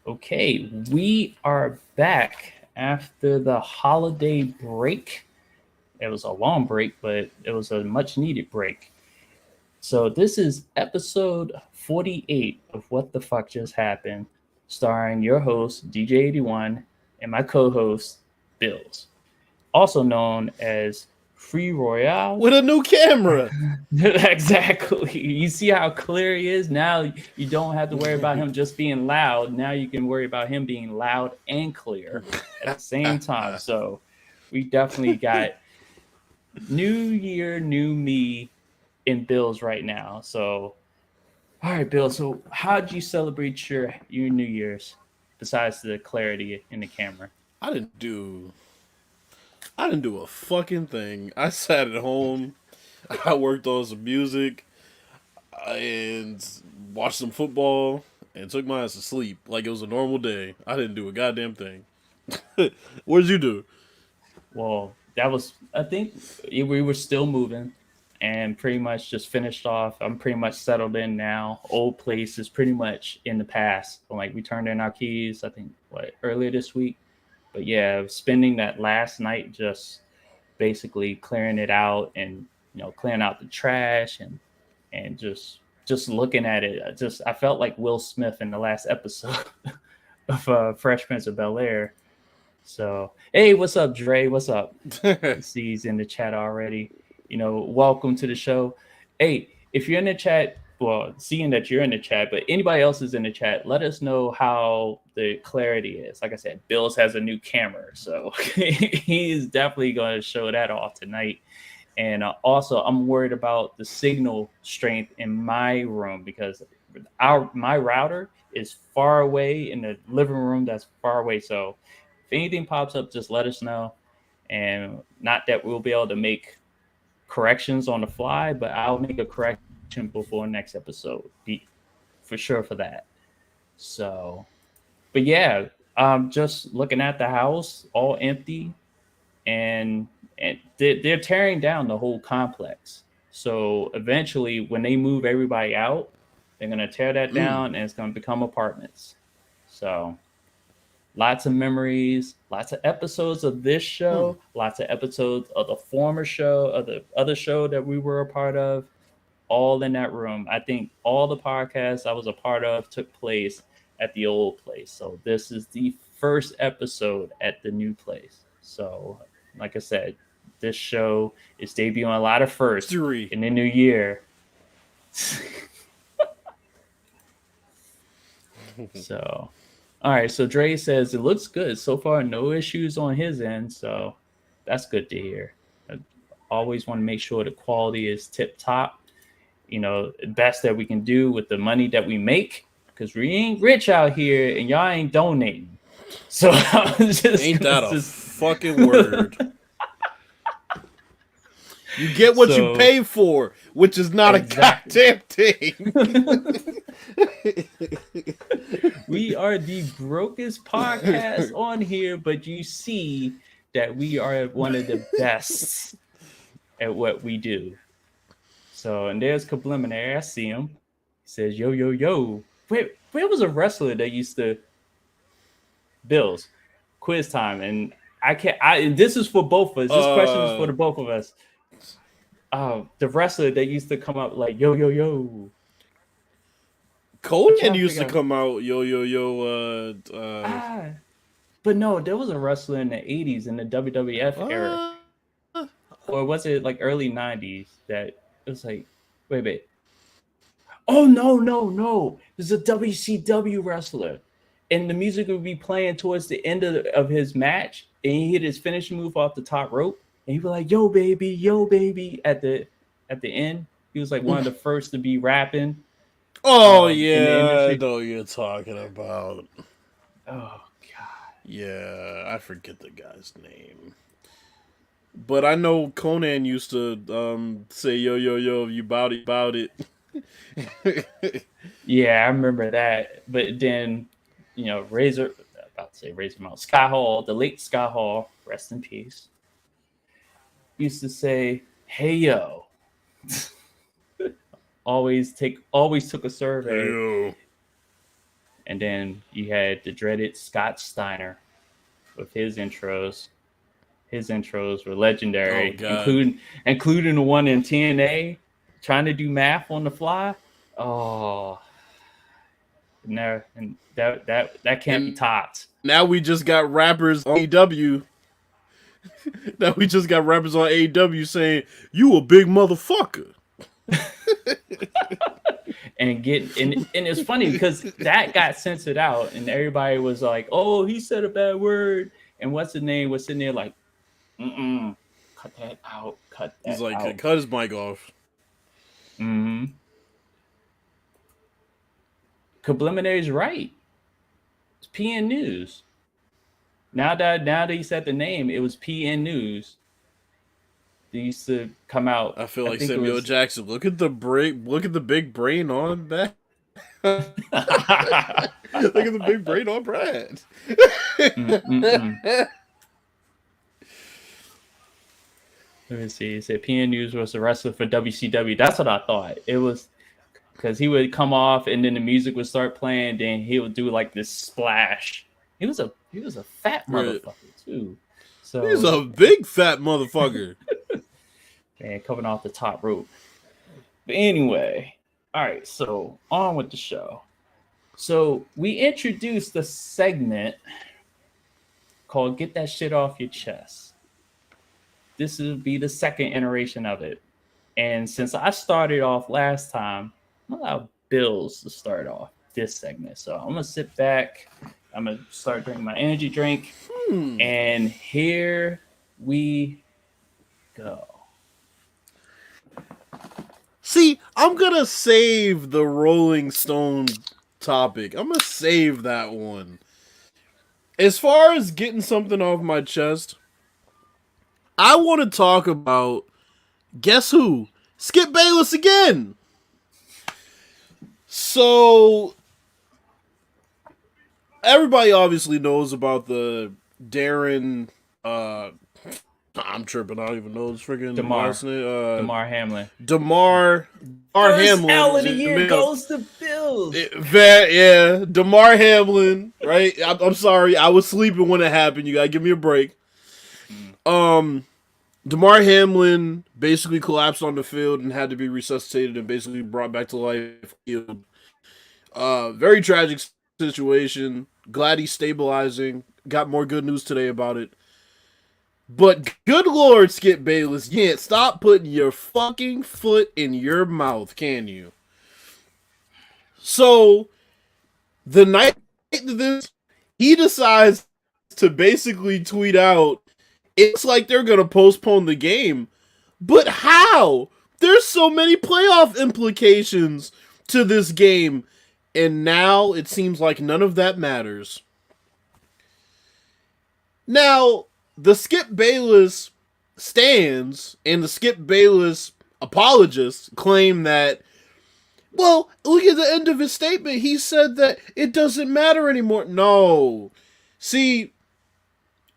Okay, we are back after the holiday break. It was a long break, but it was a much needed break. So, this is episode 48 of What the Fuck Just Happened, starring your host, DJ81, and my co host, Bills, also known as Free Royale. with a new camera. Exactly. You see how clear he is? Now you don't have to worry about him just being loud. Now you can worry about him being loud and clear at the same time. So we definitely got new year, new me in Bills right now. So all right, Bill. So how'd you celebrate your New Year's besides the clarity in the camera? I didn't do I didn't do a fucking thing. I sat at home. I worked on some music and watched some football and took my ass to sleep like it was a normal day. I didn't do a goddamn thing. What did you do? Well, that was I think we were still moving and pretty much just finished off. I'm pretty much settled in now. Old place is pretty much in the past. Like we turned in our keys, I think what earlier this week. But yeah, spending that last night just basically clearing it out and clearing out the trash and just looking at it. I felt like Will Smith in the last episode of Fresh Prince of Bel Air. So, hey, what's up, Dre? What's up? I see he's in the chat already. Welcome to the show. Hey, if you're in the chat, well, seeing that you're in the chat, but anybody else is in the chat, let us know how the clarity is. Like I said, Bills has a new camera, so he is definitely going to show that off tonight. And also, I'm worried about the signal strength in my room because my router is far away in the living room. That's far away. So if anything pops up, just let us know. And not that we'll be able to make corrections on the fly, but I'll make a correction before next episode. Be for sure for that. So, but yeah, just looking at the house, all empty, and they're tearing down the whole complex. So eventually, when they move everybody out, they're gonna tear that Mm. down, and it's gonna become apartments. So lots of memories, lots of episodes of this Hmm. show, lots of episodes of the former show, of the other show that we were a part of, all in that room. I think all the podcasts I was a part of took place at the old place. So this is the first episode at the new place. So, like I said, this show is debuting a lot of firsts History. in the new year. So, all right. So Dre says it looks good so far. No issues on his end. So that's good to hear. I always want to make sure the quality is tip top. Best that we can do with the money that we make because we ain't rich out here and y'all ain't donating. So I was just Ain't gonna that a just fucking word? You get what you so pay for, which is not a exactly. goddamn thing. We are the brokest podcast on here, but you see that we are one of the best at what we do. So, and there's Kabliminary. I see him. He says, "Yo, yo, yo." Where was a wrestler that used to Bills quiz time? And I can't. And this is for both of us. This question is for uh, the both of us. The wrestler that used to come up like, "Yo, yo, yo." I'm Conan trying to used figure to out. come out, yo yo yo. Ah, but no, there was a wrestler in the '80s in the WWF era, Uh, or was it like early '90s that it was like, wait. Oh no, no, no! There's a WCW wrestler, and the music would be playing towards the end of his match, and he hit his finishing move off the top rope, and he'd be like, yo, baby!" At the end, he was like one of the first to be rapping oh in the yeah, I industry. know what you're talking about. Oh god! Yeah, I forget the guy's name. But I know Conan used to say yo yo yo, you bout it. Yeah, I remember that. But then, Razor, about to say Razor Mount, Sky Hall, the late Sky Hall, rest in peace, used to say, "Hey yo." Always took a survey, Heyo. And then you had the dreaded Scott Steiner with his intros. His intros were Oh legendary, God. including the one in TNA trying to do math on the fly. Oh, no, and that can't be And topped. now we just got rappers on AEW. Now we just got rappers on AEW saying, "You a big motherfucker." And it's funny because that got censored out, and everybody was like, "Oh, he said a bad word." And what's the name was sitting there like, "Mm-mm, cut that out, cut He's that like, out." cut his mic off. Mm-hmm. Subliminary's right. It's PN News. Now that he said the name, it was PN News. They used to come out. I feel I like think it Samuel was. Jackson. Look at the brain. Look at the big brain on back. Look at the big brain on Brad. Mm-mm-mm. Let me see. He said PN News was a wrestler for WCW. That's what I thought. It was because he would come off and then the music would start playing. Then he would do like this splash. He was a fat Right. motherfucker too. He's So a big fat motherfucker. man, coming off the top rope. But anyway, all right. So on with the show. So we introduced a segment called "Get That Shit Off Your Chest." This will be the second iteration of it. And since I started off last time, I'm gonna allow Bills to start off this segment. So I'm gonna sit back. I'm gonna start drinking my energy drink, and here we go. See, I'm gonna save the Rolling Stone topic. I'm gonna save that one. As far as getting something off my chest, I want to talk about, guess who? Skip Bayless again. So everybody obviously knows about the Darren. I'm tripping. I don't even know his freaking last name. Damar Hamlin. Damar First Hamlin. L of the year goes to Bills. Yeah, Damar Hamlin. Right. I'm sorry. I was sleeping when it happened. You gotta give me a break. Damar Hamlin basically collapsed on the field and had to be resuscitated and basically brought back to life. Very tragic situation. Glad he's stabilizing. Got more good news today about it. But good Lord, Skip Bayless, you can't stop putting your fucking foot in your mouth, can you? So, the night of this, he decides to basically tweet out, it's like they're going to postpone the game. But how? There's so many playoff implications to this game. And now it seems like none of that matters. Now, the Skip Bayless stands and the Skip Bayless apologists claim that, well, look at the end of his statement. He said that it doesn't matter anymore. No. See,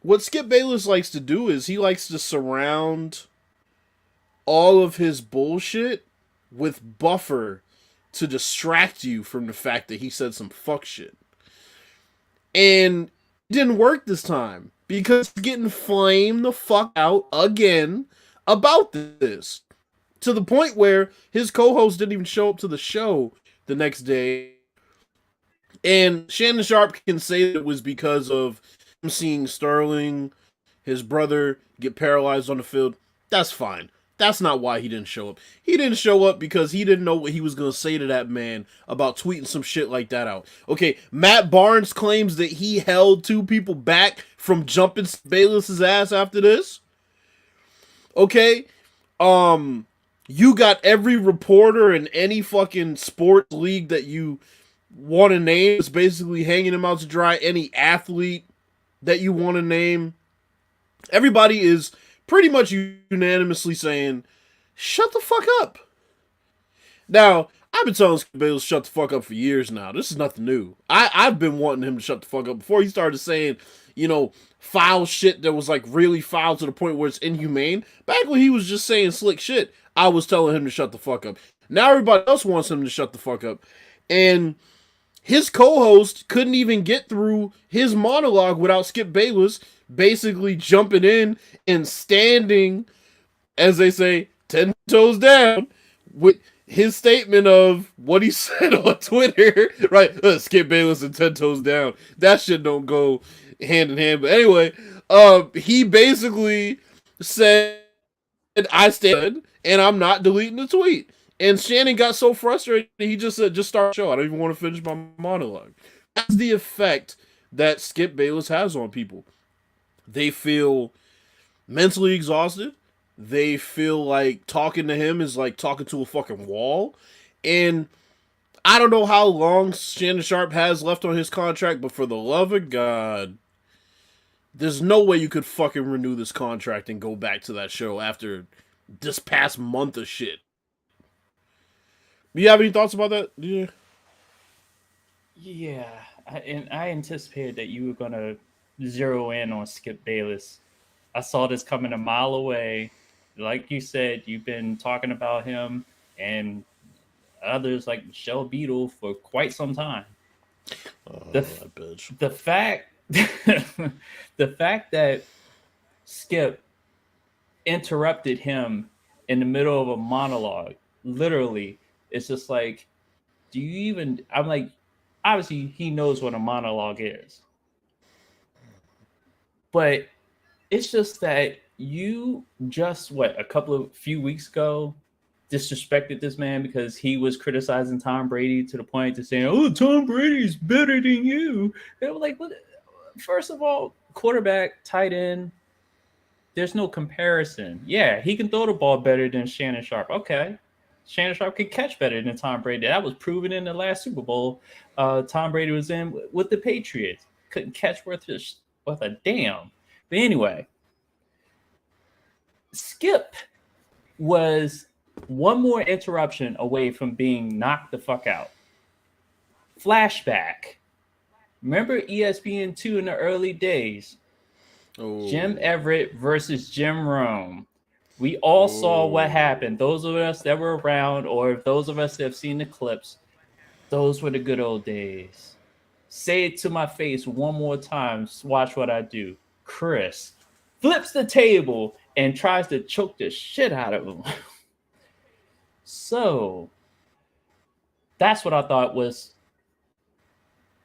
what Skip Bayless likes to do is he likes to surround all of his bullshit with buffer to distract you from the fact that he said some fuck shit. And it didn't work this time because he's getting flamed the fuck out again about this. To the point where his co-host didn't even show up to the show the next day. And Shannon Sharp can say that it was because of him seeing Sterling, his brother, get paralyzed on the field. That's fine. That's not why he didn't show up. He didn't show up because he didn't know what he was going to say to that man about tweeting some shit like that out. Okay, Matt Barnes claims that he held two people back from jumping Bayless's ass after this. Okay, you got every reporter in any fucking sports league that you want to name is basically hanging him out to dry. Any athlete that you want to name. Everybody is pretty much unanimously saying, shut the fuck up. Now, I've been telling Skip Bayless to shut the fuck up for years now. This is nothing new. I've been wanting him to shut the fuck up before he started saying, foul shit that was like really foul to the point where it's inhumane. Back when he was just saying slick shit, I was telling him to shut the fuck up. Now everybody else wants him to shut the fuck up. And His co-host couldn't even get through his monologue without Skip Bayless basically jumping in and standing, as they say, 10 toes down with his statement of what he said on Twitter. Right, Skip Bayless and 10 toes down. That shit don't go hand in hand. But anyway, he basically said, I stand and I'm not deleting the tweet. And Shannon got so frustrated, he just said, just start the show. I don't even want to finish my monologue. That's the effect that Skip Bayless has on people. They feel mentally exhausted. They feel like talking to him is like talking to a fucking wall. And I don't know how long Shannon Sharp has left on his contract, but for the love of God, there's no way you could fucking renew this contract and go back to that show after this past month of shit. Do you have any thoughts about that? Yeah. Yeah, and I anticipated that you were gonna zero in on Skip Bayless. I saw this coming a mile away. Like you said, you've been talking about him and others like Michelle Beadle for quite some time. Oh, The that bitch. the fact the fact that Skip interrupted him in the middle of a monologue, literally, it's just like, do you even? I'm like, obviously he knows what a monologue is, but it's just that you just what a couple of few weeks ago disrespected this man because he was criticizing Tom Brady to the point to saying, "Oh, Tom Brady's better than you." They were like, "What?" First of all, quarterback, tight end, there's no comparison. Yeah, he can throw the ball better than Shannon Sharp. Okay. Shannon Sharp can catch better than Tom Brady. That was proven in the last Super Bowl. Tom Brady was in with the Patriots. Couldn't catch worth a damn. But anyway, Skip was one more interruption away from being knocked the fuck out. Flashback. Remember ESPN2 in the early days? Jim Oh. Everett versus Jim Rome. We all saw what happened. Oh. Those of us that were around, or those of us that have seen the clips, those were the good old days. Say it to my face one more time. Watch what I do. Chris flips the table and tries to choke the shit out of him. So that's what I thought was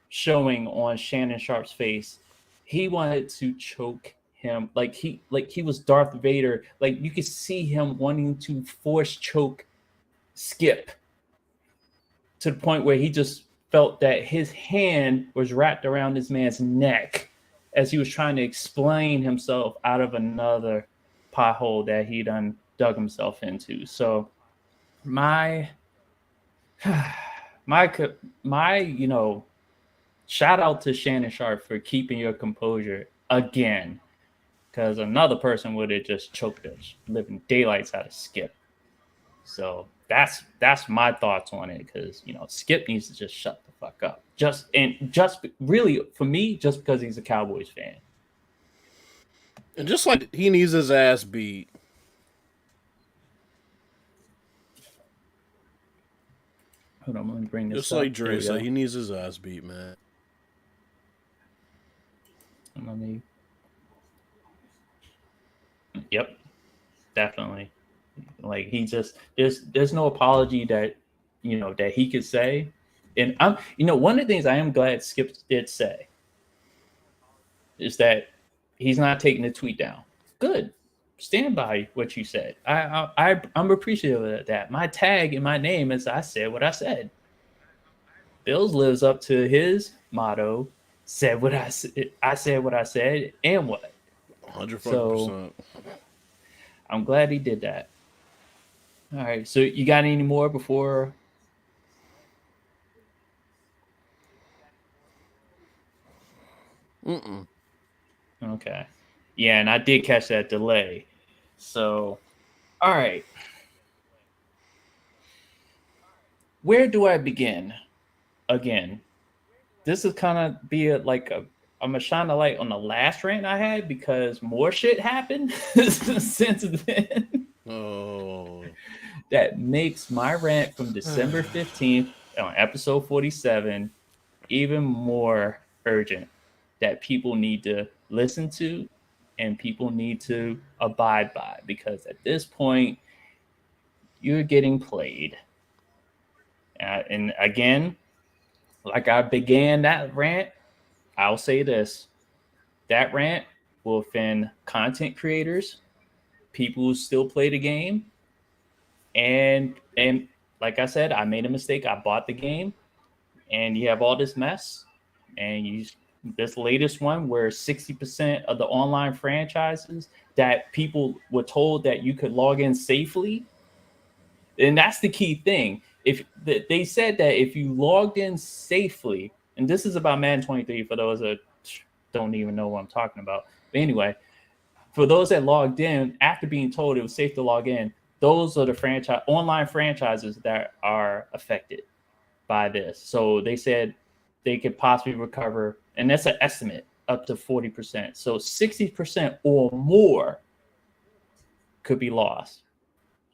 showing on Shannon Sharp's face. He wanted to choke him like he was Darth Vader. Like you could see him wanting to force choke Skip to the point where he just felt that his hand was wrapped around this man's neck as he was trying to explain himself out of another pothole that he done dug himself into. So my my my shout out to Shannon Sharp for keeping your composure again, because another person would have just choked the living daylights out of Skip. So that's my thoughts on it, because Skip needs to just shut the fuck up. Just really for me, just because he's a Cowboys fan. And just like he needs his ass beat. Hold on, let me bring this Just up. like There Dre we said, go. he needs his ass beat, man. Let me. Yep, definitely. Like he just there's no apology that that he could say. And I'm one of the things I am glad Skip did say is that he's not taking the tweet down. Good. Stand by what you said. I'm appreciative of that. My tag in my name is I said what I said. Bills lives up to his motto. Said what I said. I said what I said, and what. 100 fucking So percent. I'm glad he did that. All right. So you got any more before? Mm-mm. Okay. Yeah, and I did catch that delay. So, all right. Where do I begin? Again, this is kind of be I'm gonna shine a light on the last rant I had because more shit happened since then. Oh. That makes my rant from December 15th on episode 47 even more urgent that people need to listen to and people need to abide by, because at this point you're getting played. And again, like I began that rant, I'll say this: that rant will offend content creators, people who still play the game, and like I said, I made a mistake. I bought the game, and you have all this mess, and you this latest one where 60% of the online franchises that people were told that you could log in safely, and that's the key thing. If they said that if you logged in safely, and this is about Madden 23 for those that don't even know what I'm talking about. But anyway, for those that logged in after being told it was safe to log in, those are the franchise online franchises that are affected by this. So they said they could possibly recover, and that's an estimate, up to 40%. So 60% or more could be lost.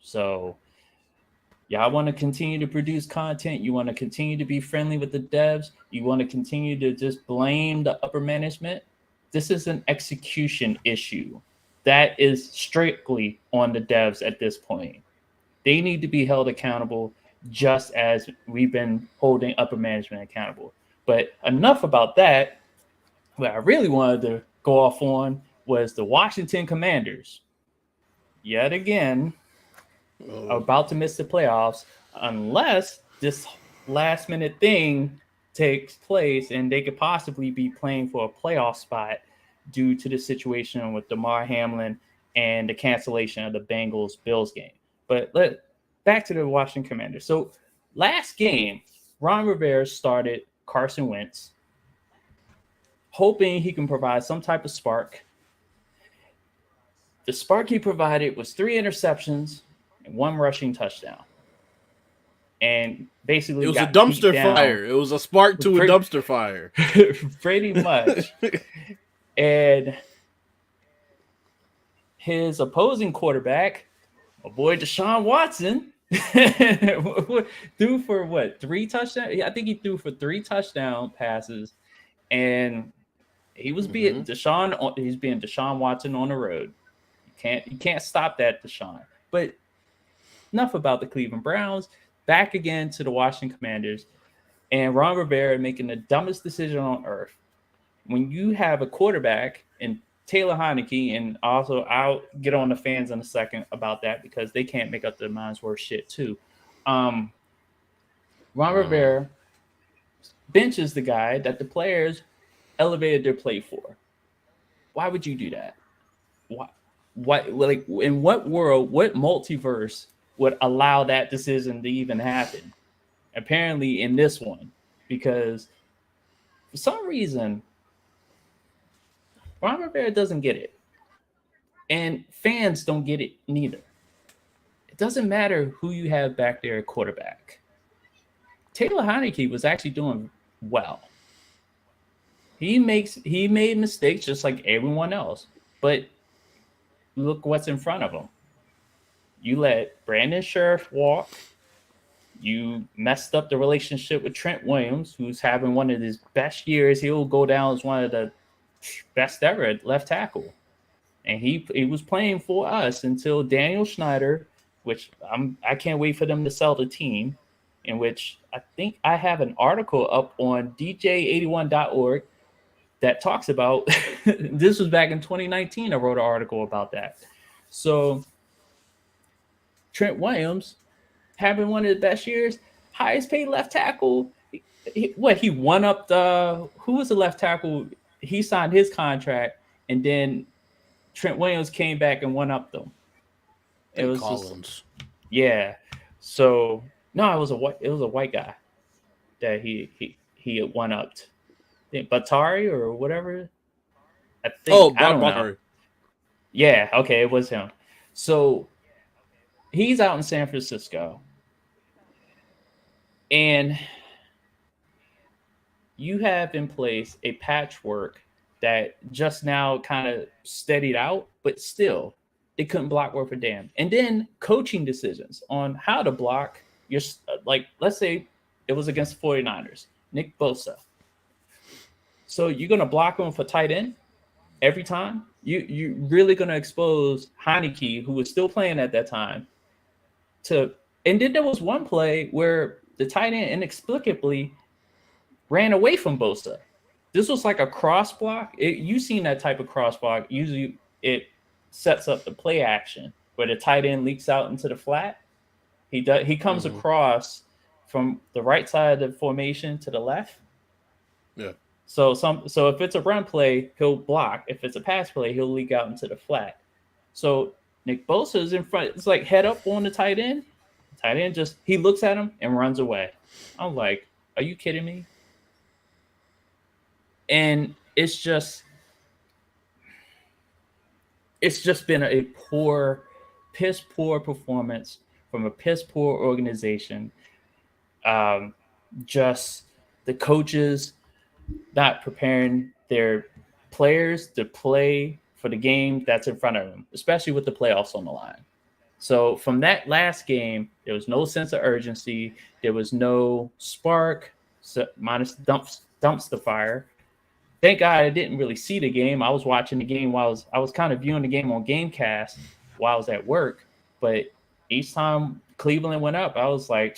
So y'all want to continue to produce content. You want to continue to be friendly with the devs. You want to continue to just blame the upper management. This is an execution issue that is strictly on the devs at this point. They need to be held accountable just as we've been holding upper management accountable. But enough about that. What I really wanted to go off on was the Washington Commanders. Yet again, about to miss the playoffs unless this last minute thing takes place and they could possibly be playing for a playoff spot due to the situation with DeMar Hamlin and the cancellation of the Bengals Bills game. But back to the Washington Commanders. So last game, Ron Rivera started Carson Wentz, hoping he can provide some type of spark. The spark he provided was 3 interceptions and 1 rushing touchdown. And basically it was a dumpster fire. It was a spark to a dumpster fire. Pretty much. And his opposing quarterback, my boy Deshaun Watson, threw for what, 3 touchdowns? I think he threw for 3 touchdown passes, and he was being Deshaun. He's being Deshaun Watson on the road. You can't stop that, Deshaun. But enough about the Cleveland Browns. Back again to the Washington Commanders, and Ron Rivera making the dumbest decision on earth. When you have a quarterback and Taylor Heineke, and also I'll get on the fans in a second about that because they can't make up their minds worth shit too. Ron Rivera benches the guy that the players elevated their play for. Why would you do that? Why? Like, in what world, what multiverse would allow that decision to even happen? Apparently in this one, because for some reason Ron Rivera doesn't get it, and fans don't get it neither. It doesn't matter who you have back there at quarterback. Taylor Heineke was actually doing well. He made mistakes just like everyone else, but look what's in front of him. You let Brandon Sheriff walk. You messed up the relationship with Trent Williams, who's having one of his best years. He'll go down as one of the best ever at left tackle. And he was playing for us until Daniel Snyder, which I can't wait for them to sell the team, in which I think I have an article up on dj81.org that talks about this was back in 2019. I wrote an article about that. So Trent Williams having one of the best years, highest paid left tackle. He won up who was the left tackle? He signed his contract, and then Trent Williams came back and won up them. It was Collins. Yeah. So no, it was a white guy that he won up. Batari or whatever. I think. I don't know. Yeah. Okay, it was him. So he's out in San Francisco, and you have in place a patchwork that just now kind of steadied out, but still, they couldn't block worth a damn. And then coaching decisions on how to block your, like, let's say it was against the 49ers, Nick Bosa. So you're gonna block him for tight end every time. You really gonna expose Heineke, who was still playing at that time, to. And then there was one play where the tight end inexplicably ran away from Bosa. This was like a cross block. You seen that type of cross block? Usually, it sets up the play action where the tight end leaks out into the flat. He comes Mm-hmm. across from the right side of the formation to the left. Yeah. So if it's a run play, he'll block. If it's a pass play, he'll leak out into the flat. So Nick Bosa is in front. It's like head up on the tight end. Tight end just he looks at him and runs away. I'm like, are you kidding me? And it's just been a piss poor performance from a piss poor organization. Um, just the coaches not preparing their players to play for the game that's in front of them, especially with the playoffs on the line. So from that last game, there was no sense of urgency. There was no spark, so minus dumps the fire. Thank God I didn't really see the game. I was watching the game while I was kind of viewing the game on GameCast while I was at work. But each time Cleveland went up, I was like,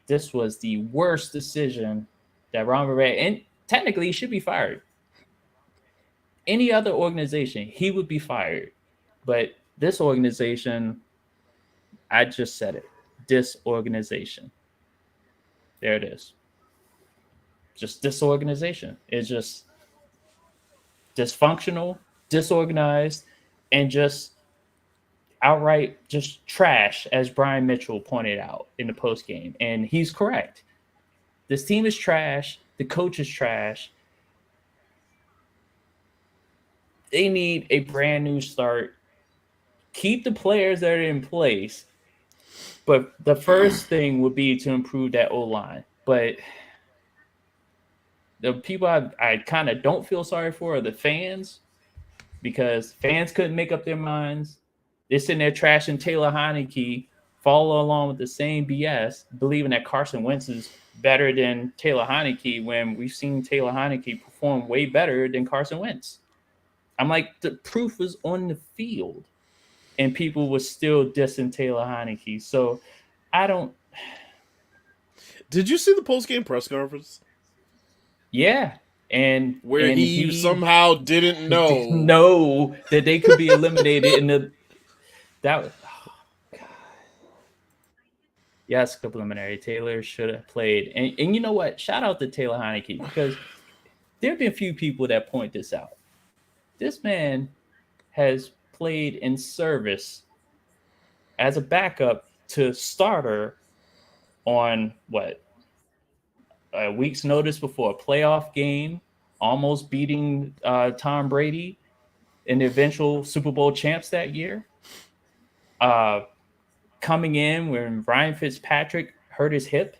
this was the worst decision that Ron Rivera, and technically he should be fired. Any other organization, he would be fired. But this organization, I just said it. Disorganization. There it is. Just disorganization. It's just dysfunctional, disorganized, and just outright just trash, as Brian Mitchell pointed out in the post game. And he's correct. This team is trash. The coach is trash. They need a brand new start. Keep the players that are in place. But the first thing would be to improve that O line. But the people I kind of don't feel sorry for are the fans, because fans couldn't make up their minds. They're sitting there trashing Taylor Heineke, follow along with the same BS, believing that Carson Wentz is better than Taylor Heineke when we've seen Taylor Heineke perform way better than Carson Wentz. I'm like, the proof was on the field, and people were still dissing Taylor Heineke. So I don't. Did you see the post game press conference Yeah, and where and he he somehow didn't didn't know? know that they could be eliminated in the that. Yes, preliminary. Taylor should have played. And you know what? Shout out to Taylor Heineke, because there have been a few people that point this out. This man has played in service as a backup to starter on what, a week's notice before a playoff game, almost beating Tom Brady in the eventual Super Bowl champs that year. Uh, Coming in when Ryan Fitzpatrick hurt his hip,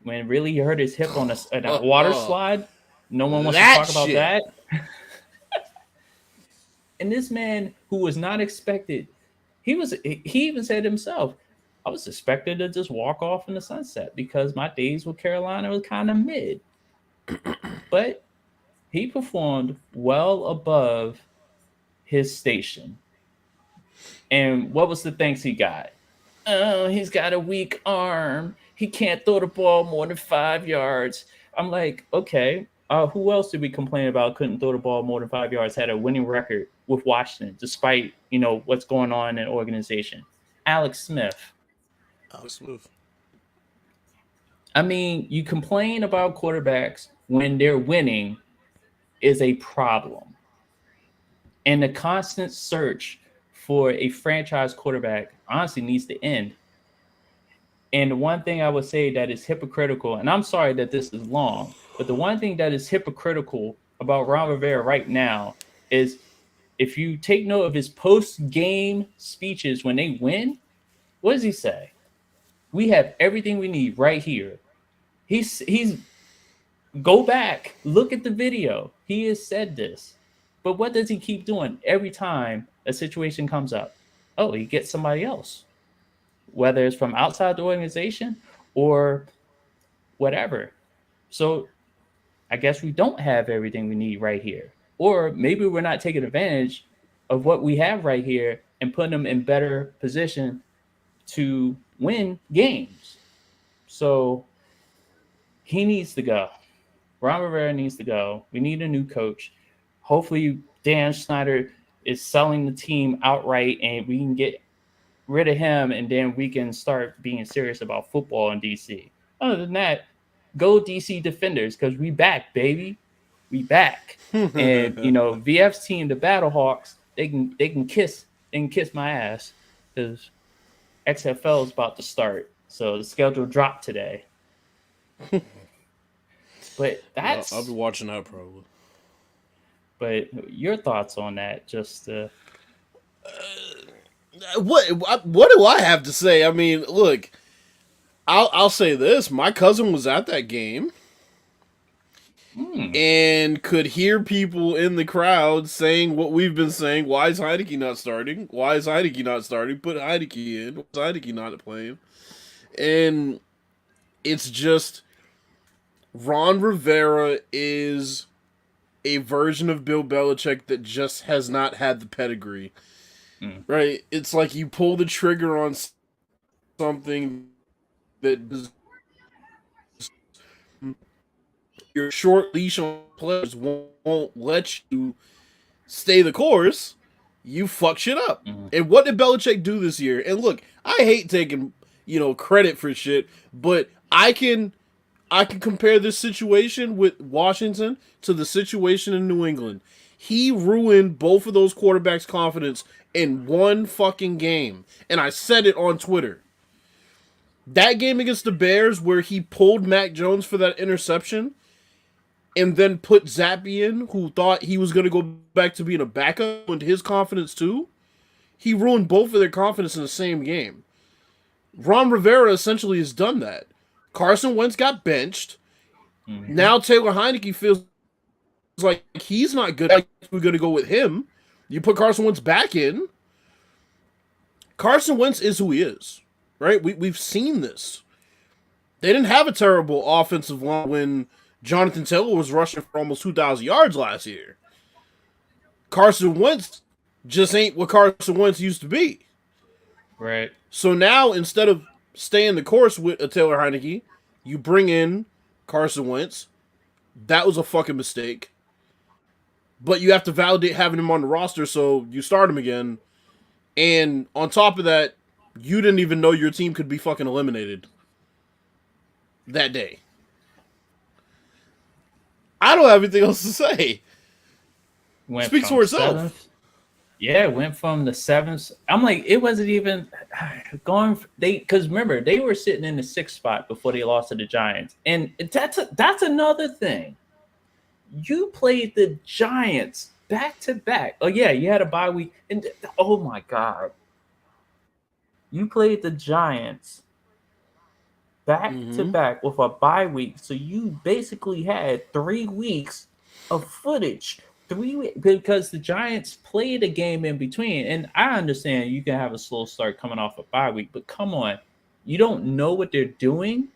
when really he hurt his hip on a water slide. No one wants to That talk about shit. that. And this man who was not expected, he even said himself, I was expected to just walk off in the sunset because my days with Carolina was kind of mid. But he performed well above his station. And what was the thanks he got? Oh, he's got a weak arm. He can't throw the ball more than 5 yards. I'm like, okay, who else did we complain about couldn't throw the ball more than 5 yards, had a winning record with Washington, despite, what's going on in the organization? Alex Smith. Alex Smith. I mean, you complain about quarterbacks when they're winning is a problem. And the constant search for a franchise quarterback honestly needs to end. And the one thing I would say that is hypocritical, and I'm sorry that this is long, but the one thing that is hypocritical about Ron Rivera right now is, if you take note of his post-game speeches when they win, what does he say? We have everything we need right here. He's go back, look at the video. He has said this. But what does he keep doing every time a situation comes up? Oh, he gets somebody else, whether it's from outside the organization or whatever. So I guess we don't have everything we need right here. Or maybe we're not taking advantage of what we have right here and putting them in better position to win games. So he needs to go. Ron Rivera needs to go. We need a new coach. Hopefully, Dan Snyder is selling the team outright and we can get rid of him and then we can start being serious about football in DC. Other than that, go DC Defenders because we back, baby. We back. And VF's team, the Battlehawks, they can kiss my ass because XFL is about to start. So the schedule dropped today. But I'll be that's watching that probably. but your thoughts on that? Just What do I have to say? I mean, look, I'll say this: my cousin was at that game hmm, and could hear people in the crowd saying what we've been saying. Why is Heineke not starting? Why is Heineke not starting? Put Heineke in. Why is Heineke not playing? And it's just Ron Rivera is a version of Bill Belichick that just has not had the pedigree. hmm, Right? It's like you pull the trigger on something that your short leash on players won't let you stay the course. You fuck shit up. hmm, And what did Belichick do this year? And look, I hate taking credit for shit, but I can compare this situation with Washington to the situation in New England. He ruined both of those quarterbacks' confidence in one fucking game. And I said it on Twitter. That game against the Bears where he pulled Mac Jones for that interception and then put Zappy in, who thought he was going to go back to being a backup, and his confidence too. He ruined both of their confidence in the same game. Ron Rivera essentially has done that. Carson Wentz got benched. hmm. Now Taylor Heineke feels like he's not good. Like we're going to go with him. You put Carson Wentz back in. Carson Wentz is who he is, right? We've seen this. They didn't have a terrible offensive line when Jonathan Taylor was rushing for almost 2,000 yards last year. Carson Wentz just ain't what Carson Wentz used to be. Right. So now, instead of staying the course with a Taylor Heineke, you bring in Carson Wentz. That was a fucking mistake. But you have to validate having him on the roster, so you start him again. And on top of that, you didn't even know your team could be fucking eliminated that day. I don't have anything else to say. Went Speaks from for itself. seventh. Yeah, it went from the seventh. I'm like, it wasn't even going. They because remember they were sitting in the sixth spot before they lost to the Giants, and that's another thing. You played the Giants back to back. Oh yeah, you had a bye week, and oh my god, you played the Giants back to Mm-hmm. back with a bye week. So you basically had 3 weeks of footage. 3 weeks because the Giants played a game in between. And I understand you can have a slow start coming off a bye week, but come on, you don't know what they're doing.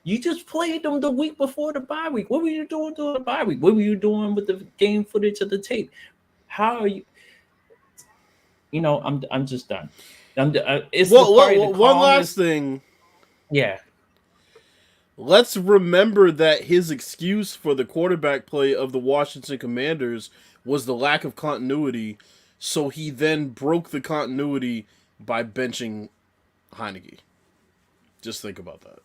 You just played them the week before the bye week. What were you doing during the bye week? What were you doing with the game footage of the tape? How are you? I'm just done. It's the probably the One last calmest. thing. Yeah. Let's remember that his excuse for the quarterback play of the Washington Commanders was the lack of continuity. So he then broke the continuity by benching Heineke. Just think about that.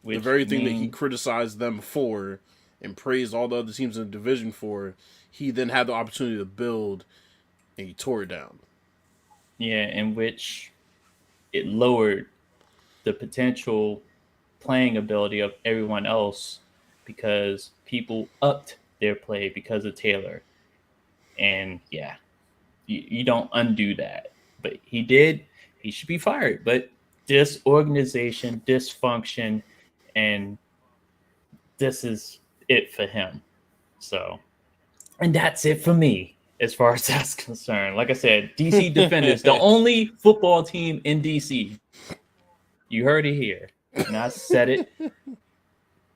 The Which very thing that he means criticized them for and praised all the other teams in the division for, he then had the opportunity to build and he tore it down. yeah, in which it lowered the potential playing ability of everyone else because people upped their play because of Taylor. And yeah, you don't undo that. But he did. He should be fired. But disorganization, dysfunction, and this is it for him. So, and that's it for me as far as that's concerned. Like I said, DC Defenders, the only football team in DC. You heard it here. And I said it.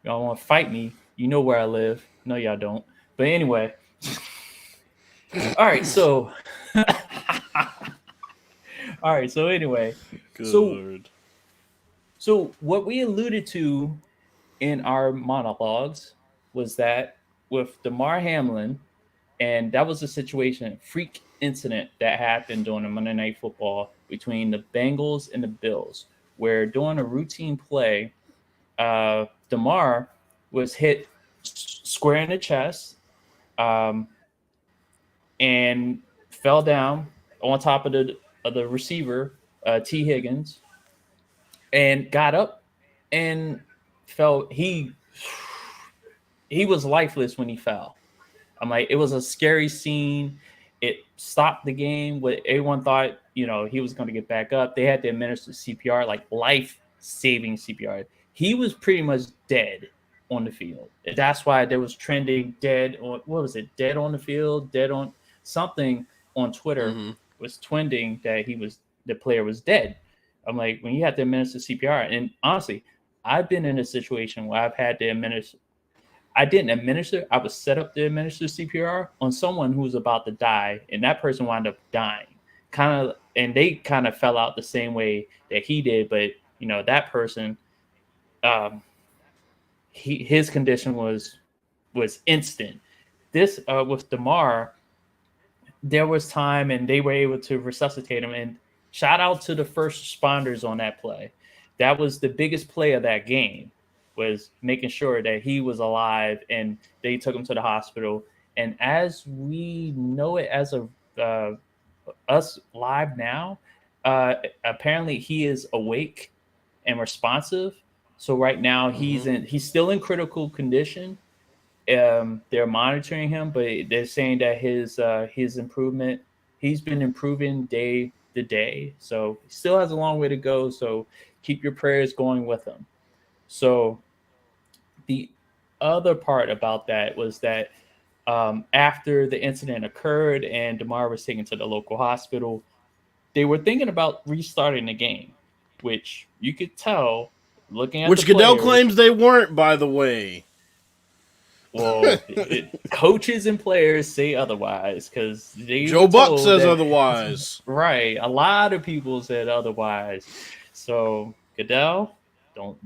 Y'all want to fight me? You know where I live. No, y'all don't. But anyway, all right. So, all right. So anyway, Good so lord. what we alluded to in our monologues was that with Damar Hamlin, and that was a situation, freak incident that happened during the Monday Night Football between the Bengals and the Bills, where during a routine play, Damar was hit square in the chest, um, and fell down on top of the receiver, T Higgins, and got up and fell. He was lifeless when he fell. I'm like, it was a scary scene. It stopped the game. What everyone thought, he was going to get back up. They had to administer CPR, like life saving CPR. He was pretty much dead on the field. That's why there was trending dead on, what was it? Dead on the field, dead on something on Twitter Mm-hmm. was twinding that the player was dead. I'm like, when you have to administer CPR, and honestly, I've been in a situation where I've had to administer I didn't administer. I was set up to administer CPR on someone who was about to die, and that person wound up dying. And they kind of fell out the same way that he did, but that person, um, his condition was instant. This with Damar, there was time and they were able to resuscitate him. And shout out to the first responders on that play. That was the biggest play of that game, was making sure that he was alive, and they took him to the hospital. And as we know it, as of uh, us live now, apparently he is awake and responsive. So right now Mm-hmm. he's still in critical condition. They're monitoring him, but they're saying that his improvement, he's been improving day to day. So he still has a long way to go. So keep your prayers going with him. So the other part about that was that after the incident occurred and Damar was taken to the local hospital, they were thinking about restarting the game, which you could tell looking at the Which Goodell players. claims they weren't, by the way. Well, coaches and players say otherwise because they were Joe Buck told says that, otherwise. right. A lot of people said otherwise. So Goodell, don't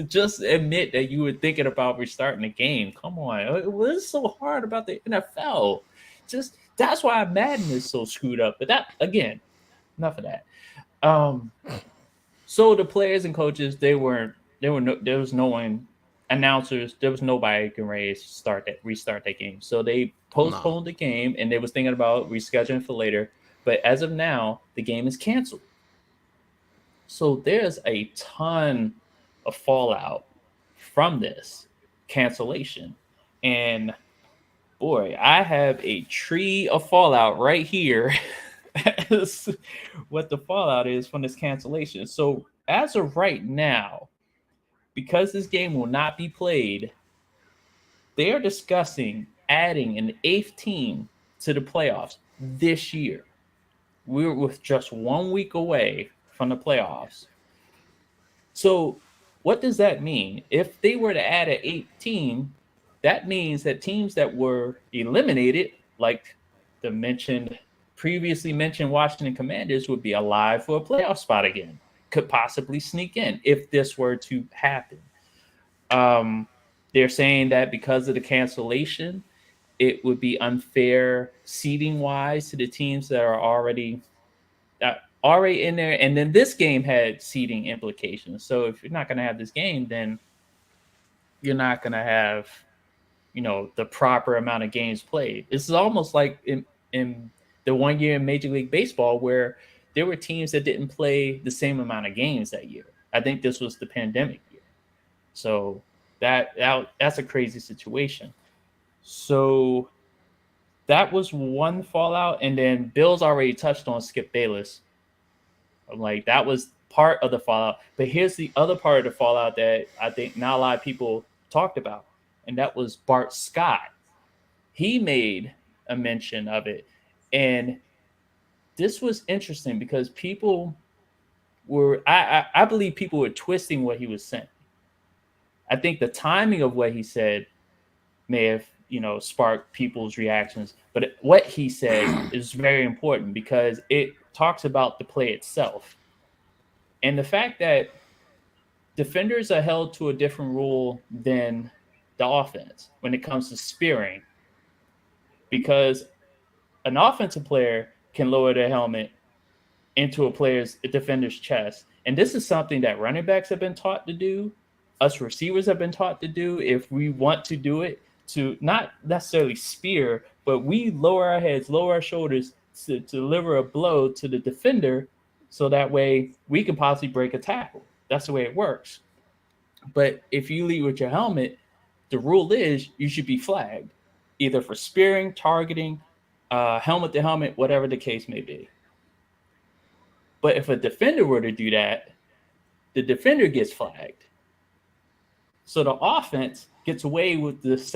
just admit that you were thinking about restarting the game. Come on, it was so hard about the NFL. Just that's why Madden is so screwed up. But that again, enough of that. Um, so the players and coaches, there was no one, announcers, there was nobody can restart that game. So they No. postponed the game and they was thinking about rescheduling for later. But as of now, the game is canceled. So there's a ton of fallout from this cancellation. And boy, I have a tree of fallout right here as what the fallout is from this cancellation. So as of right now, because this game will not be played, they are discussing adding an eighth team to the playoffs this year. We're with just 1 week away from the playoffs. So, what does that mean? If they were to add an eighth team, that means that teams that were eliminated, like the previously mentioned Washington Commanders, would be alive for a playoff spot again. Could possibly sneak in if this were to happen. Um, they're saying that because of the cancellation, it would be unfair seating wise to the teams that are already in there. And then this game had seating implications. So if you're not going to have this game, then you're not going to have the proper amount of games played. This is almost like in the 1 year in Major League Baseball where there were teams that didn't play the same amount of games that year. I think this was the pandemic year. So that's a crazy situation. So that was one fallout, and then Bill's already touched on Skip Bayless. I'm like, that was part of the fallout. But here's the other part of the fallout that I think not a lot of people talked about, and that was Bart Scott. He made a mention of it, and this was interesting because people I believe people were twisting what he was saying. I think the timing of what he said may have, sparked people's reactions, but what he said is very important because it talks about the play itself and the fact that defenders are held to a different rule than the offense when it comes to spearing because an offensive player can lower their helmet into a defender's chest. And this is something that running backs have been taught to do, us receivers have been taught to do if we want to do it, to not necessarily spear, but we lower our heads, lower our shoulders to deliver a blow to the defender so that way we can possibly break a tackle. That's the way it works. But if you lead with your helmet, the rule is you should be flagged, either for spearing, targeting, helmet to helmet, whatever the case may be. But if a defender were to do that, the defender gets flagged. So the offense gets away with this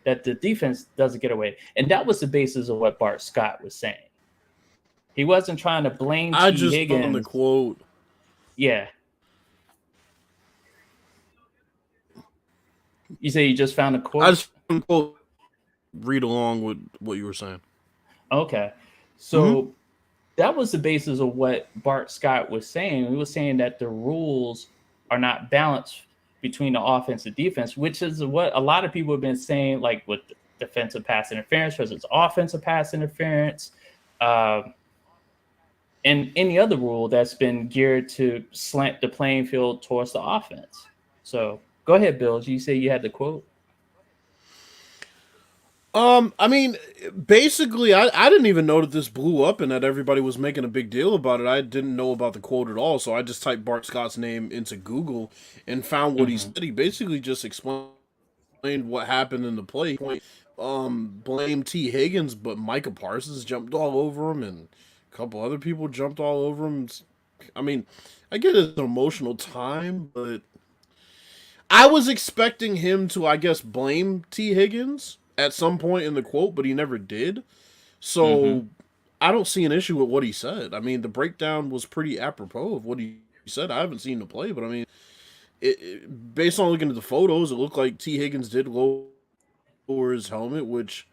that the defense doesn't get away. And that was the basis of what Bart Scott was saying. He wasn't trying to blame I T. just found the Higgins. quote. Yeah. You say you just found a I quote? just found the quote. Read along with what you were saying. Okay. Hmm. So that was the basis of what Bart Scott was saying. He was saying that the rules are not balanced between the offense and defense, which is what a lot of people have been saying, like with defensive pass interference versus offensive pass interference, um, and any other rule that's been geared to slant the playing field towards the offense. So go ahead, Bill. You say you had the quote. I mean, basically, I didn't even know that this blew up and that everybody was making a big deal about it. I didn't know about the quote at all, so I just typed Bart Scott's name into Google and found what he Mm-hmm. said. He basically just explained what happened in the play. Blame T. Higgins, but Micah Parsons jumped all over him, and a couple other people jumped all over him. I mean, I get it's an emotional time, but I was expecting him to, I guess, blame T. Higgins at some point in the quote, but he never did. Mm-hmm. So I don't see an issue with what he said. I mean, the breakdown was pretty apropos of what he said. I haven't seen the play, but I mean, based on looking at the photos, it looked like T. Higgins did lower his helmet, which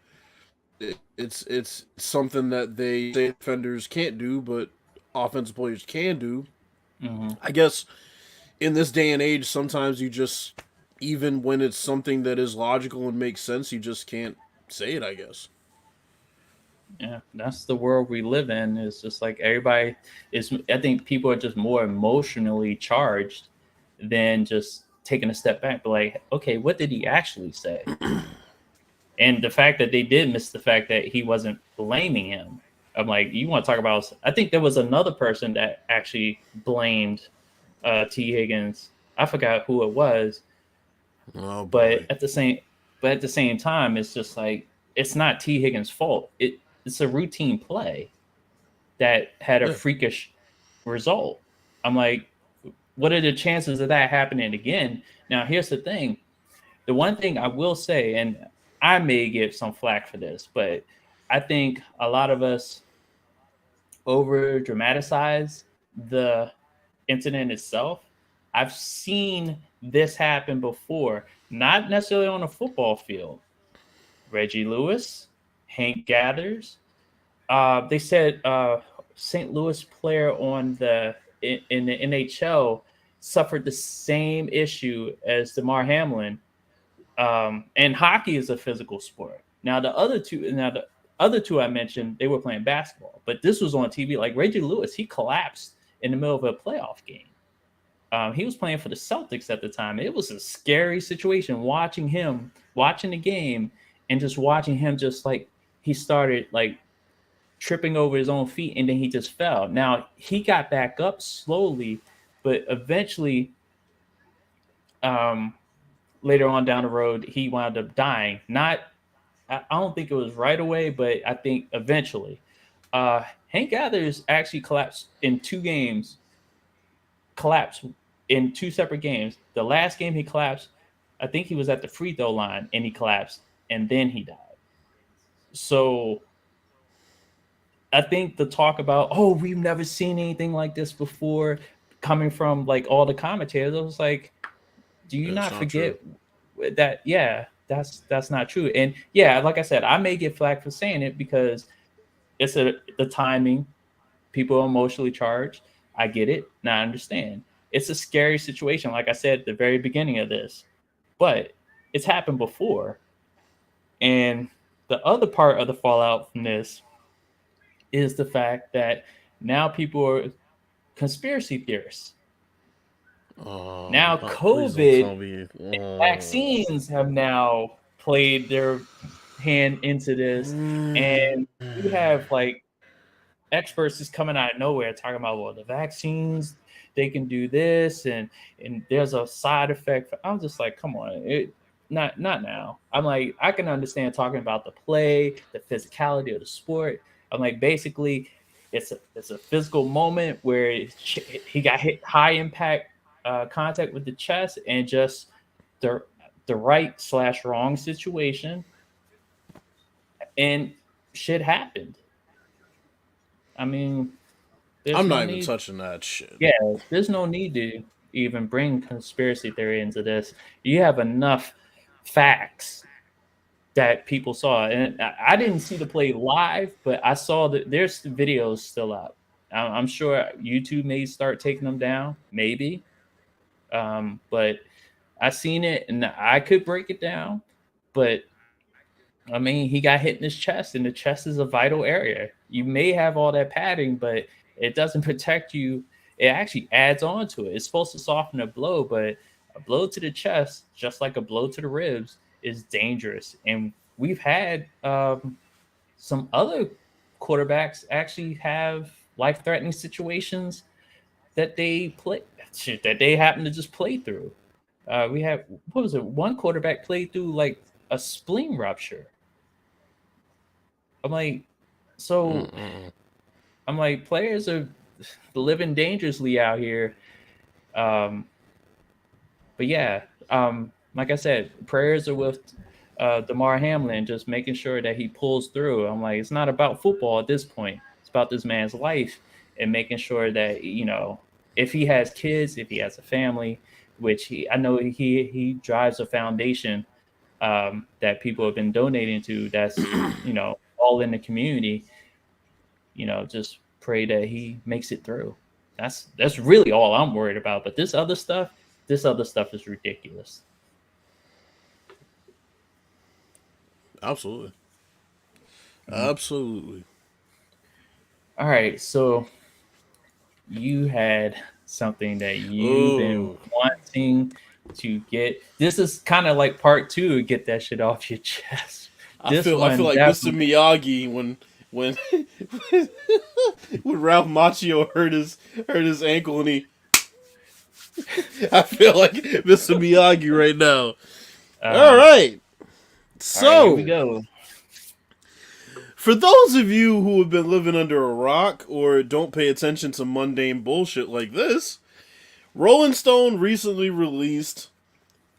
it's something that they say defenders can't do, but offensive players can do. Mm-hmm. I guess in this day and age, sometimes you just, even when it's something that is logical and makes sense, you just can't say it, I guess. Yeah, that's the world we live in. It's just like everybody is. I think people are just more emotionally charged than just taking a step back. But like, okay, what did he actually say? And the fact that they did miss the fact that he wasn't blaming him. I'm like, you want to talk about? I think there was another person that actually blamed T. Higgins. I forgot who it was, Oh but boy. at the same time, it's just like it's not T. Higgins' fault. It's a routine play that had a Yeah. freakish result. I'm like, what are the chances of that happening again? Now, here's the thing. The one thing I will say, and I may get some flack for this, but I think a lot of us over dramatize the incident itself. I've seen this happen before, not necessarily on a football field. Reggie Lewis, Hank Gathers, they said St. Louis player in the NHL suffered the same issue as Damar Hamlin. And hockey is a physical sport. Now the other two I mentioned, they were playing basketball, but this was on TV. Like Reggie Lewis, he collapsed in the middle of a playoff game. He was playing for the Celtics at the time. It was a scary situation watching the game, and just watching him just like he started like tripping over his own feet and then he just fell. Now he got back up slowly, but eventually, um, later on down the road, he wound up dying. Not, I don't think it was right away, but I think eventually. Hank Gathers actually collapsed in two separate games. The last game he collapsed, I think he was at the free throw line and he collapsed and then he died. So I think the talk about, oh, we've never seen anything like this before coming from like all the commentators, I was like, Do you It's not not true. forget that? Yeah, that's not true. And yeah, like I said, I may get flack for saying it because it's the timing. People are emotionally charged. I get it. Now I understand. It's a scary situation, like I said at the very beginning of this, but it's happened before. And the other part of the fallout from this is the fact that now people are conspiracy theorists. Now Please don't COVID tell me. vaccines have now played their hand into this, and you have like experts just coming out of nowhere talking about, well, the vaccines, they can do this, and there's a side effect. I'm just like, come on, not now. I'm like, I can understand talking about the play, the physicality of the sport. I'm like, basically, it's a physical moment where he got hit high impact contact with the chest, and just the the right slash wrong situation, and shit happened. I mean, there's I'm no not even need. touching that shit. Yeah, there's no need to even bring conspiracy theory into this. You have enough facts that people saw, and I didn't see the play live, but I saw that there's videos still up. I'm sure YouTube may start taking them down, maybe, but I seen it and I could break it down, but I mean, he got hit in his chest, and the chest is a vital area. You may have all that padding, but it doesn't protect you. It actually adds on to it. It's supposed to soften a blow, but a blow to the chest, just like a blow to the ribs, is dangerous. And we've had some other quarterbacks actually have life-threatening situations that they play that they happen to just play through. We have, what was it? One quarterback played through like a spleen rupture. I'm like, so Mm-mm. I'm like, players are living dangerously out here. Um, but yeah, like I said, prayers are with Damar Hamlin, just making sure that he pulls through. I'm like, it's not about football at this point. It's about this man's life and making sure that, if he has kids, if he has a family, which I know he drives a foundation that people have been donating to. That's all in the community. Just pray that he makes it through. That's really all I'm worried about. But this other stuff is ridiculous. Absolutely. Mhm. Absolutely. All right, so you had something that you've been Oh, wanting to get. This is kind of like part two. Get that shit off your chest. This I feel one like Mr. definitely. Miyagi when when Ralph Macchio hurt his ankle and he I feel like Mr. Miyagi right now. All Uh, right. all right, here we So, go. for those of you who have been living under a rock or don't pay attention to mundane bullshit like this, Rolling Stone recently released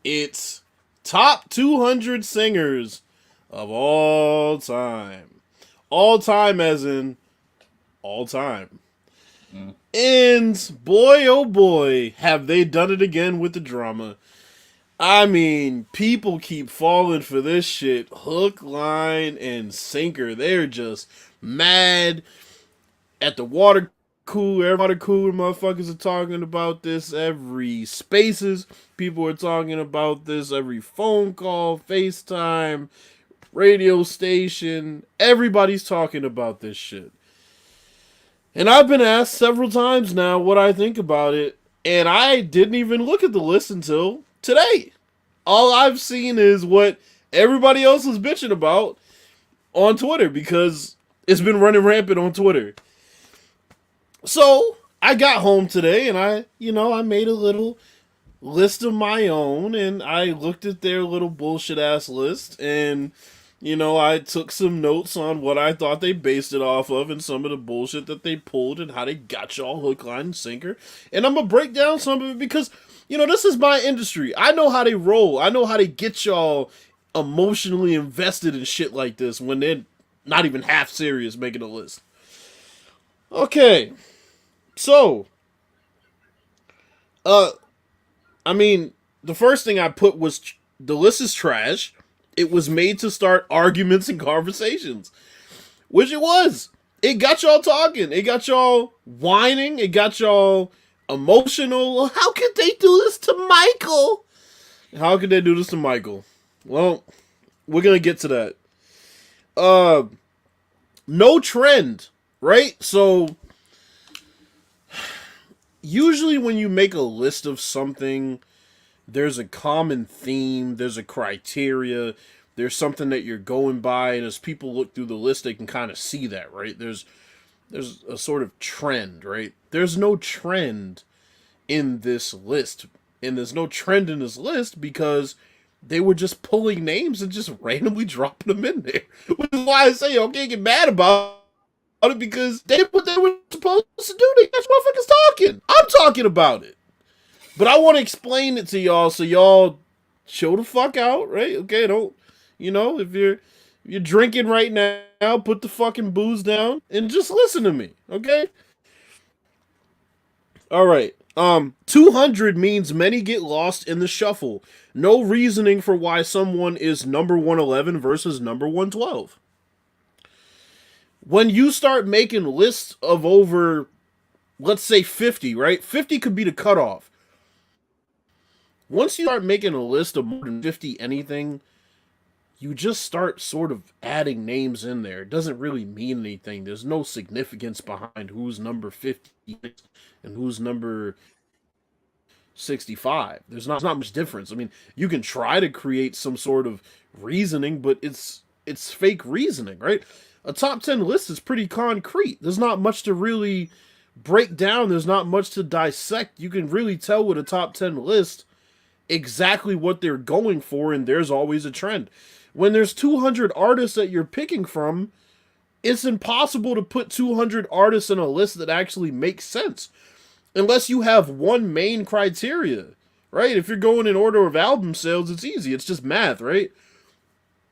its top 200 singers of all time. All time, as in all time. Mm. And boy, oh boy, have they done it again with the drama. I mean, people keep falling for this shit hook, line, and sinker. They're just mad at the water cooler. Every water cooler motherfuckers are talking about this. Every spaces, people are talking about this. Every phone call, FaceTime, radio station, everybody's talking about this shit. And I've been asked several times now what I think about it, and I didn't even look at the list until today. All I've seen is what everybody else is bitching about on Twitter because it's been running rampant on Twitter. So I got home today and I made a little list of my own and I looked at their little bullshit ass list and I took some notes on what I thought they based it off of and some of the bullshit that they pulled and how they got y'all hook, line, and sinker. And I'm gonna break down some of it because, this is my industry. I know how they roll. I know how they get y'all emotionally invested in shit like this when they're not even half serious making a list. Okay, so, uh, I mean, the first thing I put was the list is trash. It was made to start arguments and conversations, which it was. It got y'all talking. It got y'all whining. It got y'all emotional. How could they do this to Michael? How could they do this to Michael? Well, we're gonna get to that. Uh, no trend, right? So usually when you make a list of something, there's a common theme, there's a criteria, there's something that you're going by, and as people look through the list, they can kind of see that, right? There's a sort of trend, right? There's no trend in this list, and there's no trend in this list because they were just pulling names and just randomly dropping them in there. Which is why I say y'all can't get mad about it because they did what they were supposed to do. They got motherfuckers talking. I'm talking about it. But I want to explain it to y'all so y'all chill the fuck out, right? Okay, don't if you're drinking right now, put the fucking booze down and just listen to me, okay? All right. 200 means many get lost in the shuffle. No reasoning for why someone is number 111 versus number 112. When you start making lists of over, let's say 50, right? 50 could be the cutoff. Once you start making a list of more than 50 anything, you just start sort of adding names in there. It doesn't really mean anything. There's no significance behind who's number 50 and who's number 65. There's not much difference. I mean, you can try to create some sort of reasoning, but it's fake reasoning, right? A top 10 list is pretty concrete. There's not much to really break down. There's not much to dissect. You can really tell with a top 10 list exactly what they're going for, and there's always a trend. When there's 200 artists that you're picking from, it's impossible to put 200 artists in a list that actually makes sense unless you have one main criteria, right? If you're going in order of album sales, it's easy. It's just math, right?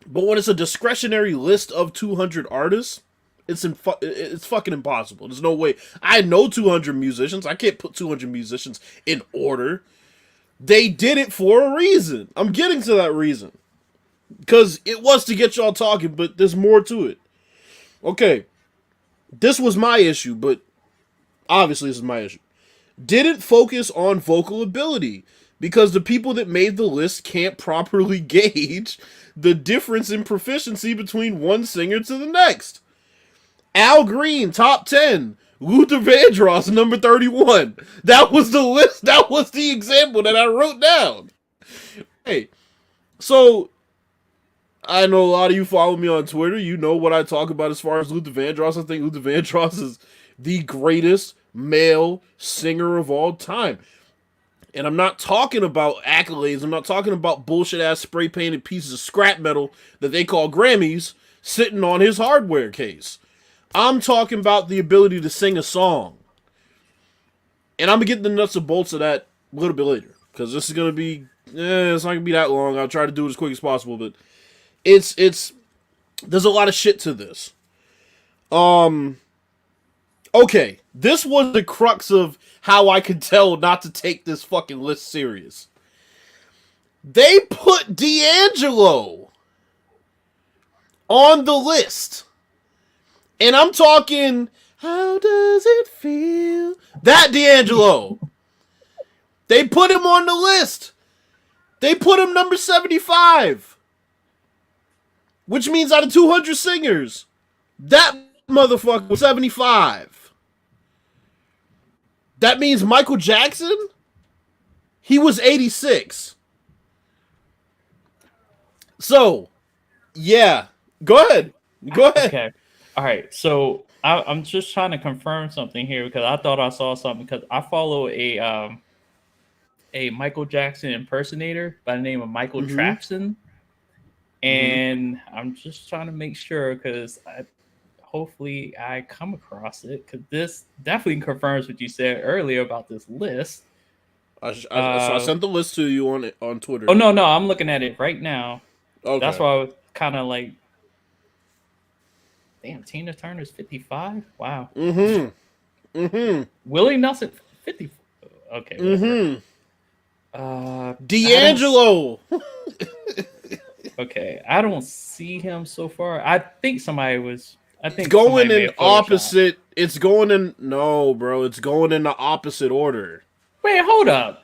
But when it's a discretionary list of 200 artists, it's fucking impossible. There's no way. I know 200 musicians. I can't put 200 musicians in order. They did it for a reason. I'm getting to that reason. Because it was to get y'all talking, but there's more to it. Okay. This was my issue, but obviously this is my issue. Didn't focus on vocal ability because the people that made the list can't properly gauge the difference in proficiency between one singer to the next. Al Green, top 10. Luther Vandross, number 31. That was the list. That was the example that I wrote down. Hey, so I know a lot of you follow me on Twitter. You know what I talk about as far as Luther Vandross. I think Luther Vandross is the greatest male singer of all time. And I'm not talking about accolades. I'm not talking about bullshit ass spray painted pieces of scrap metal that they call Grammys sitting on his hardware case. I'm talking about the ability to sing a song. And I'm going to get the nuts and bolts of that a little bit later. Because this is going to be, it's not going to be that long. I'll try to do it as quick as possible. But there's a lot of shit to this. Okay, this was the crux of how I could tell not to take this fucking list serious. They put D'Angelo on the list. And I'm talking, how does it feel? That D'Angelo. They put him on the list. They put him number 75. Which means out of 200 singers, that motherfucker was 75. That means Michael Jackson, he was 86. So, yeah. Go ahead. Okay. All right. So I'm just trying to confirm something here because I thought I saw something because I follow a Michael Jackson impersonator by the name of Michael Trapson. And I'm just trying to make sure because hopefully I come across it because this definitely confirms what you said earlier about this list. So I sent the list to you on Twitter. Oh, no, I'm looking at it right now. Okay. That's why I was kind of like, damn, Tina Turner's 55? Wow. Willie Nelson, 50. Okay. I don't. D'Angelo. Okay, I don't see him so far. I think somebody was. I It's think somebody going may in have photoshopped. opposite. It's going in. No, bro. It's going in the opposite order. Wait, hold up.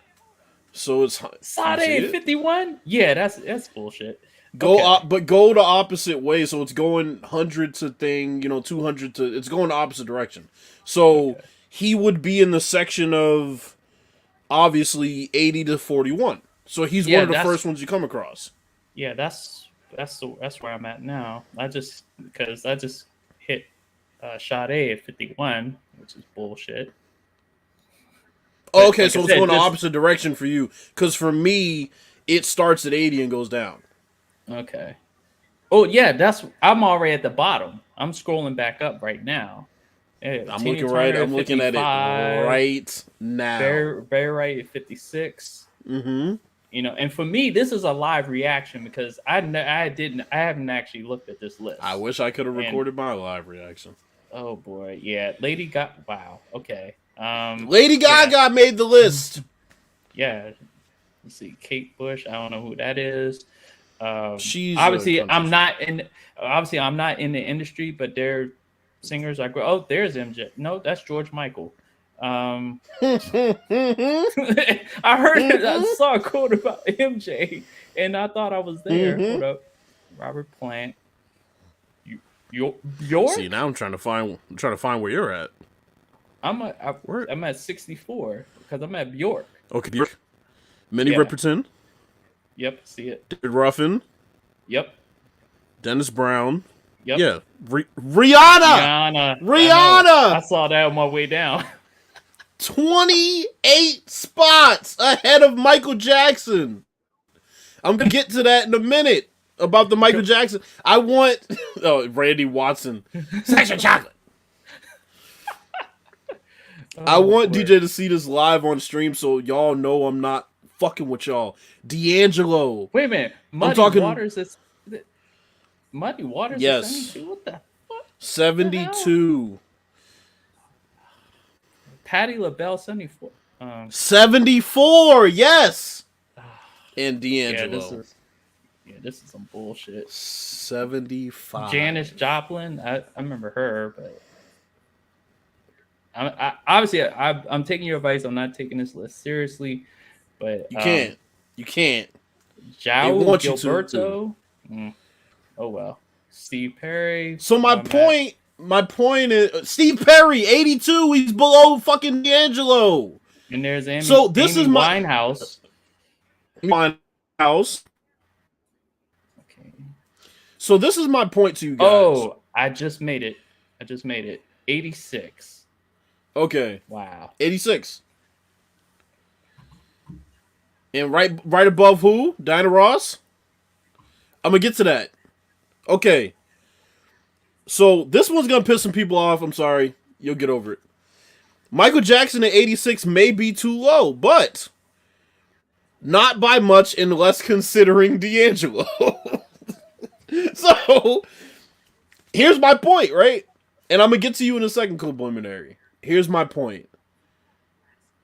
So it's. You see Sade it? 51? Yeah, that's bullshit. Go Okay. up, but go the opposite way. So it's going 100 to thing. 200 to. It's going the opposite direction. So Okay. he would be in the section of obviously 80 to 41. So he's one Yeah, of the that's first ones you come across. yeah, that's where I'm at now. I just hit Sade at 51, which is bullshit. But Okay, like I so it's said, going the just opposite direction for you. Because for me, it starts at 80 and goes down. okay. Oh yeah, that's I'm already at the bottom. I'm scrolling back up right now. Yeah, I'm Tina looking right. Turner at I'm looking at it 55, right now. Barry Wright at 56. Mm-hmm. And for me, this is a live reaction because I haven't actually looked at this I list. wish I could have And recorded my live reaction. oh boy, yeah, Lady got wow, okay, Lady yeah, Gaga made the list. yeah. Let's see, Kate Bush. I don't know who that is. She's a Obviously, country singer. I'm not in the industry, but they're singers. I go, oh, there's MJ. No, that's George Michael. I heard it. I saw a quote about MJ, and I thought I was there. Hold up, Robert Plant. See, York. now I'm trying to find where you're at. I'm at Where? I'm at 64 because I'm at Bjork. Okay, Minnie Yeah. Riperton, Yep. See it. David Ruffin, Yep. Dennis Brown. Yep. Yeah, Rihanna. Rihanna. I know. I Rihanna. saw that on my way down. 28 spots ahead of Michael Jackson. I'm gonna get to that in a minute about the Michael Jackson. I want Randy Watson. Section chocolate. I Oh want boy. DJ to see this live on stream so y'all know I'm not fucking with y'all. D'Angelo. Wait a minute. talking- Muddy Waters is Yes. 72. What the fuck? 72. Patty LaBelle 74. 74, yes. And Yeah, D'Angelo. this is some bullshit. 75. Janis Joplin. I remember her, but obviously I'm taking your advice. I'm not taking this list seriously, but You can't. You can't. They Jao want you to. Gilberto. Oh well. Steve Perry. So my point is Steve Perry, 82, he's below fucking D'Angelo. And there's Amy, So this Amy is my Winehouse. house. Okay. So this is my point to you guys. Oh, I just made it. 86. Okay. Wow. 86. And right above who? Diana Ross? I'm gonna get to that. Okay. So this one's gonna piss some people off. I'm sorry. You'll get over it. Michael Jackson at 86 may be too low, but not by much unless considering D'Angelo. So here's my point, right? And I'm gonna get to you in a second, preliminary. Here's my point.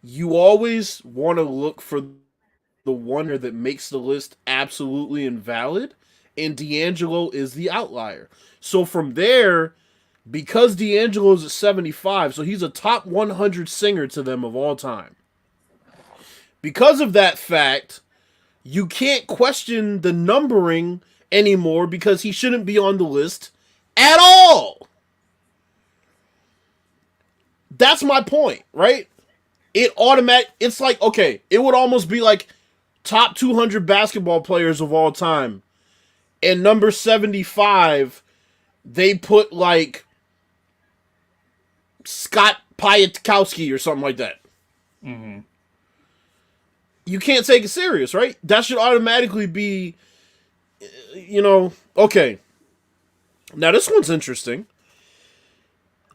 You always want to look for the one that makes the list absolutely invalid, and D'Angelo is the outlier. So from there, because D'Angelo's at 75, so he's a top 100 singer to them of all time. Because of that fact, you can't question the numbering anymore because he shouldn't be on the list at all. That's my point, right? It's like, okay, it would almost be like top 200 basketball players of all time. And number 75, they put like Scott Piatkowski or something like that. Mm-hmm. You can't take it serious, right? That should automatically be, okay. Now this one's interesting.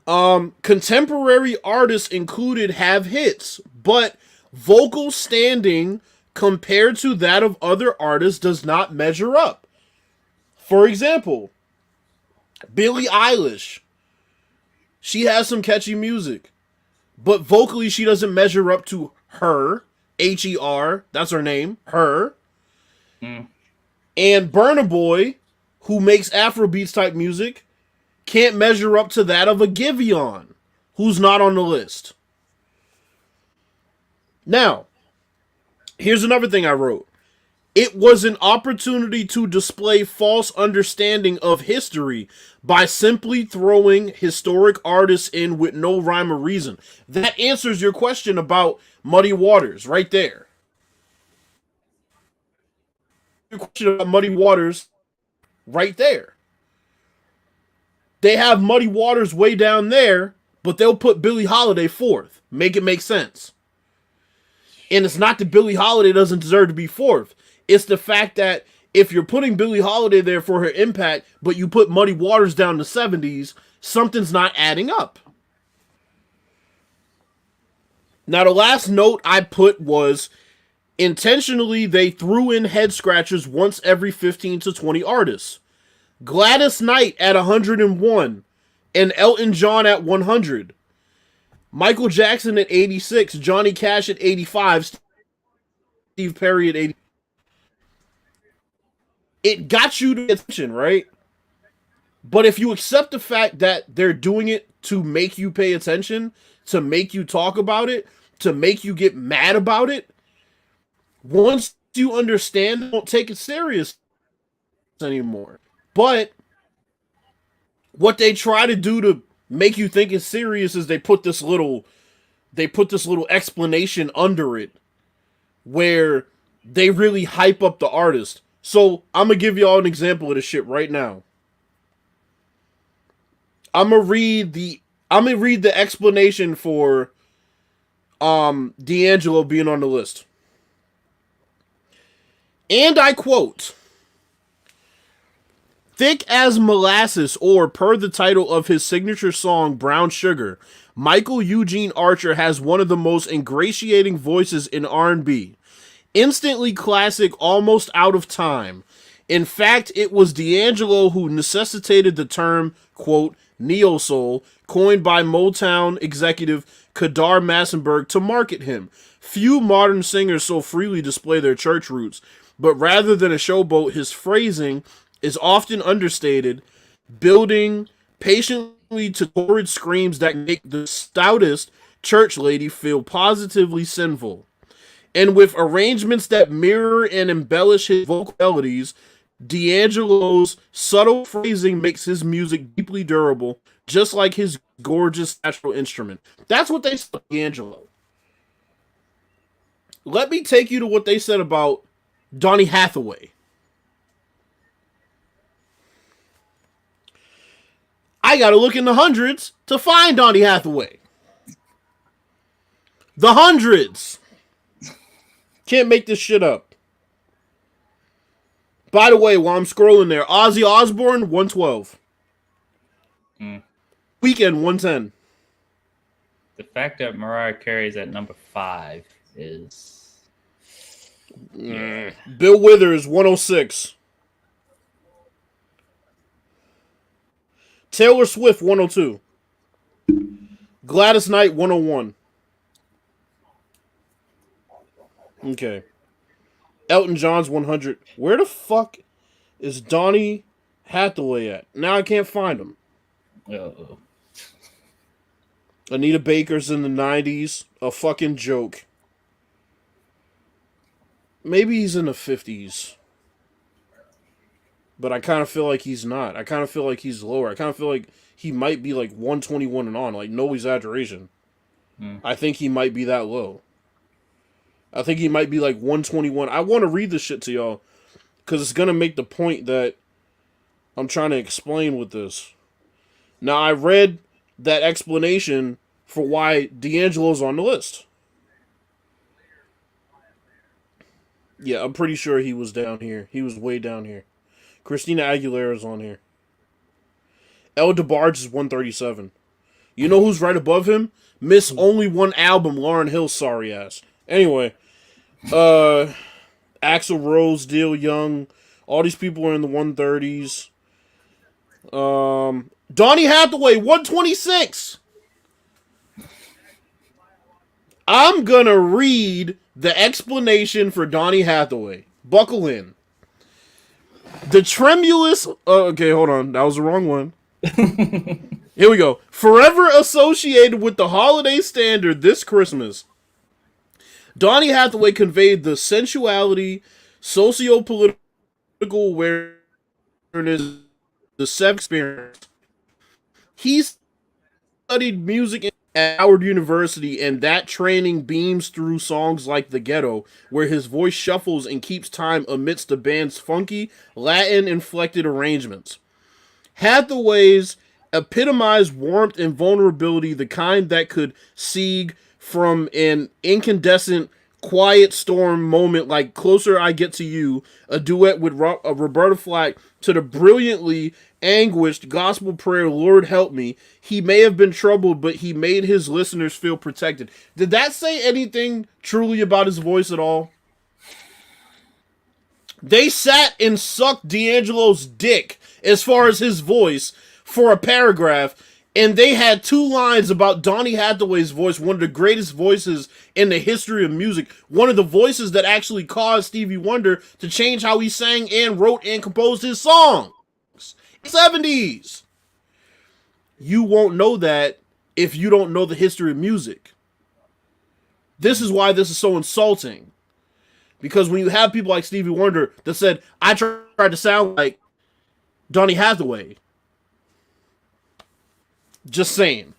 Contemporary artists included have hits, but vocal standing compared to that of other artists does not measure up. For example, Billie Eilish. She has some catchy music, but vocally she doesn't measure up to her Her, that's her name, her, Mm. and Burna Boy, who makes Afrobeats type music, can't measure up to that of a Giveon, who's not on the list. Now, here's another thing I wrote. It was an opportunity to display false understanding of history by simply throwing historic artists in with no rhyme or reason. That answers your question about Muddy Waters right there. Your question about Muddy Waters right there. They have Muddy Waters way down there, but they'll put Billie Holiday fourth. Make it make sense. And it's not that Billie Holiday doesn't deserve to be fourth. It's the fact that if you're putting Billie Holiday there for her impact, but you put Muddy Waters down to 70s, something's not adding up. Now, the last note I put was intentionally they threw in head scratchers once every 15 to 20 artists. Gladys Knight at 101 and Elton John at 100. Michael Jackson at 86, Johnny Cash at 85, Steve Perry at 80. It got you to attention, right? But if you accept the fact that they're doing it to make you pay attention, to make you talk about it, to make you get mad about it, once you understand, don't take it serious anymore. But what they try to do to make you think it's serious is they put this little explanation under it where they really hype up the artist. So I'm gonna give y'all an example of this shit right now. I'm gonna read the explanation for D'Angelo being on the list. And I quote, thick as molasses, or per the title of his signature song, Brown Sugar, Michael Eugene Archer has one of the most ingratiating voices in R&B. Instantly classic, almost out of time. In fact, it was D'Angelo who necessitated the term, quote, neo-soul, coined by Motown executive Kadar Massenberg to market him. Few modern singers so freely display their church roots, but rather than a showboat, his phrasing is often understated, building patiently to torrid screams that make the stoutest church lady feel positively sinful. And with arrangements that mirror and embellish his vocal melodies, D'Angelo's subtle phrasing makes his music deeply durable, just like his gorgeous natural instrument. That's what they said about D'Angelo. Let me take you to what they said about Donny Hathaway. I gotta look in the hundreds to find Donny Hathaway. The hundreds. Can't make this shit up. By the way, while I'm scrolling there, Ozzy Osbourne, 112. Weekend, 110. The fact that Mariah Carey's at number 5 is... Bill Withers, 106. Taylor Swift, 102. Gladys Knight, 101. Okay. Elton John's 100. Where the fuck is Donny Hathaway at? Now I can't find him. Uh-oh. Anita Baker's in the 90s. A fucking joke. Maybe he's in the 50s. But I kind of feel like he's not. I kind of feel like he's lower. I kind of feel like he might be like 121 and on. Like, no exaggeration. I think he might be that low. I think he might be like 121. I want to read this shit to y'all because it's going to make the point that I'm trying to explain with this. Now, I read that explanation for why D'Angelo's on the list. Yeah, I'm pretty sure he was down here. He was way down here. Christina Aguilera's on here. El DeBarge is 137. You know who's right above him? Miss Only One Album, Lauryn Hill's sorry ass. Anyway, Axl Rose, Neil Young, all these people are in the 130s. Donny Hathaway, 126. I'm gonna read The explanation for Donny Hathaway. Buckle in. The tremulous. Okay, hold on. That was the wrong one. Here we go. Forever associated with the holiday standard this Christmas, Donny Hathaway conveyed the sensuality, socio-political awareness, the seven experience. He studied music at Howard University, and that training beams through songs like The Ghetto, where his voice shuffles and keeps time amidst the band's funky, Latin-inflected arrangements. Hathaway's epitomized warmth and vulnerability, the kind that could siege from an incandescent quiet storm moment like Closer I Get to You, a duet with Roberta Flack, to the brilliantly anguished gospel prayer, Lord Help Me. He may have been troubled, but he made his listeners feel protected. Did that say anything truly about his voice at all? They sat and sucked D'Angelo's dick as far as his voice for a paragraph, and they had 2 lines about Donny Hathaway's voice, one of the greatest voices in the history of music, one of the voices that actually caused Stevie Wonder to change how he sang and wrote and composed his songs. 70s. You won't know that if you don't know the history of music. This is why this is so insulting. Because when you have people like Stevie Wonder that said, I tried to sound like Donny Hathaway. Just saying.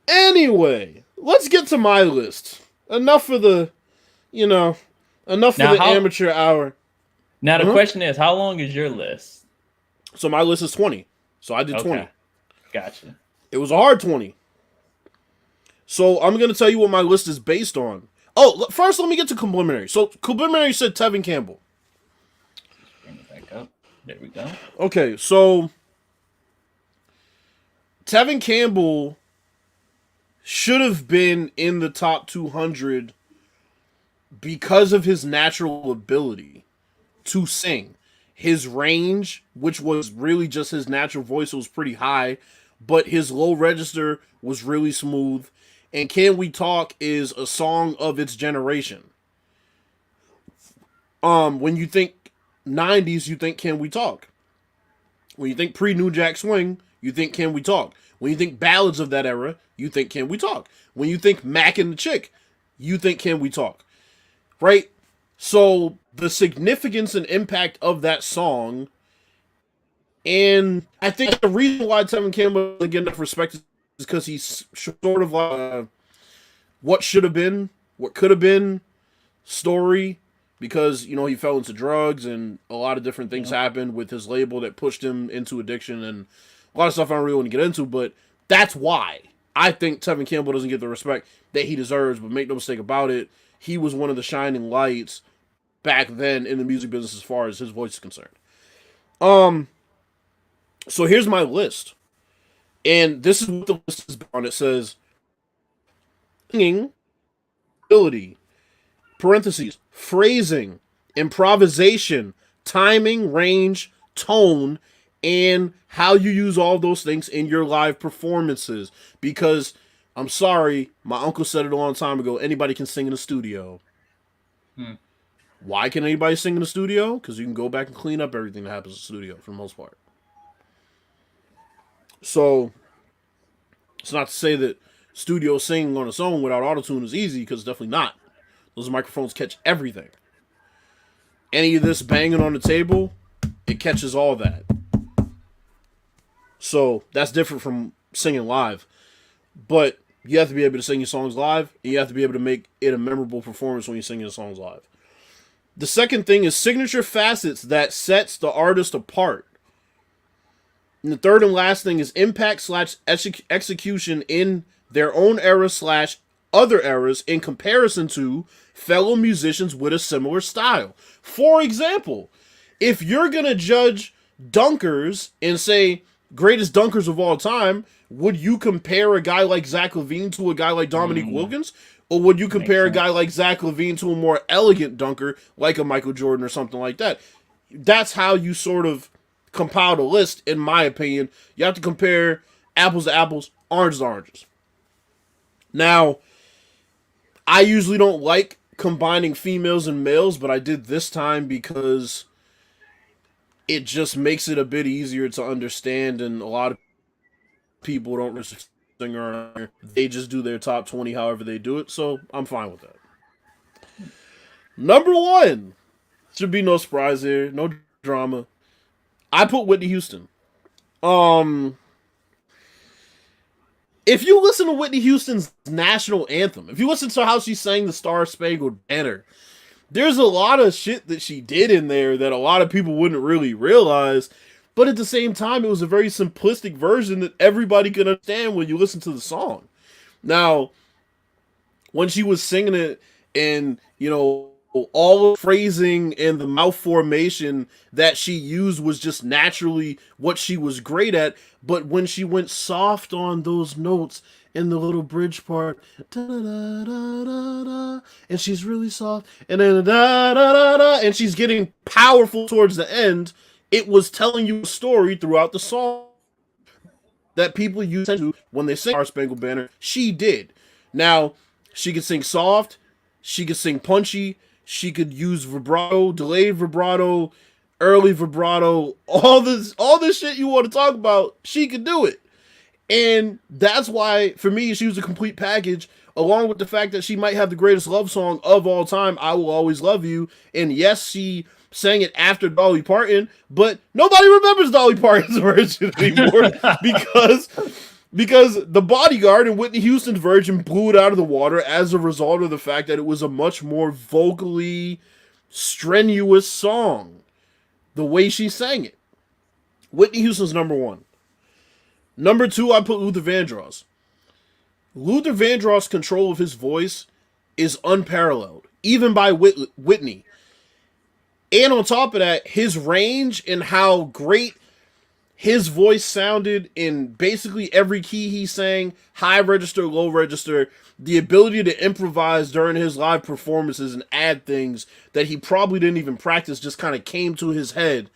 Anyway, let's get to my list. Enough for the, amateur hour. Now the question is, how long is your list? So my list is 20. So I did 20. Gotcha. It was a hard 20. So I'm going to tell you what my list is based on. Oh, first let me get to complimentary. So complimentary said Tevin Campbell. Bring it back up. There we go. Okay, so Tevin Campbell should have been in the top 200 because of his natural ability to sing. His range, which was really just his natural voice, was pretty high, but his low register was really smooth. And Can We Talk is a song of its generation. When you think 90s, you think Can We Talk. When you think pre-New Jack Swing, you think Can We Talk. When you think ballads of that era, you think Can We Talk. When you think Mac and the Chick, you think Can We Talk. Right? So the significance and impact of that song, and I think the reason why Tevin Campbell doesn't get enough respect is because he's sort of like what should have been, what could have been story, because, he fell into drugs and a lot of different things happened with his label that pushed him into addiction and a lot of stuff I don't really want to get into, but that's why I think Tevin Campbell doesn't get the respect that he deserves. But make no mistake about it, he was one of the shining lights back then in the music business as far as his voice is concerned. So here's my list. And this is what the list is on. It says singing, ability, parentheses, phrasing, improvisation, timing, range, tone, and how you use all those things in your live performances. Because, I'm sorry, my uncle said it a long time ago, anybody can sing in the studio. Why can anybody sing in the studio? Because you can go back and clean up everything that happens in the studio, for the most part. So, it's not to say that studio singing on its own without autotune is easy, because it's definitely not. Those microphones catch everything. Any of this banging on the table, it catches all that. So, that's different from singing live. But you have to be able to sing your songs live, and you have to be able to make it a memorable performance when you sing your songs live. The second thing is signature facets that sets the artist apart. And the third and last thing is impact / execution in their own era / other eras in comparison to fellow musicians with a similar style. For example, if you're going to judge dunkers and say greatest dunkers of all time, would you compare a guy like Zach LaVine to a guy like Dominique Wilkins? Or would you compare a guy like Zach LaVine to a more elegant dunker like a Michael Jordan or something like that? That's how you sort of compiled a list, in my opinion. You have to compare apples to apples, oranges to oranges. Now, I usually don't like combining females and males, but I did this time because it just makes it a bit easier to understand, and a lot of people don't really singer. They just do their top 20 however they do it, so I'm fine with that. Number one. Should be no surprise here, no drama. I put Whitney Houston. Um, if you listen to Whitney Houston's national anthem, if you listen to how she sang the Star Spangled Banner, there's a lot of shit that she did in there that a lot of people wouldn't really realize. But at the same time, it was a very simplistic version that everybody could understand when you listen to the song. Now, when she was singing it, and all the phrasing and the mouth formation that she used was just naturally what she was great at. But when she went soft on those notes in the little bridge part, and she's really soft, and then and she's getting powerful towards the end, it was telling you a story throughout the song that people use to when they sing Star Spangled Banner. She did. Now, she could sing soft, she could sing punchy, she could use vibrato, delayed vibrato, early vibrato, all this shit you want to talk about, she could do it. And that's why, for me, she was a complete package, along with the fact that she might have the greatest love song of all time, I Will Always Love You. And yes, she sang it after Dolly Parton, but nobody remembers Dolly Parton's version anymore because The Bodyguard and Whitney Houston's version blew it out of the water as a result of the fact that it was a much more vocally strenuous song, the way she sang it. Whitney Houston's number one. Number two, I put Luther Vandross. Luther Vandross' control of his voice is unparalleled, even by Whitney. And on top of that, his range and how great his voice sounded in basically every key he sang, high register, low register, the ability to improvise during his live performances and add things that he probably didn't even practice, just kind of came to his head.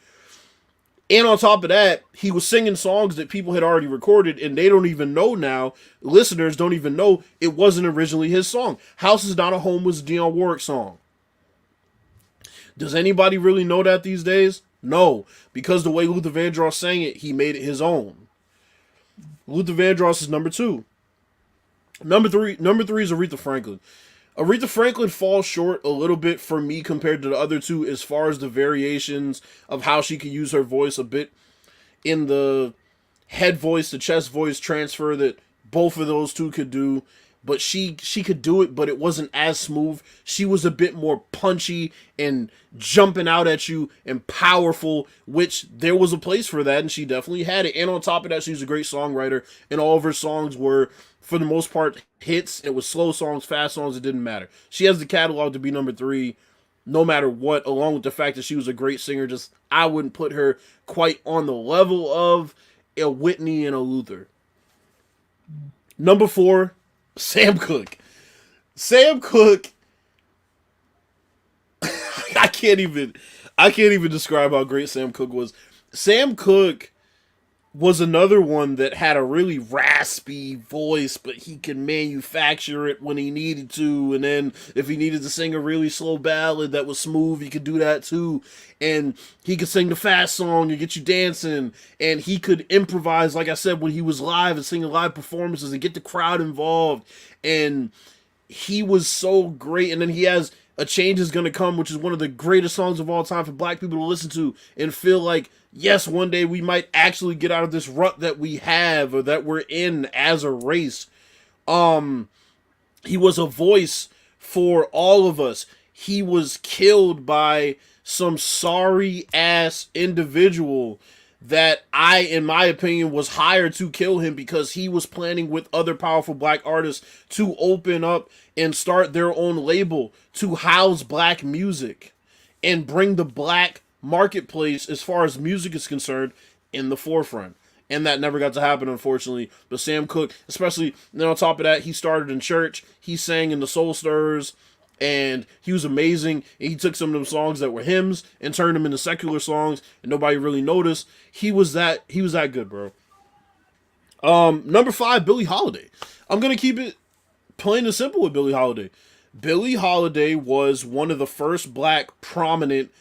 And on top of that, he was singing songs that people had already recorded, and they don't even know now. Listeners don't even know it wasn't originally his song. House Is Not a Home was a Dionne Warwick song. Does anybody really know that these days? No, because the way Luther Vandross sang it, he made it his own. Luther Vandross is number two. Number three is Aretha Franklin. Aretha Franklin falls short a little bit for me compared to the other two as far as the variations of how she can use her voice a bit in the head voice to chest voice transfer that both of those two could do. But she could do it, but it wasn't as smooth. She was a bit more punchy and jumping out at you and powerful, which there was a place for that, and she definitely had it. And on top of that, she's a great songwriter, and all of her songs were, for the most part, hits. It was slow songs, fast songs, it didn't matter. She has the catalog to be number three, no matter what, along with the fact that she was a great singer. Just, I wouldn't put her quite on the level of a Whitney and a Luther. Number four, Sam Cooke. Sam Cooke, I can't even describe how great Sam Cooke was. Sam Cooke was another one that had a really raspy voice, but he could manufacture it when he needed to. And then if he needed to sing a really slow ballad that was smooth, he could do that too. And he could sing the fast song and get you dancing. And he could improvise, like I said, when he was live and singing live performances and get the crowd involved. And he was so great. And then he has A Change Is Gonna Come, which is one of the greatest songs of all time for black people to listen to and feel like, yes, one day we might actually get out of this rut that we have or that we're in as a race. He was a voice for all of us. He was killed by some sorry ass individual that in my opinion, was hired to kill him because he was planning with other powerful black artists to open up and start their own label to house black music and bring the black marketplace, as far as music is concerned, in the forefront. And that never got to happen, unfortunately. But Sam Cooke, especially, then on top of that, he started in church. He sang in the Soul Stirrers, and he was amazing. And he took some of them songs that were hymns and turned them into secular songs, and nobody really noticed. He was that good, bro. Number five, Billie Holiday. I'm gonna keep it plain and simple with Billie Holiday. Billie Holiday was one of the first black prominent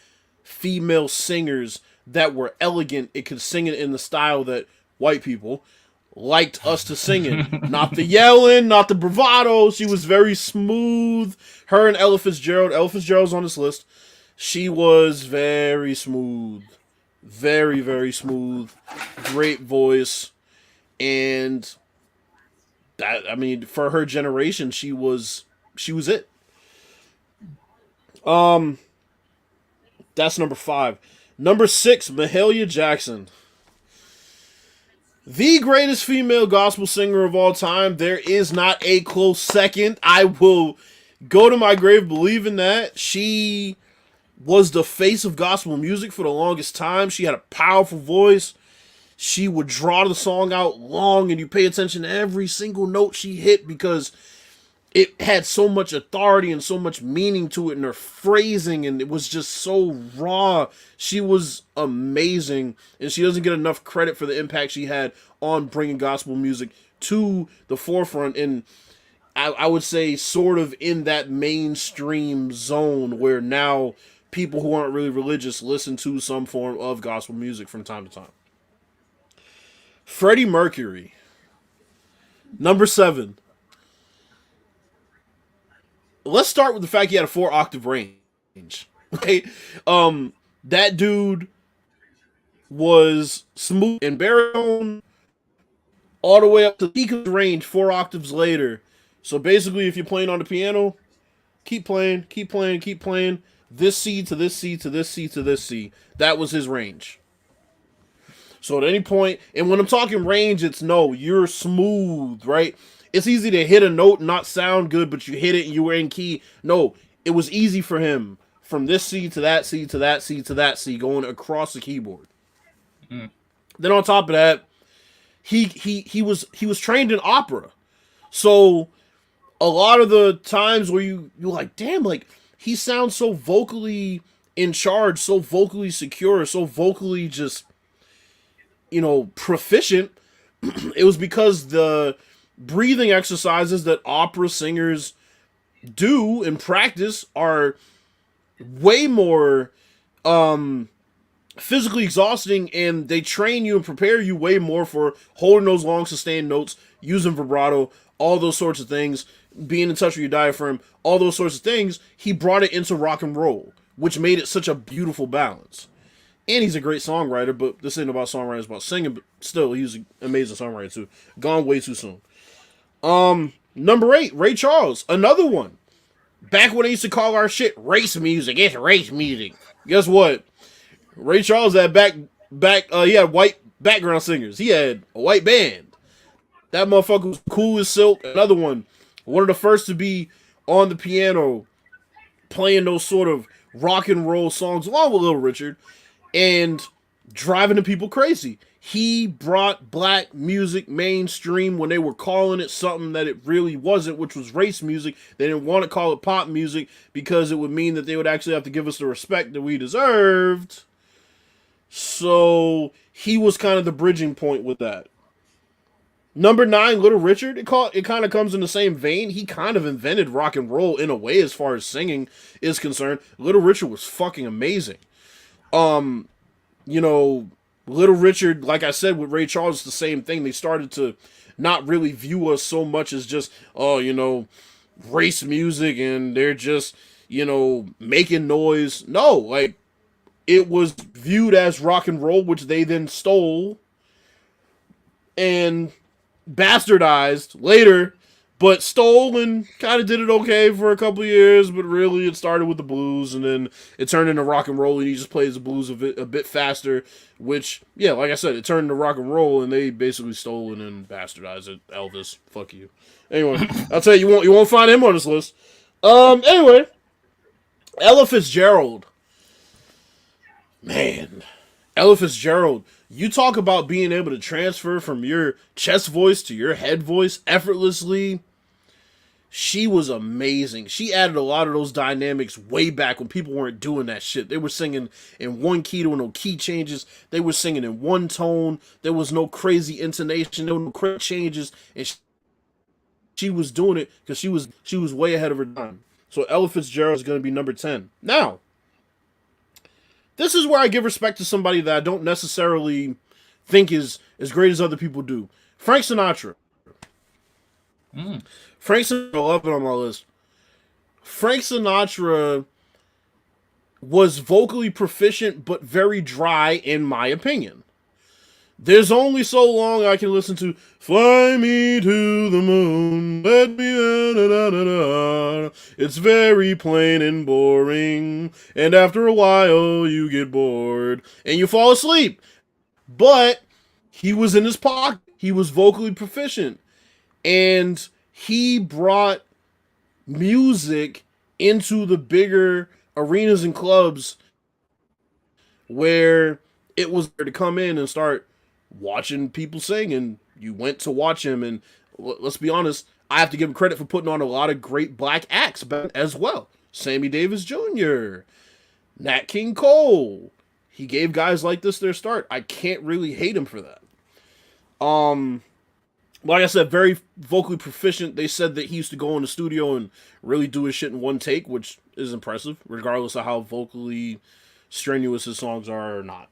female singers that were elegant. It could sing it in the style that white people liked us to sing in. Not the yelling, not the bravado. She was very smooth. Her and Ella Fitzgerald. Ella Fitzgerald's on this list. She was very smooth. Very, very smooth. Great voice. And that, I mean, for her generation, she was it. That's number 5. Number 6, Mahalia Jackson. The greatest female gospel singer of all time. There is not a close second. I will go to my grave believing that. She was the face of gospel music for the longest time. She had a powerful voice. She would draw the song out long, and you pay attention to every single note she hit because it had so much authority and so much meaning to it in her phrasing, and it was just so raw. She was amazing, and she doesn't get enough credit for the impact she had on bringing gospel music to the forefront, and I would say sort of in that mainstream zone where now people who aren't really religious listen to some form of gospel music from time to time. Freddie Mercury. Number 7. Let's start with the fact he had a 4-octave range. Okay, that dude was smooth and baritone all the way up to the peak of the range 4 octaves later. So basically, if you're playing on the piano, keep playing, keep playing, keep playing. This C to this C to this C to this C. That was his range. So at any point, and when I'm talking range, it's no, you're smooth, right? It's easy to hit a note and not sound good, but you hit it and you were in key. No, it was easy for him from this C to that C to that C to that C, going across the keyboard. Mm. Then on top of that, he was trained in opera, so a lot of the times where you're like, damn, like he sounds so vocally in charge, so vocally secure, so vocally just proficient. It was because the breathing exercises that opera singers do and practice are way more physically exhausting, and they train you and prepare you way more for holding those long sustained notes, using vibrato, all those sorts of things, being in touch with your diaphragm, all those sorts of things. He brought it into rock and roll, which made it such a beautiful balance. And he's a great songwriter, but this ain't about songwriting, it's about singing, but still, he's an amazing songwriter too. Gone way too soon. Number 8, Ray Charles, another one. Back when they used to call our shit race music, it's race music. Guess what? Ray Charles had he had white background singers. He had a white band. That motherfucker was cool as silk. Another one of the first to be on the piano, playing those sort of rock and roll songs, along with Little Richard, and driving the people crazy. He brought black music mainstream when they were calling it something that it really wasn't, which was race music. They didn't want to call it pop music because it would mean that they would actually have to give us the respect that we deserved. So he was kind of the bridging point with that. Number 9, Little Richard. It kind of comes in the same vein. He kind of invented rock and roll in a way as far as singing is concerned. Little Richard was fucking amazing. Little Richard, like I said, with Ray Charles, it's the same thing. They started to not really view us so much as just, race music and they're just, making noise. No, like, it was viewed as rock and roll, which they then stole and bastardized later, but stole and kind of did it okay for a couple of years, but really it started with the blues, and then it turned into rock and roll, and he just plays the blues a bit faster, which, yeah, like I said, it turned into rock and roll, and they basically stole it and bastardized it. Elvis, fuck you. Anyway, I'll tell you, you won't find him on this list. Anyway, Ella Fitzgerald. Man, Ella Fitzgerald. You talk about being able to transfer from your chest voice to your head voice effortlessly. She was amazing. She added a lot of those dynamics way back when people weren't doing that shit. They were singing in one key, there were no key changes. They were singing in one tone. There was no crazy intonation. There were no crazy changes. And she was doing it because she was way ahead of her time. So Ella Fitzgerald is going to be number 10. Now, this is where I give respect to somebody that I don't necessarily think is as great as other people do. Frank Sinatra. Mm. Frank Sinatra, 11 on my list. Frank Sinatra was vocally proficient but very dry in my opinion. There's only so long I can listen to Fly Me to the Moon, let me da, da, da, da. It's very plain and boring, and after a while you get bored and you fall asleep. But he was in his pocket. He was vocally proficient, and he brought music into the bigger arenas and clubs where it was there to come in and start watching people sing, and you went to watch him. And let's be honest, I have to give him credit for putting on a lot of great black acts as well. Sammy Davis Jr., Nat King Cole. He gave guys like this their start. I can't really hate him for that. Like I said, very vocally proficient. They said that he used to go in the studio and really do his shit in one take, which is impressive, regardless of how vocally strenuous his songs are or not.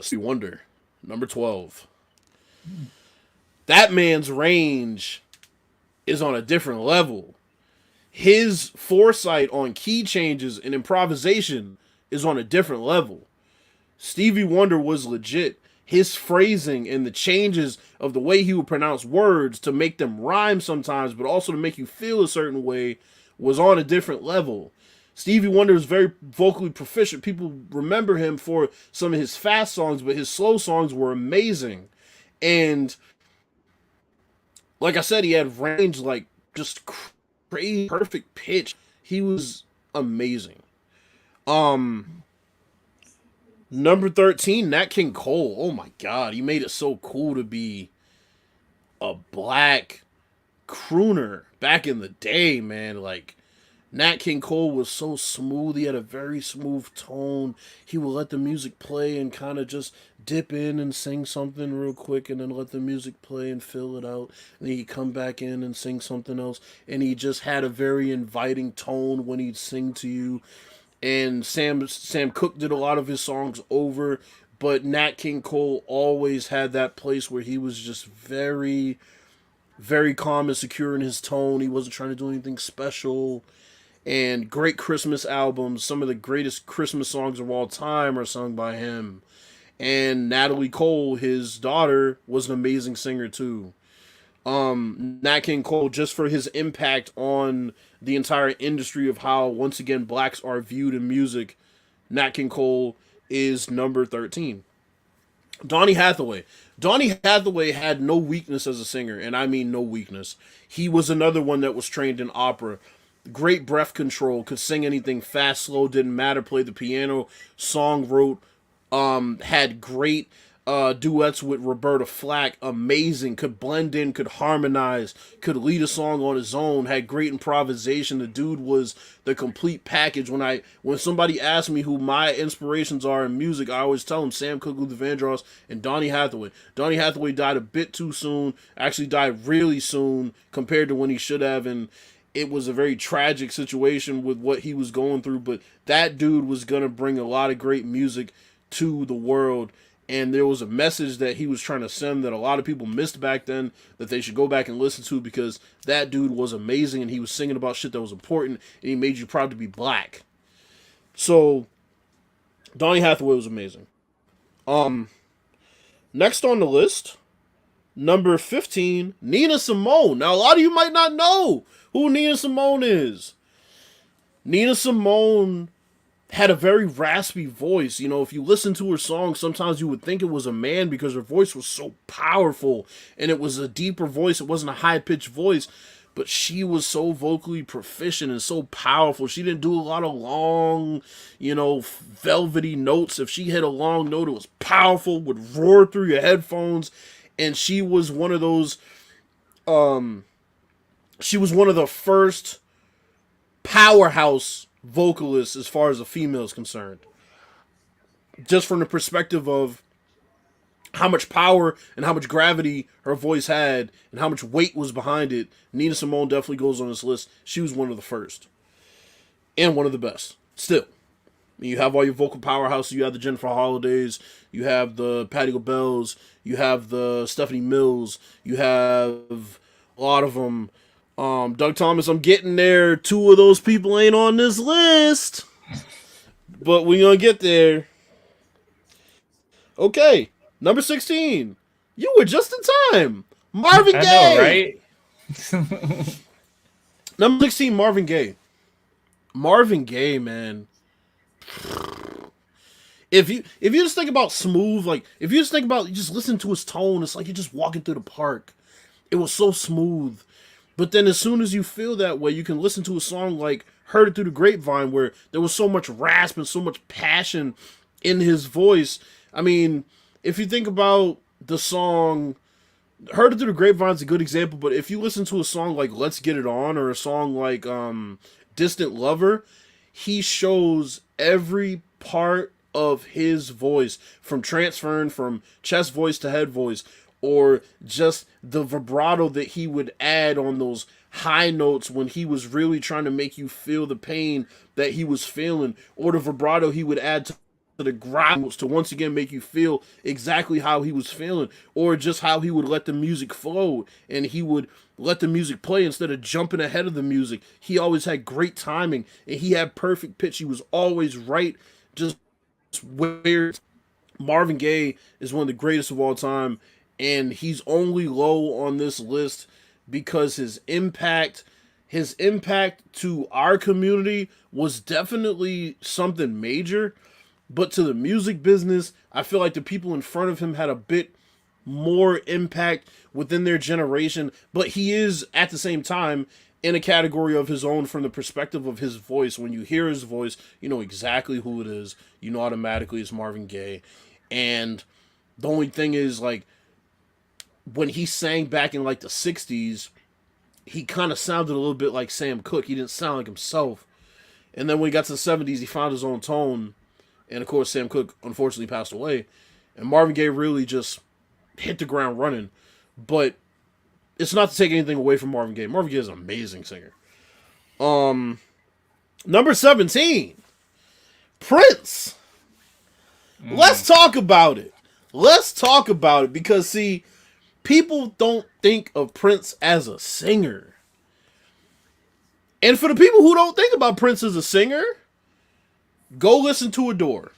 Stevie Wonder, number 12. That man's range is on a different level. His foresight on key changes and improvisation is on a different level. Stevie Wonder was legit. His phrasing and the changes of the way he would pronounce words to make them rhyme sometimes, but also to make you feel a certain way, was on a different level. Stevie Wonder is very vocally proficient. People remember him for some of his fast songs, but his slow songs were amazing. And like I said, he had range, like just crazy, perfect pitch. He was amazing. Number 13, Nat King Cole. Oh my god, he made it so cool to be a black crooner back in the day, man. Like, Nat King Cole was so smooth. He had a very smooth tone. He would let the music play and kind of just dip in and sing something real quick and then let the music play and fill it out. And then he'd come back in and sing something else. And he just had a very inviting tone when he'd sing to you. And Sam Cooke did a lot of his songs over, but Nat King Cole always had that place where he was just very, very calm and secure in his tone. He wasn't trying to do anything special. And great Christmas albums. Some of the greatest Christmas songs of all time are sung by him. And Natalie Cole, his daughter, was an amazing singer too. Nat King Cole, just for his impact on the entire industry of how, once again, blacks are viewed in music, Nat King Cole is number 13. Donny Hathaway. Donny Hathaway had no weakness as a singer, and I mean no weakness. He was another one that was trained in opera. Great breath control, could sing anything fast, slow, didn't matter, played the piano, song wrote, had great duets with Roberta Flack, amazing, could blend in, could harmonize, could lead a song on his own, had great improvisation. The dude was the complete package. When somebody asks me who my inspirations are in music, I always tell them Sam Cooke, Luther Vandross, and Donny Hathaway. Donny Hathaway died a bit too soon, actually died really soon compared to when he should have, and it was a very tragic situation with what he was going through, but that dude was going to bring a lot of great music to the world. And there was a message that he was trying to send that a lot of people missed back then that they should go back and listen to, because that dude was amazing and he was singing about shit that was important and he made you proud to be black. So Donny Hathaway was amazing. Next on the list, number 15, Nina Simone. Now a lot of you might not know who Nina Simone is. Nina Simone had a very raspy voice. You know, if you listen to her songs, sometimes you would think it was a man because her voice was so powerful and it was a deeper voice. It wasn't a high-pitched voice, but she was so vocally proficient and so powerful. She didn't do a lot of long, velvety notes. If she hit a long note, it was powerful, would roar through your headphones, and she was one of those, she was one of the first powerhouse vocalists as far as a female is concerned. Just from the perspective of how much power and how much gravity her voice had and how much weight was behind it, Nina Simone definitely goes on this list. She was one of the first and one of the best. Still, you have all your vocal powerhouses. You have the Jennifer Holidays. You have the Patti LaBelle's. You have the Stephanie Mills. You have a lot of them. Doug Thomas, I'm getting there. Two of those people ain't on this list, but we gonna get there. Okay, number 16. You were just in time. Marvin I Gaye. know, right? Number 16, Marvin Gaye. Marvin Gaye, man. If you just think about smooth, like if you just think about just listen to his tone, it's like you're just walking through the park. It was so smooth. But then as soon as you feel that way, you can listen to a song like Heard It Through the Grapevine where there was so much rasp and so much passion in his voice. I mean, if you think about the song Heard It Through the Grapevine is a good example, but if you listen to a song like Let's Get It On or a song like Distant Lover, he shows every part of his voice from transferring from chest voice to head voice, or just the vibrato that he would add on those high notes when he was really trying to make you feel the pain that he was feeling, or the vibrato he would add to the growls to once again make you feel exactly how he was feeling, or just how he would let the music flow and he would let the music play instead of jumping ahead of the music. He always had great timing and he had perfect pitch. He was always right, just where. Marvin Gaye is one of the greatest of all time, and he's only low on this list because his impact to our community was definitely something major, but to the music business, I feel like the people in front of him had a bit more impact within their generation, but he is at the same time in a category of his own from the perspective of his voice. When you hear his voice, you know exactly who it is. You know automatically it's Marvin Gaye. And the only thing is, like, when he sang back in like the 60s, he kind of sounded a little bit like Sam Cooke. He didn't sound like himself. And then when he got to the 70s, he found his own tone. And of course, Sam Cooke unfortunately passed away. And Marvin Gaye really just hit the ground running. But it's not to take anything away from Marvin Gaye. Marvin Gaye is an amazing singer. Number 17, Prince. Let's talk about it. Let's talk about it because, see, people don't think of Prince as a singer. And for the people who don't think about Prince as a singer, go listen to Adore.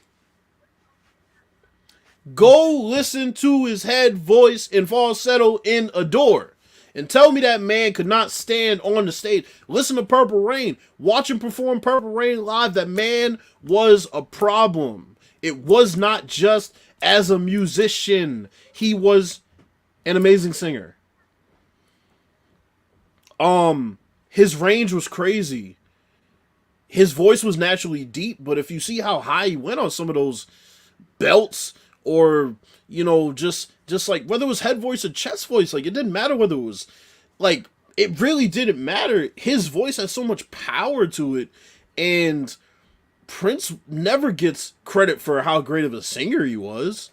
Go listen to his head voice and falsetto in Adore. And tell me that man could not stand on the stage. Listen to Purple Rain. Watch him perform Purple Rain live. That man was a problem. It was not just as a musician. He was an amazing singer. His range was crazy. His voice was naturally deep, but if you see how high he went on some of those belts, or, you know, just like whether it was head voice or chest voice, like it didn't matter whether it was, like, it really didn't matter. His voice has so much power to it, and Prince never gets credit for how great of a singer he was,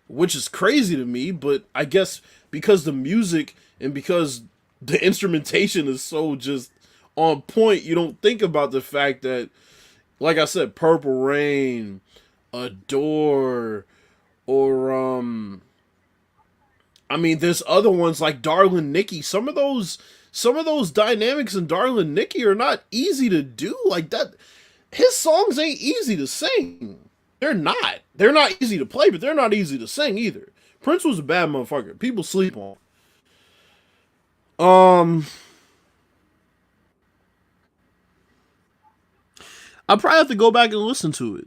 which is crazy to me, but I guess because the music and because the instrumentation is so just on point, you don't think about the fact that, like I said, Purple Rain, Adore, or I mean, there's other ones like Darlin' Nikki. Some of those dynamics in Darlin' Nikki are not easy to do. Like that, his songs ain't easy to sing. They're not. They're not easy to play, but they're not easy to sing either. Prince was a bad motherfucker. People sleep on. I probably have to go back and listen to it.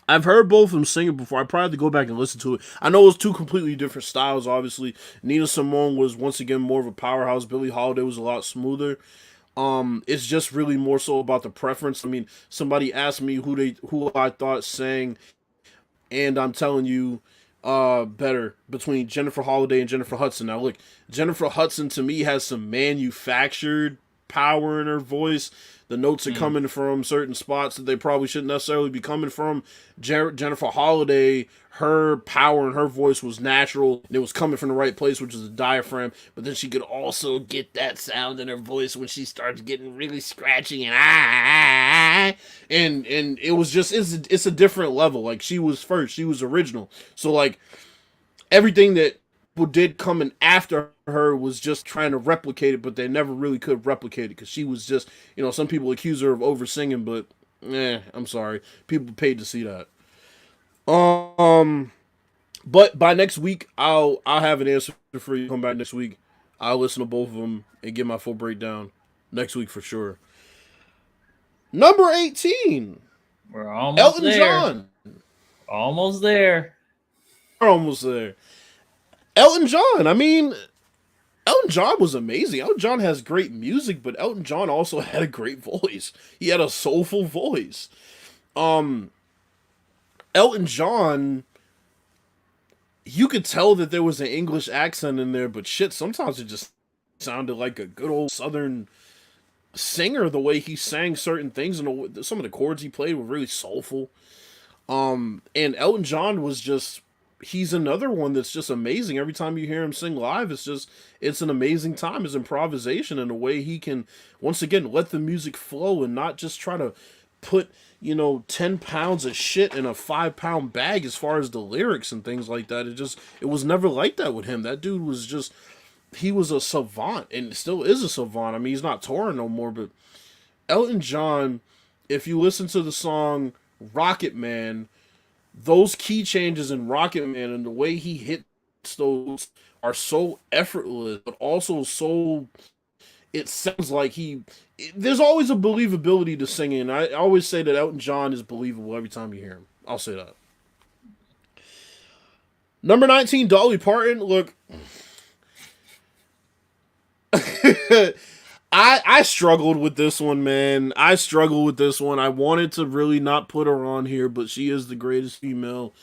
I've heard both of them sing it before. I probably have to go back and listen to it. I know it was two completely different styles, obviously. Nina Simone was, once again, more of a powerhouse. Billie Holiday was a lot smoother. It's just really more so about the preference. I mean, somebody asked me who I thought sang, and I'm telling you, better between Jennifer Holiday and Jennifer Hudson. Now, look, Jennifer Hudson to me has some manufactured power in her voice The notes are Mm. coming from certain spots that they probably shouldn't necessarily be coming from. Jennifer Holiday, her power and her voice was natural, and it was coming from the right place, which is the diaphragm. But then she could also get that sound in her voice when she starts getting really scratchy and it was just it's a different level. Like she was first, she was original. So like everything that people did coming after her was just trying to replicate it, but they never really could replicate it because she was just, some people accuse her of over singing, but I'm sorry, people paid to see that. Um, but by next week, I'll have an answer for you. Come back next week. I'll listen to both of them and get my full breakdown next week for sure. Number 18, We're almost Elton there. John. Almost there. We're almost there. Elton John. I mean, Elton John was amazing. Elton John has great music, but Elton John also had a great voice. He had a soulful voice. Um, Elton John, you could tell that there was an English accent in there, but shit, sometimes it just sounded like a good old Southern singer. The way he sang certain things and some of the chords he played were really soulful. And Elton John was just he's another one that's just amazing. Every time you hear him sing live, it's an amazing time. His improvisation and the way he can once again let the music flow and not just try to put 10 pounds of shit in a 5-pound bag as far as the lyrics and things like that. It was never like that with him. That dude was just he was a savant and still is a savant. I mean, he's not touring no more, but Elton John, if you listen to the song Rocket Man, those key changes in Rocket Man and the way he hits those are so effortless, but also so it sounds like there's always a believability to singing. I always say that Elton John is believable every time you hear him. I'll say that. Number 19, Dolly Parton. Look, I struggled with this one, man. I struggled with this one. I wanted to really not put her on here, but she is the greatest female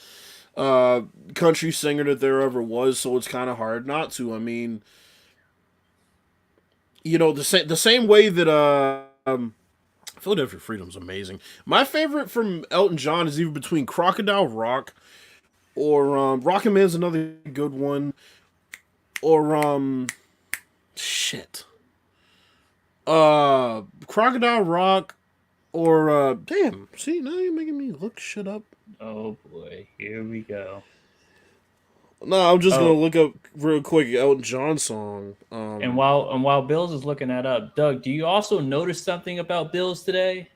country singer that there ever was, so it's kind of hard not to. I mean, the same way that Philadelphia Freedom's amazing. My favorite from Elton John is either between Crocodile Rock or Rockin' Man's another good one, or shit. Crocodile Rock or damn, see now you're making me look shit up. Oh boy, here we go. No, I'm just gonna Oh, look up real quick Elton John song. and while Bills is looking that up, Doug, do you also notice something about Bills today?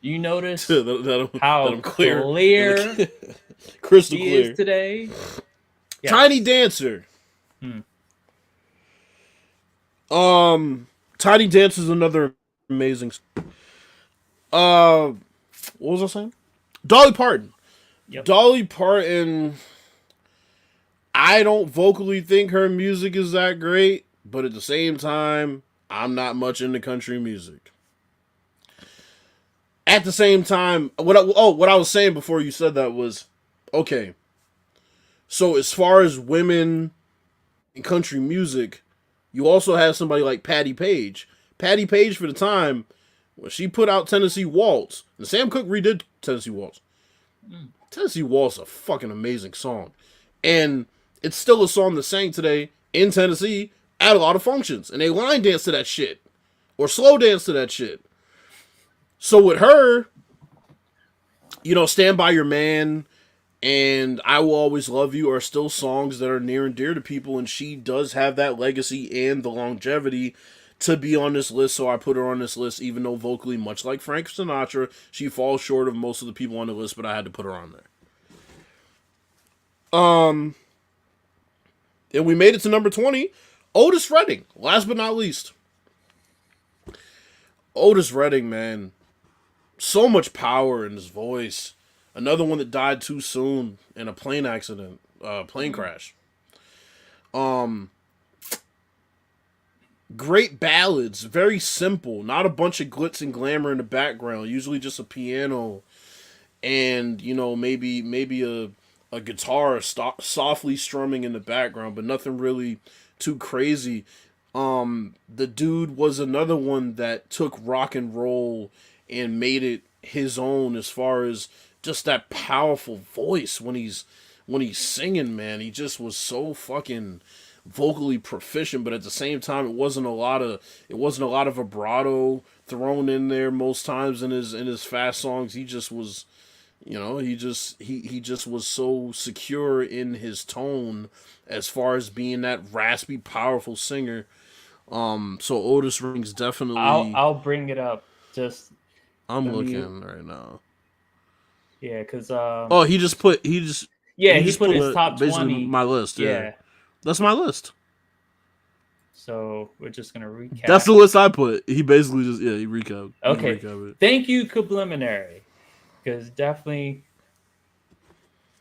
You notice that how I'm clear, clear crystal he is clear. today? Tiny Yes. Dancer. Hmm. Tiny Dancer is another amazing. What was I saying? Dolly Parton. Yep. Dolly Parton. I don't vocally think her music is that great, but at the same time, I'm not much into country music. At the same time, what I was saying before you said that was, okay. So as far as women in country music, you also have somebody like Patty Page. Patty Page for the time, when she put out Tennessee Waltz, and Sam Cooke redid Tennessee Waltz. Tennessee Waltz is a fucking amazing song. And it's still a song that's sang today in Tennessee at a lot of functions. And they line dance to that shit. Or slow dance to that shit. So with her, Stand By Your Man and I Will Always Love You are still songs that are near and dear to people. And she does have that legacy and the longevity to be on this list. So I put her on this list, even though vocally, much like Frank Sinatra, she falls short of most of the people on the list, but I had to put her on there. And we made it to number 20. Otis Redding, last but not least. Otis Redding, man. So much power in his voice. Another one that died too soon in a plane accident, plane crash. Great ballads, very simple, not a bunch of glitz and glamour in the background. Usually just a piano and maybe a guitar softly strumming in the background, but nothing really too crazy. The dude was another one that took rock and roll and made it his own as far as just that powerful voice when he's singing, man. He just was so fucking vocally proficient, but at the same time it wasn't a lot of vibrato thrown in there most times in his fast songs. He just was, he just was so secure in his tone as far as being that raspy powerful singer. So Otis Redding's definitely. I'll bring it up. Just I'm let me. looking right now. Yeah, because Oh, he just put put his top basically 20. my list. Yeah, Yeah. that's my list. So we're just gonna That's recap. the list I put. He basically just he recap. He Okay. recap it. Thank you, Subliminary. Because definitely.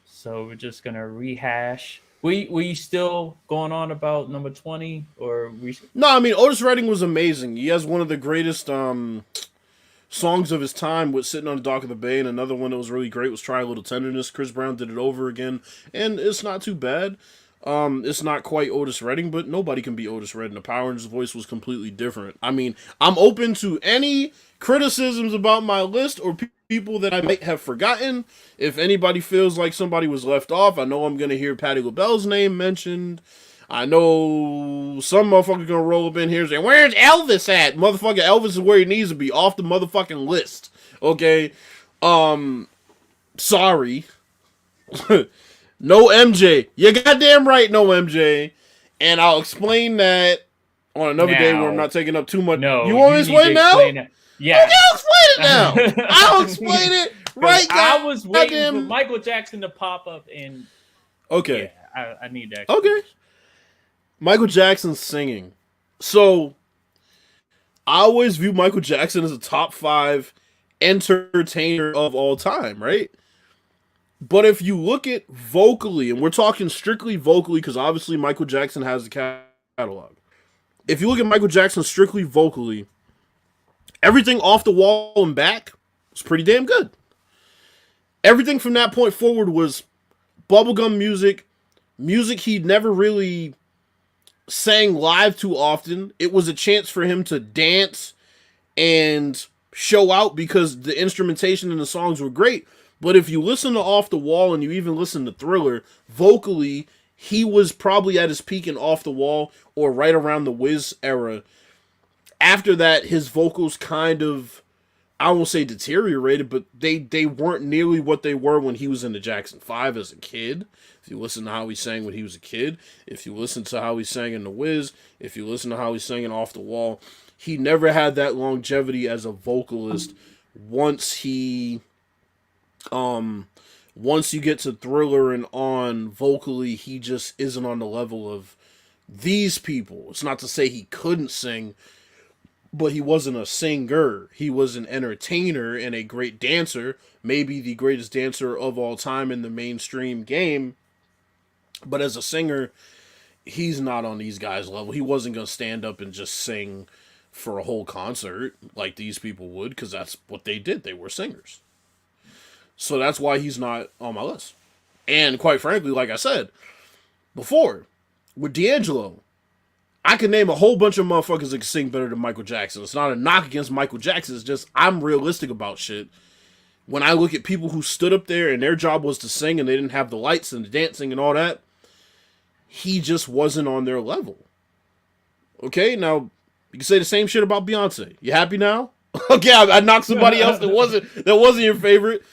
So we're just gonna rehash. We still going on about number 20, or we? No, I mean Otis Redding was amazing. He has one of the greatest songs of his time with Sitting on the Dock of the Bay, and another one that was really great was Try a Little Tenderness. Chris Brown did it over again, and it's not too bad. It's not quite Otis Redding, but nobody can be Otis Redding. The power in his voice was completely different. I mean, I'm open to any criticisms about my list or people that I might have forgotten. If anybody feels like somebody was left off, I know I'm going to hear Patti LaBelle's name mentioned. I know some motherfucker gonna roll up in here and say, "Where's Elvis at?" Motherfucker, Elvis is where he needs to be, off the motherfucking list. Okay, sorry, no MJ. You goddamn right, no MJ. And I'll explain that on another day where I'm Now. not taking up too much. No, You want me to you need explain to now? explain it. Yeah. Okay, I'll explain it now. I'll explain it right. I was waiting for Goddamn. Michael Jackson to pop up, and Okay. yeah, I need that. Okay. Michael Jackson singing. So I always view Michael Jackson as a top 5 entertainer of all time, right? But if you look at vocally, and we're talking strictly vocally, because obviously Michael Jackson has the catalog. If you look at Michael Jackson strictly vocally, everything off the wall and back was pretty damn good. Everything from that point forward was bubblegum music he'd never really sang live too often. It was a chance for him to dance and show out because the instrumentation and the songs were great. But if you listen to Off the Wall and you even listen to Thriller, vocally, he was probably at his peak in Off the Wall or right around the Wiz era. After that, his vocals kind of, I won't say deteriorated, but they weren't nearly what they were when he was in the Jackson 5 as a kid. If you listen to how he sang when he was a kid, if you listen to how he sang in The Wiz, if you listen to how he sang in Off the Wall, he never had that longevity as a vocalist. Once you get to Thriller and on, vocally, he just isn't on the level of these people. It's not to say he couldn't sing, but he wasn't a singer. He was an entertainer and a great dancer, maybe the greatest dancer of all time in the mainstream game. But as a singer, he's not on these guys' level. He wasn't going to stand up and just sing for a whole concert like these people would, because that's what they did. They were singers. So that's why he's not on my list. And quite frankly, like I said before, with D'Angelo, I can name a whole bunch of motherfuckers that can sing better than Michael Jackson. It's not a knock against Michael Jackson. It's just I'm realistic about shit. When I look at people who stood up there and their job was to sing and they didn't have the lights and the dancing and all that, he just wasn't on their level. Okay, now you can say the same shit about Beyonce. You happy now? Okay, I knocked somebody else that wasn't your favorite.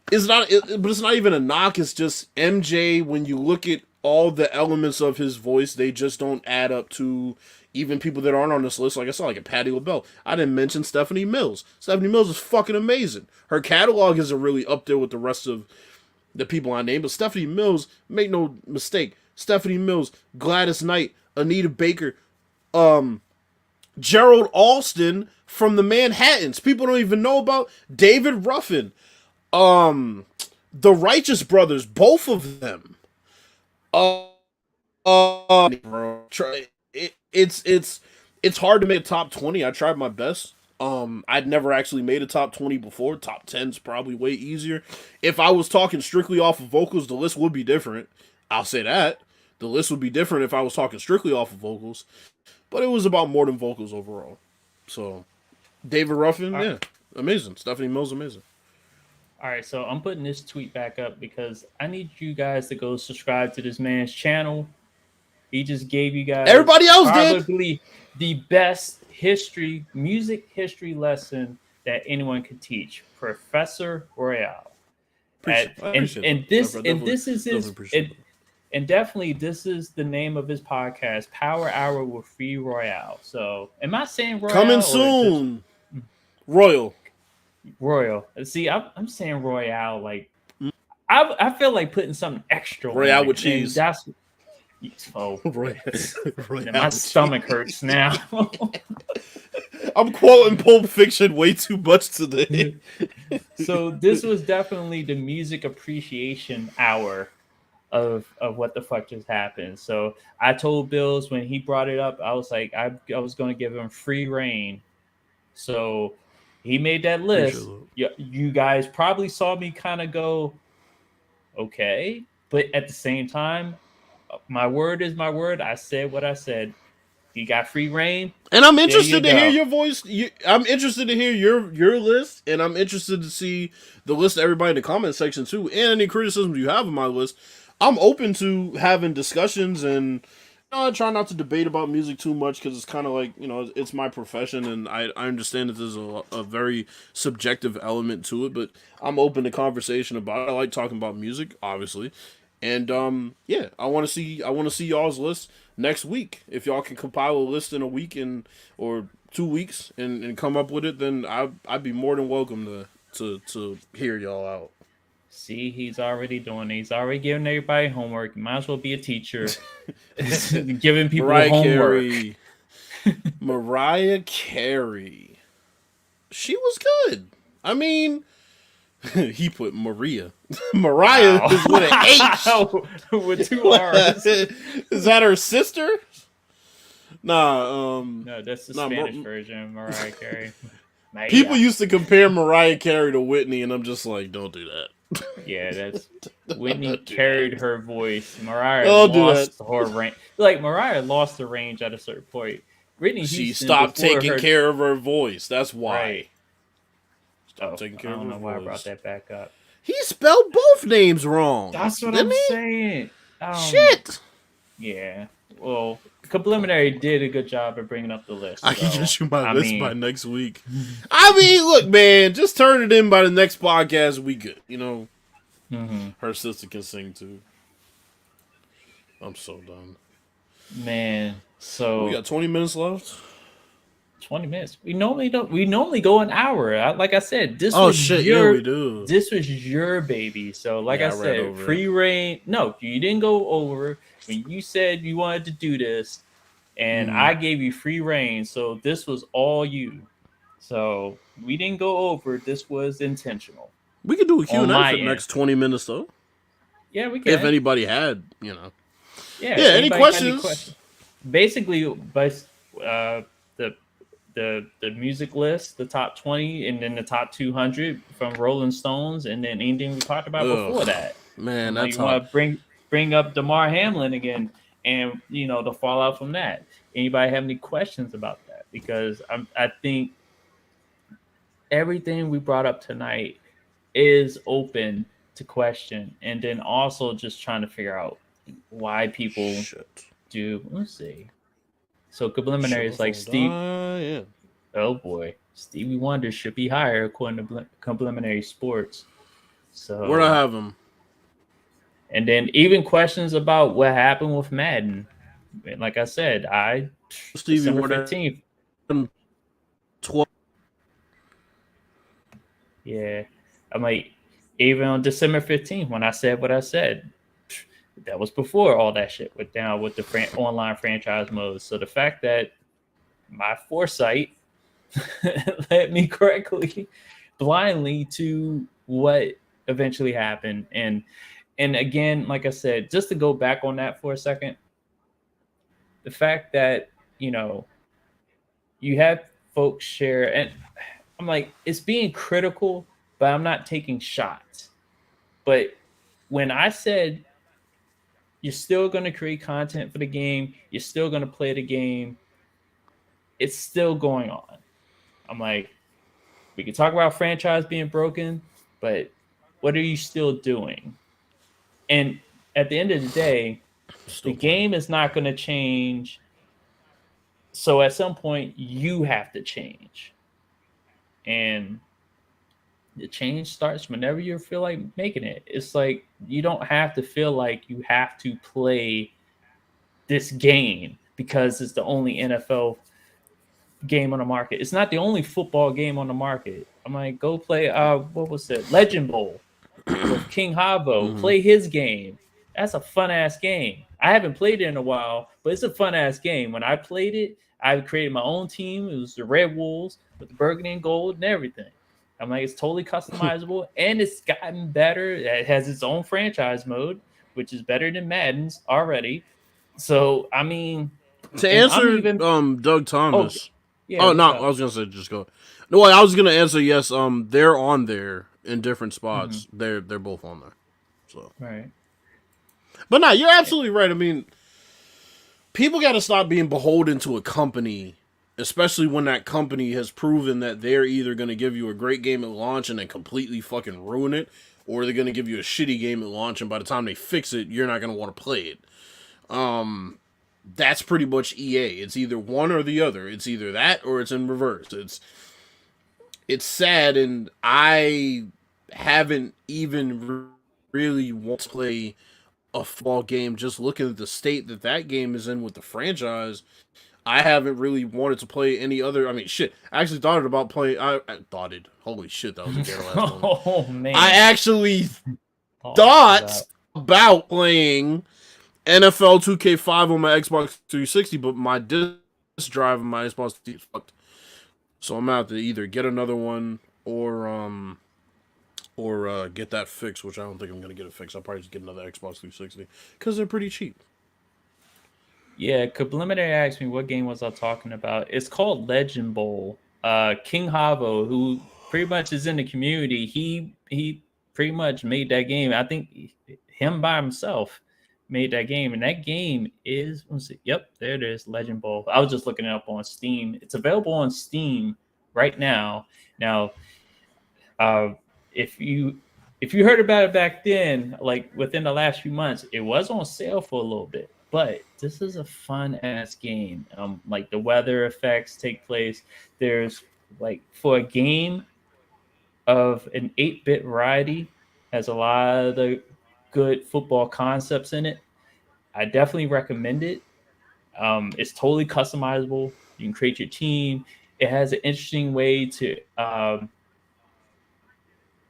But it's not even a knock. It's just MJ. When you look at all the elements of his voice, they just don't add up to even people that aren't on this list. Like I said, like a Patti LaBelle. I didn't mention Stephanie Mills. Stephanie Mills is fucking amazing. Her catalog isn't really up there with the rest of the people I named, but Stephanie Mills, make no mistake, Stephanie Mills, Gladys Knight, Anita Baker, Gerald Alston from the Manhattans. People don't even know about David Ruffin. The Righteous Brothers, both of them. Bro, it's hard to make a top 20. I tried my best. I'd never actually made a top 20 before. Top 10's probably way easier. If I was talking strictly off of vocals, the list would be different. I'll say that. The list would be different if I was talking strictly off of vocals, but it was about more than vocals overall. So David Ruffin, All right, yeah, amazing. Stephanie Mills, amazing. all right, so I'm putting this tweet back up because I need you guys to go subscribe to this man's channel. He just gave you guys Everybody else did. probably the best music history lesson that anyone could teach. Professor Royale. Appreciate, I appreciate that. I And definitely, this is definitely his appreciate that. and definitely this is the name of his podcast, Power Hour with Free Royale. So am I saying Coming Royale or just soon, Royal. Royal? See, I'm saying Royale like I feel like putting something extra Royale on with it. And cheese. that's oh Royale, Royale my with stomach cheese. hurts now. I'm quoting Pulp Fiction way too much today. So this was definitely the music appreciation hour of what the fuck just happened. So I told Bills when he brought it up, I was like, I was going to give him free reign. So he made that Appreciate list. that. You guys probably saw me kind of go, okay, but at the same time, my word is my word. I said what I said. He got free reign. And I'm There you interested to hear go. your voice. I'm interested to hear your list, and I'm interested to see the list of everybody in the comment section too, and any criticisms you have of my list. I'm open to having discussions, and I try not to debate about music too much because it's kind of like it's my profession, and I understand that there's a very subjective element to it, but I'm open to conversation about it. I like talking about music, obviously, and yeah, I want to see y'all's list next week. If y'all can compile a list in a week or 2 weeks and come up with it, then I'd be more than welcome to hear y'all out. See, he's already doing it. He's already giving everybody homework. You might as well be a teacher. Giving people Mariah homework. Carey, Mariah Carey, she was good. I mean, he put Maria. Mariah Wow. is with an H. With two R's. Is that her sister? Nah, No, that's the nah. Spanish version of Mariah Carey. People Maya. used to compare Mariah Carey to Whitney, and I'm just like, don't do that. Yeah, that's Whitney Don't do carried that. her voice. Mariah Don't do that. lost her range. Like Mariah lost the range at a certain point. Whitney She Houston stopped before taking her care of her voice. That's why. right. Stopped Oh, taking I care of don't her know why I brought voice. that back up. He spelled both names wrong. That's what Didn't I'm he? saying. Shit. Yeah. Well, Preliminary did a good job of bringing up the list. I can So, get you my I list by mean, next week. I mean, look, man, just turn it in by the next podcast. We good. mhm. Her sister can sing too. I'm so done. Man. We So got 20 minutes left. 20 minutes. We normally don't. We normally go an hour. Like I said, Oh shit, yeah, we do. this was your baby. So, like Yeah, I I read said, over it. free reign. No, you didn't go over when you said you wanted to do this, and Mm. I gave you free reign. So this was all you. So we didn't go over. This was intentional We could do a on Q&A my for the end. next 20 minutes though. Yeah, we If can. anybody had. Yeah. Yeah, any Anybody got any questions? questions? Basically, by the the music list, the top 20, and then the top 200 from Rolling Stones, and then anything we talked about before Ugh. that. Man, Like that's you hot. want to bring up Damar Hamlin again, and the fallout from that. Anybody have any questions about that? Because I think everything we brought up tonight is open to question, and then also just trying to figure out why people Shit. do. Let's see. So Shit, preliminary my is like phone Steve. dying. Oh boy, Stevie Wonder should be higher according to preliminary sports. Where'd I So, have him? and then even questions about what happened with Madden. And like I said, Stevie December Wonder 15th. 12. Yeah, I'm like even on December 15th when I said what I said. That was before all that shit went down with the online franchise mode. So the fact that my foresight led me correctly blindly to what eventually happened. And again, like I said, just to go back on that for a second, the fact that you have folks share, and I'm like, it's being critical, but I'm not taking shots. But when I said You're still going to create content for the game. You're still going to play the game. It's still going on. I'm like, we can talk about franchise being broken, but what are you still doing? And at the end of the day, the Still playing. game is not going to change. So at some point, you have to change. And the change starts whenever you feel like making it. It's like you don't have to feel like you have to play this game because it's the only NFL game on the market. It's not the only football game on the market. I'm like, go play what was it? Legend Bowl with King Havo. Mm-hmm. Play his game. That's a fun ass game. I haven't played it in a while, but it's a fun ass game. When I played it, I created my own team. It was the Red Wolves with the burgundy and gold and everything. I'm like, it's totally customizable and it's gotten better. It has its own franchise mode, which is better than Madden's already. So I mean, To and I'm answer even Doug oh Thomas. yeah, Oh what's no, I up? was gonna say just go. No, I was gonna answer yes. They're on there in different Mm-hmm. spots. They're both on there. So, Right. but no, you're absolutely right. I mean, people got to stop being beholden to a company, especially when that company has proven that they're either gonna give you a great game at launch and then completely fucking ruin it, or they're gonna give you a shitty game at launch and by the time they fix it, you're not gonna want to play it. That's pretty much EA. It's either one or the other. It's either that or it's in reverse. It's sad, and I haven't even really want to play a football game. Just looking at the state that that game is in with the franchise, I haven't really wanted to play any other. I mean, shit. I actually thought about playing. I thought it. Holy shit, that was a ghetto ass moment. Oh I man. actually Thought thought about about playing NFL 2K5 on my Xbox 360, but my disc drive on my Xbox 360 is fucked. So I'm gonna have to either get another one or get that fixed, which I don't think I'm gonna get it fixed. I'll probably just get another Xbox 360 because they're pretty cheap. yeah, Subliminary asked me what game was I talking about. It's called Legend Bowl. King Havo, who pretty much is in the community, he pretty much made that game. I think him by himself made that game, and that game is let's see, yep, there it is, Legend Bowl. I was just looking it up on Steam. It's available on Steam right now. Now, uh, if you heard about it back then, like within the last few months, it was on sale for a little bit. But this is a fun ass game. Like the weather effects take place. There's like for a game of an 8-bit variety, has a lot of the good football concepts in it. I definitely recommend it. It's totally customizable. You can create your team. It has an interesting way to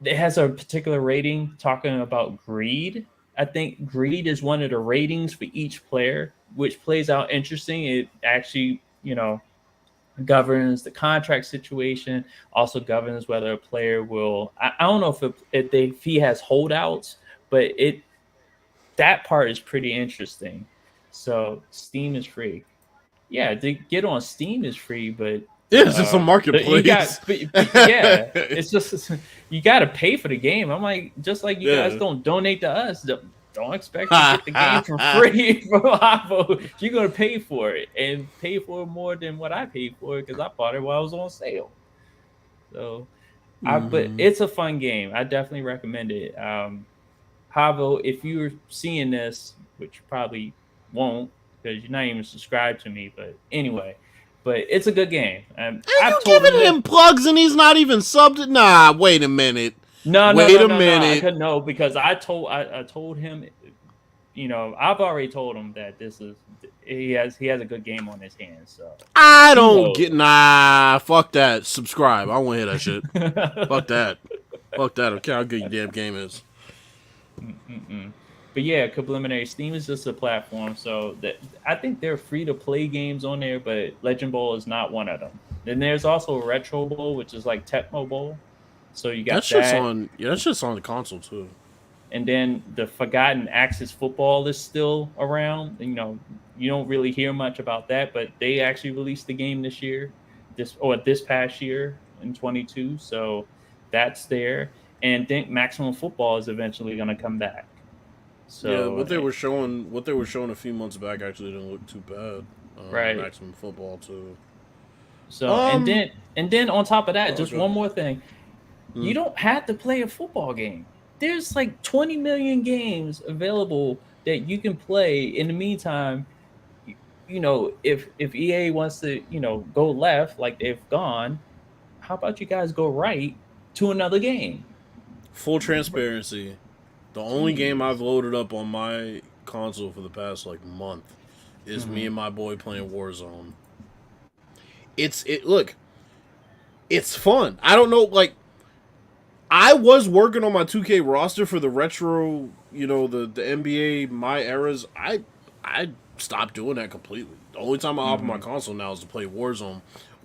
it has a particular rating talking about greed. I think greed is one of the ratings for each player, which plays out interesting. It actually, governs the contract situation, also governs whether a player will. I don't know if he has holdouts, but that part is pretty interesting. So Steam is free. Yeah, to get on Steam is free, but Yeah, it's just a you marketplace. got, but yeah, it's just you got to pay for the game. I'm like, just like you guys Yeah. don't donate to us, don't expect to get the game for free from Avo. You're gonna pay for it and pay for more than what I paid for it because I bought it while it was on sale. So, but Mm-hmm. it's a fun game. I definitely recommend it. Havo, if you're seeing this, which you probably won't because you're not even subscribed to me, but anyway, but it's a good game. And I've you told him giving that. him plugs and he's not even subbed? Nah, wait a minute. No, no, Wait no, a no, no. I minute. couldn't know because I told him, I've already told him that this is he has a good game on his hands, so I he don't get. knows. Nah, fuck that. Subscribe. I don't want to hear that shit. Fuck that. Fuck that. I don't care how good your damn game is. Mm-mm. But yeah, Subliminary Steam is just a platform, so that I think they're free to play games on there, but Legend Bowl is not one of them. Then there's also Retro Bowl, which is like Tecmo Bowl. So you That got shit's that, on. Yeah, that shit's on the console too. and then the Forgotten Axis Football is still around. You don't really hear much about that, but they actually released the game this past year in 22. So that's there, and think Maximum Football is eventually going to come back. Yeah, So what they were showing a few months back actually didn't look too bad. right. Maximum football too. So Um, and then on top of that, oh just god. one more thing. Hmm. You don't have to play a football game. There's like 20 million games available that you can play in the meantime. You know, if EA wants to, you know, go left like they've gone, how about you guys go right to another game? Full transparency. The only game I've Jeez. loaded up on my console for the past like month is me Hmm. and my boy playing Warzone. Look, it's fun. I don't know, like I was working on my 2K roster for the retro, the NBA my eras. I stopped doing that completely. The only time I hop on my Hmm. console now is to play Warzone.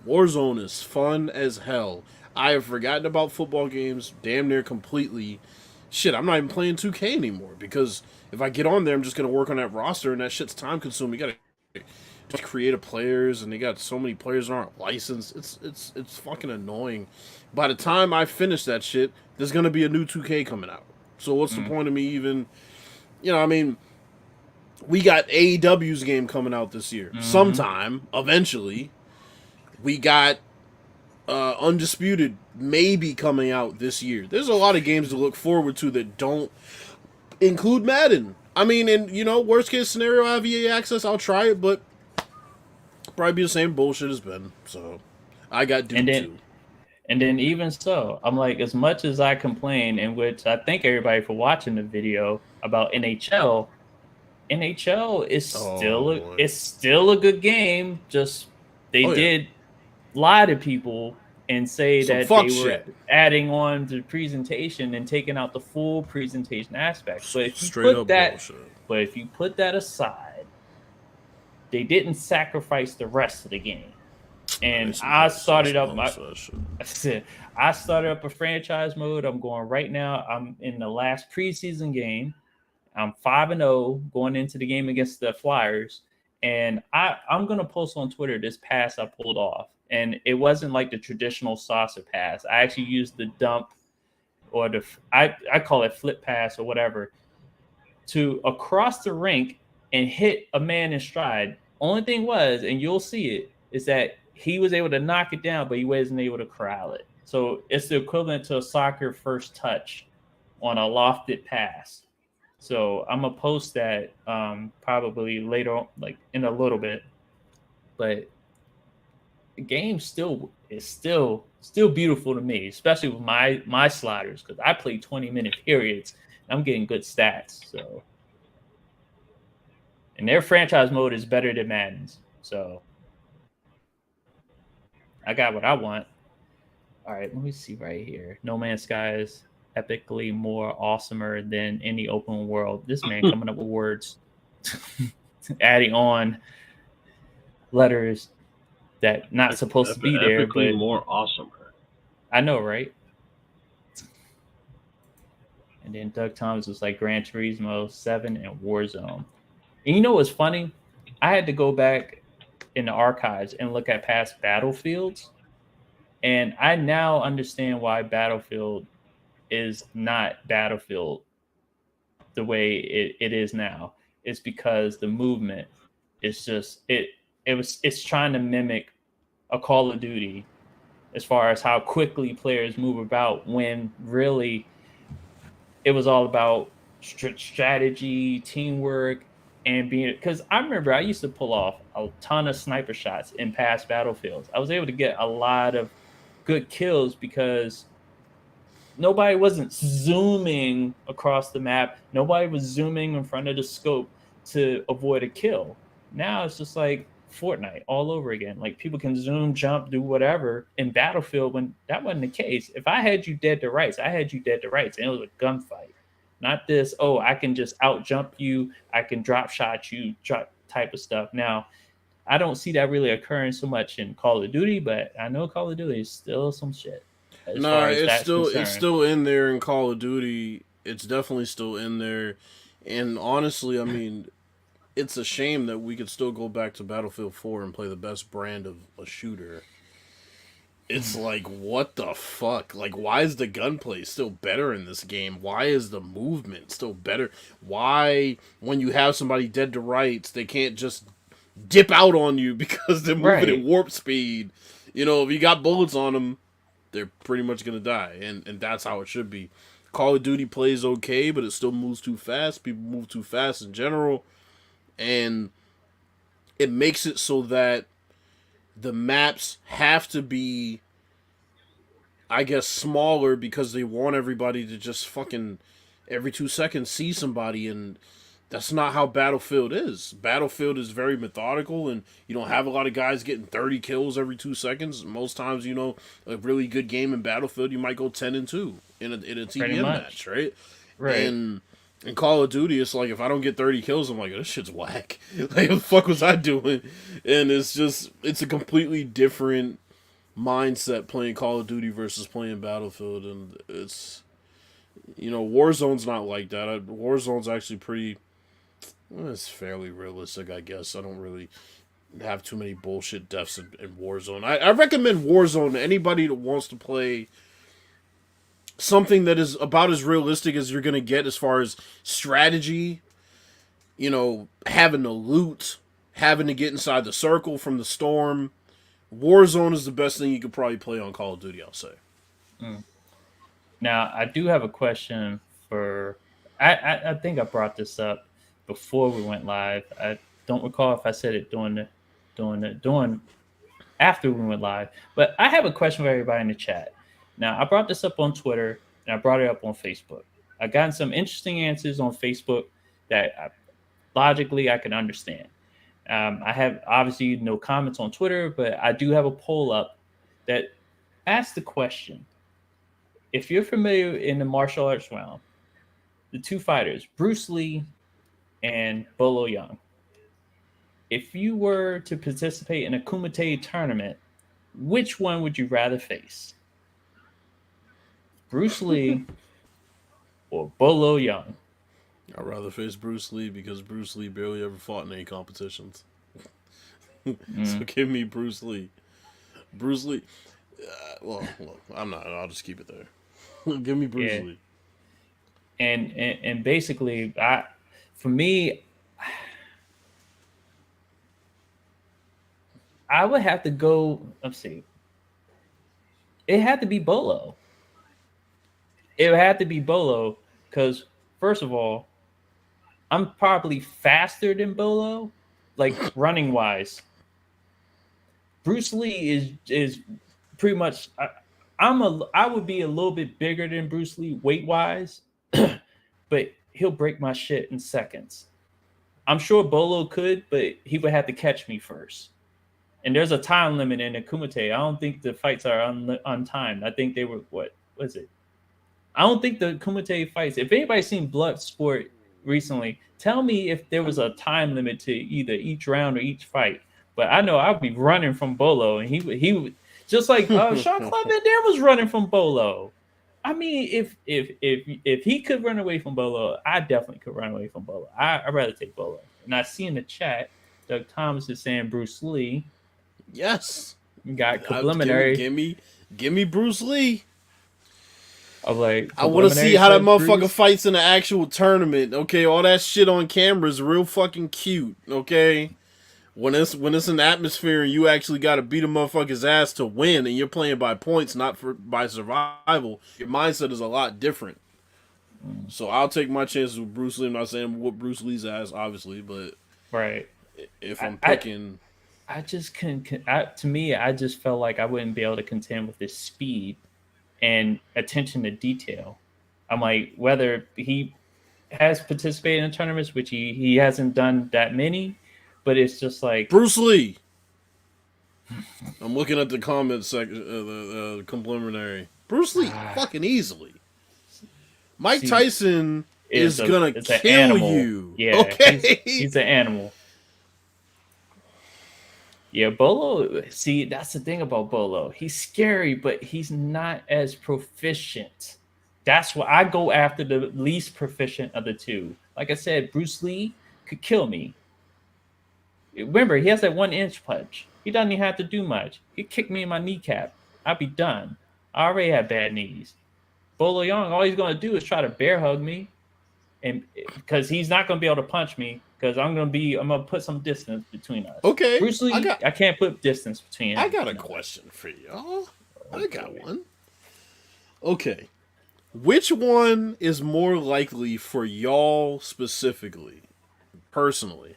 Warzone is fun as hell. I have forgotten about football games damn near completely. Shit, I'm not even playing 2K anymore because if I get on there, I'm just gonna work on that roster, and that shit's time consuming. You gotta just create players, and they got so many players that aren't licensed. It's fucking annoying. By the time I finish that shit, there's gonna be a new 2K coming out. So what's the Hmm. point of me even? I mean, we got AEW's game coming out this year, Hmm. sometime eventually. We got Undisputed maybe coming out this year. There's a lot of games to look forward to that don't include Madden. I mean, and worst case scenario, I have EA access. I'll try it, but probably be the same bullshit as been. So I got And Duke then too. and then even so, I'm like, as much as I complain, in which I thank everybody for watching the video about NHL, NHL Oh boy. is still a good game. Just they Oh yeah. did lie to people and say Some that fuck they were shit. adding on to the presentation and taking out the full presentation aspect. Straight up bullshit. But if you put that aside, they didn't sacrifice the rest of the game. Nah, they And some I hoes. They started some up hoes my for that shit. I said I started up a franchise mode. I'm going right now. I'm in the last preseason game. I'm 5-0 going into the game against the Flyers. And I'm gonna post on Twitter this pass I pulled off. And it wasn't like the traditional saucer pass. I actually used the dump or I call it flip pass or whatever to across the rink and hit a man in stride. Only thing was, and you'll see it, is that he was able to knock it down, but he wasn't able to corral it. So it's the equivalent to a soccer first touch on a lofted pass. So I'm gonna post that probably later, on, like in a little bit. But the game still beautiful to me, especially with my sliders because I play 20-minute periods. And I'm getting good stats. So and their franchise mode is better than Madden's. So I got what I want. All right, let me see right here. No Man's Sky is epically more awesomer than any open world. This man coming up with words, adding on letters that not supposed to be there, Epically but more awesomer. I know, right? And then Doug Thomas was like Gran Turismo 7 and Warzone. And you know what's funny? I had to go back in the archives and look at past Battlefields, and I now understand why Battlefield is not Battlefield the way it is now. It's because the movement is just it's trying to mimic a Call of Duty as far as how quickly players move about when really it was all about strategy, teamwork, and being. Because I remember I used to pull off a ton of sniper shots in past battlefields. I was able to get a lot of good kills because nobody wasn't zooming across the map. Nobody was zooming in front of the scope to avoid a kill. Now it's just like Fortnite all over again. Like people can zoom, jump, do whatever in Battlefield when that wasn't the case. If I had you dead to rights, I had you dead to rights, and it was a gunfight. Not this, oh, I can just out jump you, I can drop shot you, drop type of stuff. Now, I don't see that really occurring so much in Call of Duty, but I know Call of Duty is still some shit as Nah, far as that's it's concerned. still in there in Call of Duty. It's definitely still in there. And honestly, I mean, it's a shame that we could still go back to Battlefield 4 and play the best brand of a shooter. it's like, what the fuck? Like, why is the gunplay still better in this game? Why is the movement still better? Why, when you have somebody dead to rights, they can't just dip out on you because they're moving at Right. warp speed? You know, if you got bullets on them, they're pretty much gonna die, and that's how it should be. Call of Duty plays okay, but it still moves too fast. People move too fast in general, and it makes it so that the maps have to be, I guess, smaller because they want everybody to just fucking every 2 seconds see somebody, and that's not how Battlefield is. Battlefield is very methodical, and you don't have a lot of guys getting 30 kills every 2 seconds. Most times, you know, a really good game in Battlefield, you might go 10-2 in a Pretty TDM match, much. right? Right. And in Call of Duty, it's like if I don't get 30 kills, I'm like, this shit's whack. Like, what the fuck was I doing? And it's a completely different mindset playing Call of Duty versus playing Battlefield, and it's, you know, Warzone's not like that. Warzone's actually pretty. Well, it's fairly realistic, I guess. I don't really have too many bullshit deaths in Warzone. I recommend Warzone to anybody that wants to play something that is about as realistic as you're gonna get as far as strategy. You know, having to loot, having to get inside the circle from the storm. Warzone is the best thing you could probably play on Call of Duty, I'll say. Mm. Now, I do have a question for. I think I brought this up before we went live. I don't recall if I said it during after we went live, but I have a question for everybody in the chat. Now, I brought this up on Twitter and I brought it up on Facebook. I gotten some interesting answers on Facebook that logically I can understand. I have obviously no comments on Twitter, but I do have a poll up that asks the question: if you're familiar in the martial arts realm, the two fighters, Bruce Lee and Bolo Young, if you were to participate in a Kumite tournament, which one would you rather face? Bruce Lee or Bolo Young? I'd rather face Bruce Lee because Bruce Lee barely ever fought in any competitions. So Mm, give me Bruce Lee. Bruce Lee. Well, I'm not. I'll just keep it there. Give me Bruce yeah, Lee. and basically, for me, I would have to go. Let's see, it had to be Bolo. It had to be Bolo because first of all, I'm probably faster than Bolo, like running wise. Bruce Lee is pretty much. I would be a little bit bigger than Bruce Lee weight wise, but he'll break my shit in seconds. I'm sure Bolo could, but he would have to catch me first. And there's a time limit in the Kumite. I don't think the fights are untimed. I think they were what was it? I don't think the Kumite fights. If anybody's seen Bloodsport recently, tell me if there was a time limit to either each round or each fight. But I know I'd be running from Bolo, and he would just like Sean Club Van Dam was running from Bolo. I mean, if he could run away from Bolo, I definitely could run away from Bolo. I'd rather take Bolo. And I see in the chat, Doug Thomas is saying Bruce Lee. Yes. You got Give me, preliminary. give me, give me Bruce Lee. Of like I want to see preliminary how that says motherfucker Bruce. fights in the actual tournament. Okay, all that shit on camera is real fucking cute. Okay, when it's an atmosphere and you actually got to beat a motherfucker's ass to win, and you're playing by points, not by survival, your mindset is a lot different. Mm, So I'll take my chances with Bruce Lee. I'm not saying whoop Bruce Lee's ass, obviously, but right. if I, I'm I picking, I just couldn't. To me, I just felt like I wouldn't be able to contend with his speed and attention to detail. I'm like, whether he has participated in tournaments, which he hasn't done that many, but it's just like, Bruce Lee. I'm looking at the comment section, the complimentary. Bruce Lee, fucking easily. Mike see, Tyson is gonna it's an kill animal. you. Yeah, Okay. he's an animal. Yeah, Bolo. See, that's the thing about Bolo. He's scary, but he's not as proficient. That's why I go after the least proficient of the two. Like I said, Bruce Lee could kill me. Remember, he has that 1 inch punch. He doesn't even have to do much. He kicked me in my kneecap. I'd be done. I already have bad knees. Bolo Young, all he's gonna do is try to bear hug me, and because he's not gonna be able to punch me, because I'm gonna put some distance between us. Okay, Bruce Lee, I can't put distance between I him. got a question for y'all. I got one. Okay. Which one is more likely for y'all specifically, personally?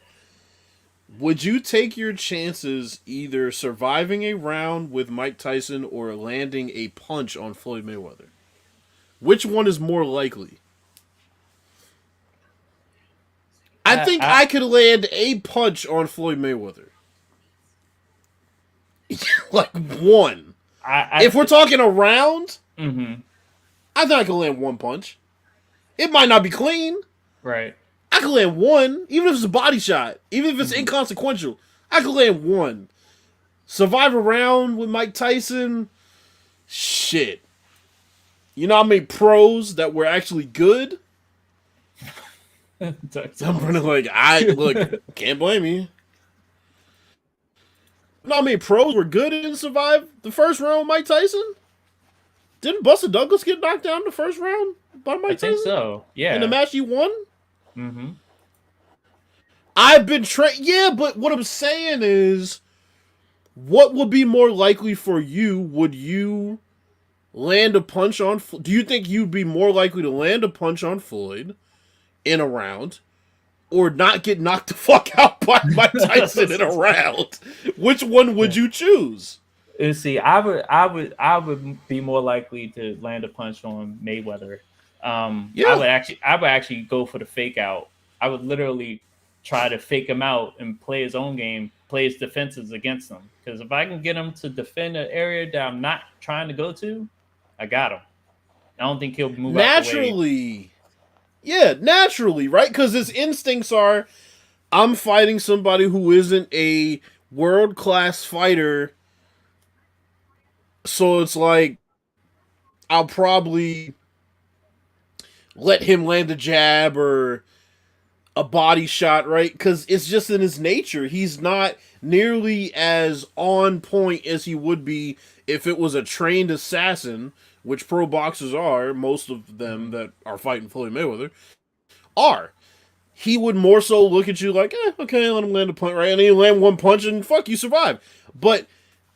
Would you take your chances either surviving a round with Mike Tyson or landing a punch on Floyd Mayweather? Which one is more likely? I think I I could land a punch on Floyd Mayweather. Like one. If we're talking a round, mm-hmm. I think I can land one punch. It might not be clean. Right. I can land one, even if it's a body shot, even if it's inconsequential. I can land one. Survive a round with Mike Tyson. Shit. You know how many pros that were actually good? I'm running like, look, can't blame you. You know how many pros were good and didn't survive the first round with Mike Tyson? Didn't Buster Douglas get knocked down in the first round by Mike Tyson? I think so, yeah. In the match he won? Mm-hmm. I've been trained. Yeah, but what I'm saying is, what would be more likely for you? Would you land a punch on... Do you think you'd be more likely to land a punch on Floyd in a round or not get knocked the fuck out by Mike Tyson in a round? Which one would you choose? You see, I would be more likely to land a punch on Mayweather. Yeah. I would actually go for the fake out. I would literally try to fake him out and play his own game, play his defenses against him. Because if I can get him to defend an area that I'm not trying to go to, I got him. I don't think he'll move naturally. Out the way. Yeah, naturally, right? Because his instincts are, I'm fighting somebody who isn't a world-class fighter. So it's like, I'll probably let him land a jab or a body shot, right? Because it's just in his nature. He's not nearly as on point as he would be if it was a trained assassin, which pro boxers are, most of them that are fighting Floyd Mayweather, are. He would more so look at you like, okay, let him land a punch, right? And then you land one punch and fuck, you survive. But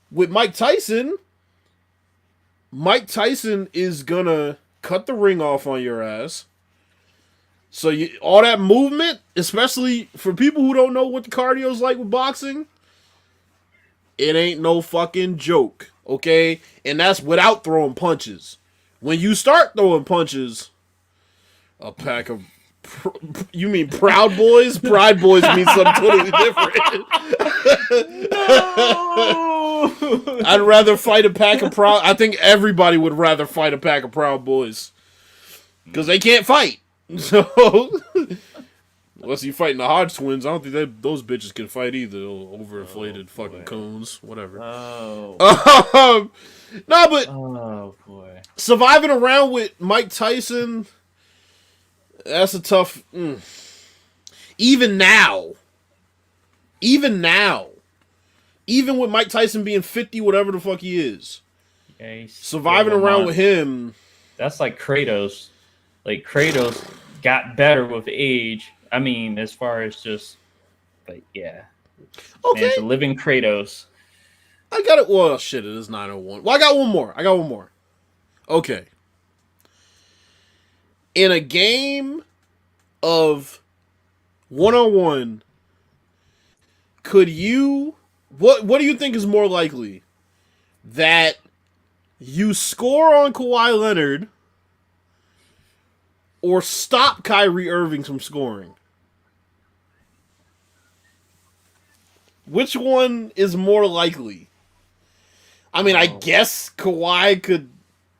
with Mike Tyson is gonna cut the ring off on your ass. So all that movement, especially for people who don't know what the cardio's like with boxing, it ain't no fucking joke, okay? And that's without throwing punches. When you start throwing punches, a pack of... You mean Proud Boys? Pride Boys mean something totally different. No! I'd rather fight a pack of Proud... I think everybody would rather fight a pack of Proud Boys. Because they can't fight. So, unless you fighting the Hodge twins, I don't think those bitches can fight either. Overinflated fucking coons, whatever. No, but boy, surviving around with Mike Tyson, that's a tough. Even now, even with Mike Tyson being 50, whatever the fuck he is, surviving around with him, that's like Kratos. Like, Kratos got better with age. I mean, as far as just, like, yeah. Okay. Man, it's a living Kratos. I got it. Well, shit, it is 9:01. Well, I got one more. Okay. In a game of 1-on-1, could you... What do you think is more likely? That you score on Kawhi Leonard... or stop Kyrie Irving from scoring? Which one is more likely? I mean, I guess Kawhi could...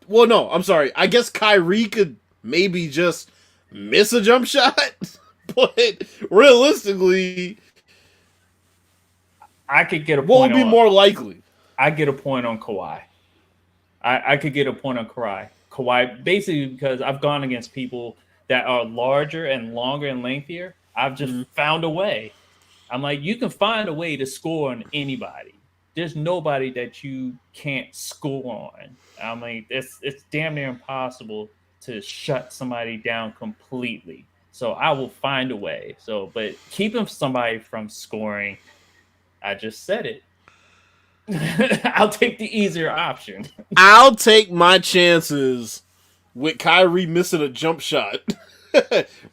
Well, no, I'm sorry. I guess Kyrie could maybe just miss a jump shot. But realistically... I could get a point. What would be more likely? I get a point on Kawhi. I could get a point on Kawhi, basically because I've gone against people that are larger and longer and lengthier. I've just found a way. I'm like, you can find a way to score on anybody. there's nobody that you can't score on. I mean, it's damn near impossible to shut somebody down completely. So I will find a way. So, but keeping somebody from scoring, I just said it. I'll take the easier option. I'll take my chances with Kyrie missing a jump shot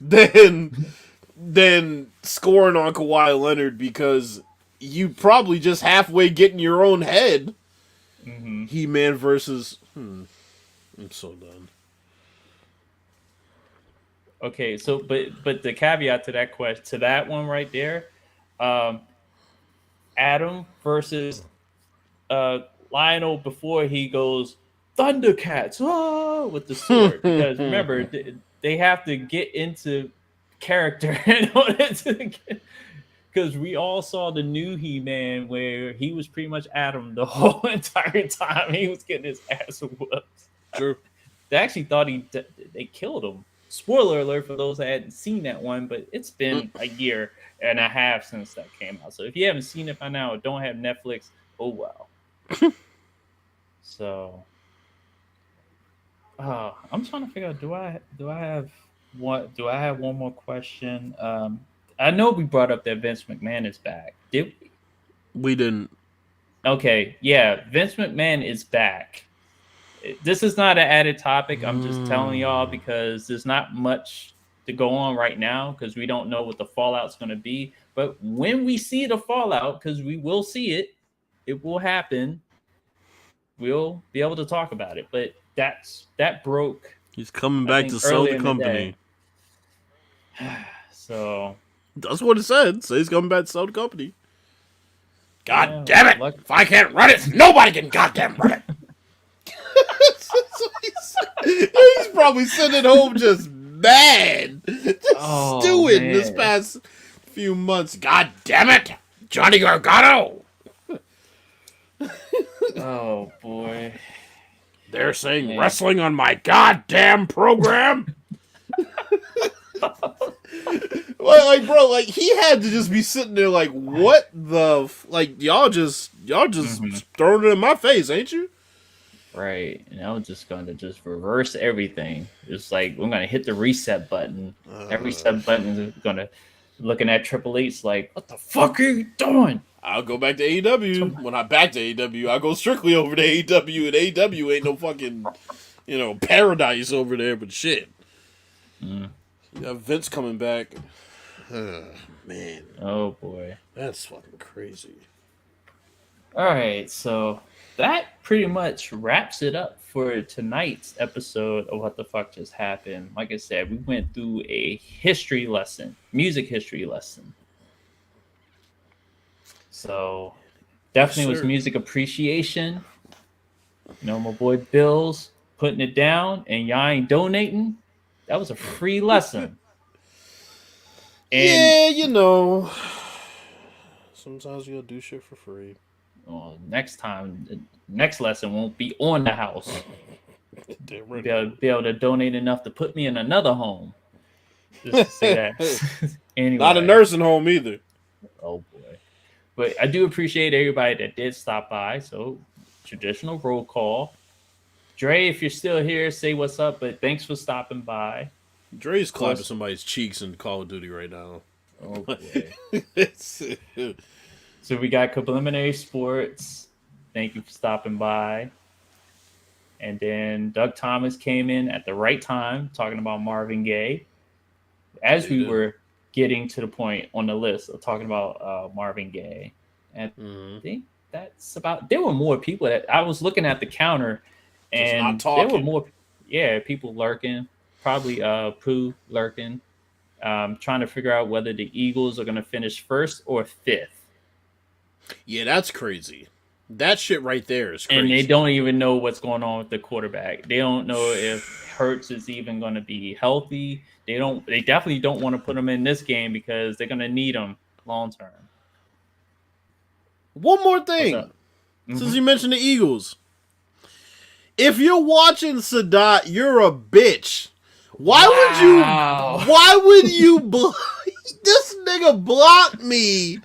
than scoring on Kawhi Leonard, because you probably just halfway get in your own head. Mm-hmm. He-Man versus... I'm so done. Okay, so but the caveat to that question, to that one right there, Adam versus Lionel before he goes Thundercats with the sword, because remember they have to get into character in order to get, because we all saw the new He-Man where he was pretty much Adam the whole entire time. He was getting his ass whooped. True. They actually thought they killed him. Spoiler alert for those that hadn't seen that one, but it's been a year and a half since that came out. So if you haven't seen it by now or don't have Netflix, oh well. So I'm trying to figure out, do I have one more question? I know we brought up that Vince McMahon is back. Did we? We didn't. Okay, yeah, Vince McMahon is back. This is not an added topic. I'm just telling y'all because there's not much to go on right now because we don't know what the fallout's going to be. But when we see the fallout, because we will see it, it will happen. We'll be able to talk about it. But that broke. He's coming back to sell the company. So that's what it said. So he's coming back to sell the company. God damn it! If I can't run it, nobody can goddamn run it. He's probably sitting at home just mad, just stewing this past few months. God damn it, Johnny Gargano! Oh boy, they're saying wrestling on my goddamn program. Like, bro, like he had to just be sitting there like, what the like, y'all just throwing it in my face, ain't you? Right, and I was just going to just reverse everything. It's like we're going to hit the reset button. That reset button is going to looking at Triple H like, what the fuck are you doing? I'll go back to AEW. When I'm back to AEW, I'll go strictly over to AEW, and AEW ain't no fucking, paradise over there, but shit. You got Vince coming back. Man. Oh boy. That's fucking crazy. All right, so that pretty much wraps it up for tonight's episode of What the Fuck Just Happened. Like I said, we went through a history lesson, music history lesson. So definitely was music appreciation. My boy Bill's putting it down and y'all ain't donating. That was a free lesson. And, sometimes you gotta do shit for free. Well, next time, the next lesson won't be on the house. Damn Be able to donate enough to put me in another home. Just to say that. Anyway. Not a nursing home either. Oh boy. But I do appreciate everybody that did stop by. So traditional roll call. Dre, if you're still here, say what's up. But thanks for stopping by. Dre's clapping somebody's cheeks in Call of Duty right now. Oh boy. So we got Preliminary Sports. Thank you for stopping by. And then Doug Thomas came in at the right time talking about Marvin Gaye. As we were getting to the point on the list of talking about Marvin Gaye. And I think that's about... There were more people that... I was looking at the counter and there were more... Yeah, people lurking. Probably Pooh lurking. Trying to figure out whether the Eagles are going to finish first or fifth. Yeah, that's crazy. That shit right there is crazy. And they don't even know what's going on with the quarterback. They don't know if Hurts is even going to be healthy. They definitely don't want to put him in this game because they're going to need him long term. One more thing. Since you mentioned the Eagles. If you're watching Sadat, you're a bitch. Why would you this nigga blocked me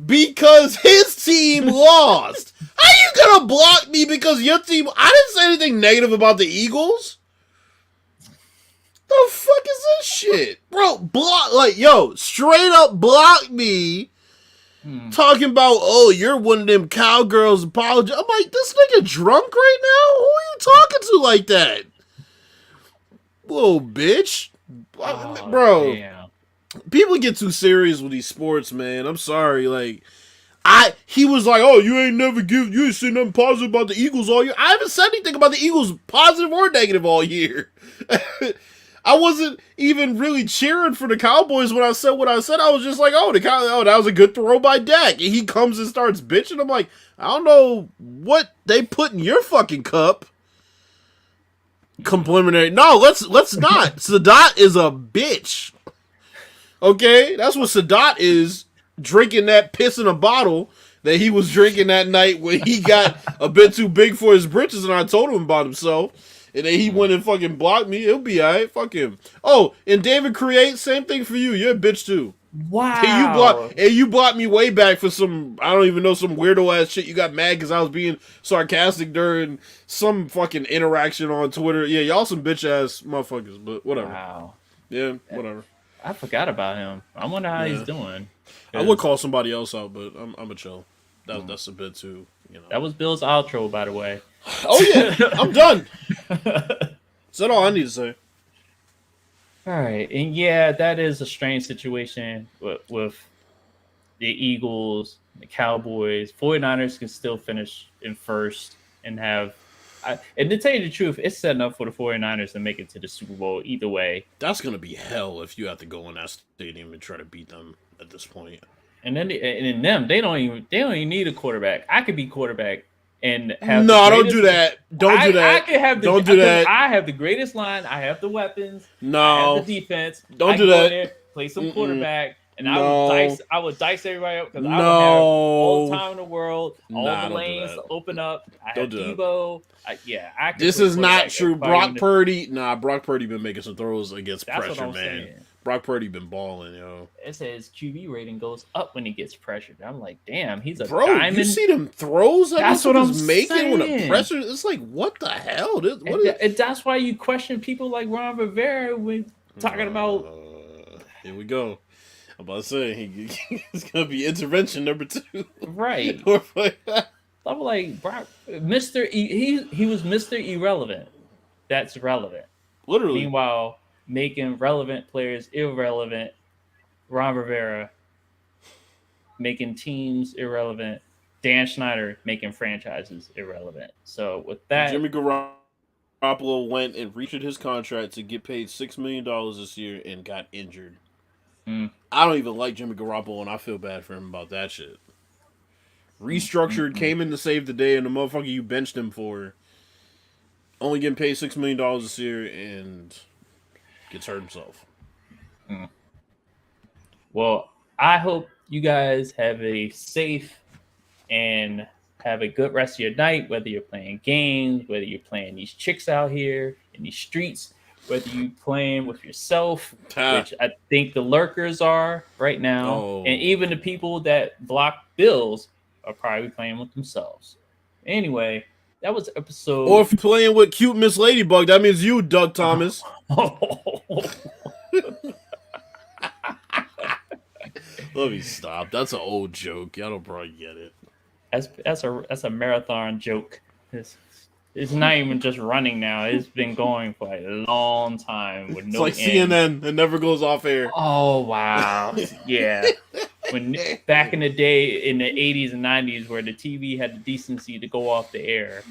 because his team lost. How you gonna block me because your team? I didn't say anything negative about the Eagles. The fuck is this shit, bro? Block straight up block me. Talking about, oh, you're one of them cowgirls. Apologize. I'm like, this nigga drunk right now? Who are you talking to like that? Little bitch. Bro. Damn. People get too serious with these sports, man. I'm sorry. Like, he was like, oh, you ain't said nothing positive about the Eagles all year. I haven't said anything about the Eagles, positive or negative, all year. I wasn't even really cheering for the Cowboys when I said what I said. I was just like, oh, that was a good throw by Dak. And he comes and starts bitching. I'm like, I don't know what they put in your fucking cup. Complimentary. No, let's not. Sadat is a bitch. Okay? That's what Sadat is, drinking that piss in a bottle that he was drinking that night when he got a bit too big for his britches and I told him about himself. And then he went and fucking blocked me. It'll be alright. Fuck him. Oh, and David Create, same thing for you. You're a bitch too. Wow. You blocked me way back for some, I don't even know, some weirdo ass shit. You got mad because I was being sarcastic during some fucking interaction on Twitter. Yeah, y'all some bitch ass motherfuckers, but whatever. Wow. Yeah, whatever. I forgot about him. I wonder how he's doing. I would call somebody else out, but I'm a chill. That's a bit too, That was Bill's outro, by the way. Oh yeah, I'm done. Is that all I need to say? All right, and yeah, that is a strange situation with the Eagles, the Cowboys. 49ers can still finish in first and have. And to tell you the truth, it's setting up for the 49ers to make it to the Super Bowl either way. That's gonna be hell if you have to go in that stadium and try to beat them at this point. And then they don't even need a quarterback. I could be quarterback and have don't do that. Don't do that. I could have don't do that. I have the greatest line. I have the weapons. No, I have the defense. Don't do that. There, play some quarterback, and no. I would dice everybody up because I would have all the time in the world, all the lanes open up. I have Debo. I could. This is not true. Brock Purdy been making some throws against pressure, man. Saying. Brock Purdy been balling, yo. It says QB rating goes up when he gets pressured. I'm like, damn, he's a diamond. You see them throws that that's what I'm making saying. When the pressure. It's like, what the hell? That's why you question people like Ron Rivera when talking about. Here we go. I'm about to say it's gonna be intervention number 2. Right. I'm like, Brock, Mr. He was Mr. Irrelevant. That's relevant. Literally. Meanwhile, making relevant players irrelevant. Ron Rivera making teams irrelevant. Dan Snyder making franchises irrelevant. So with that, Jimmy Garoppolo went and reached his contract to get paid $6 million this year and got injured. I don't even like Jimmy Garoppolo, and I feel bad for him about that shit. Restructured, came in to save the day, and the motherfucker you benched him for only getting paid $6 million this year and gets hurt himself. Well, I hope you guys have a safe and have a good rest of your night, whether you're playing games, whether you're playing these chicks out here in these streets, whether you're playing with yourself, which I think the lurkers are right now. Oh. And even the people that block bills are probably playing with themselves. Anyway, that was episode... Or if you're playing with cute Miss Ladybug, that means you, Doug Thomas. Let me stop. That's an old joke. Y'all don't probably get it. That's a marathon joke. It's not even just running now. It's been going for a long time with no end. It's like CNN. It never goes off air. Oh, wow. Yeah. When back in the day, in the 80s and 90s, where the TV had the decency to go off the air.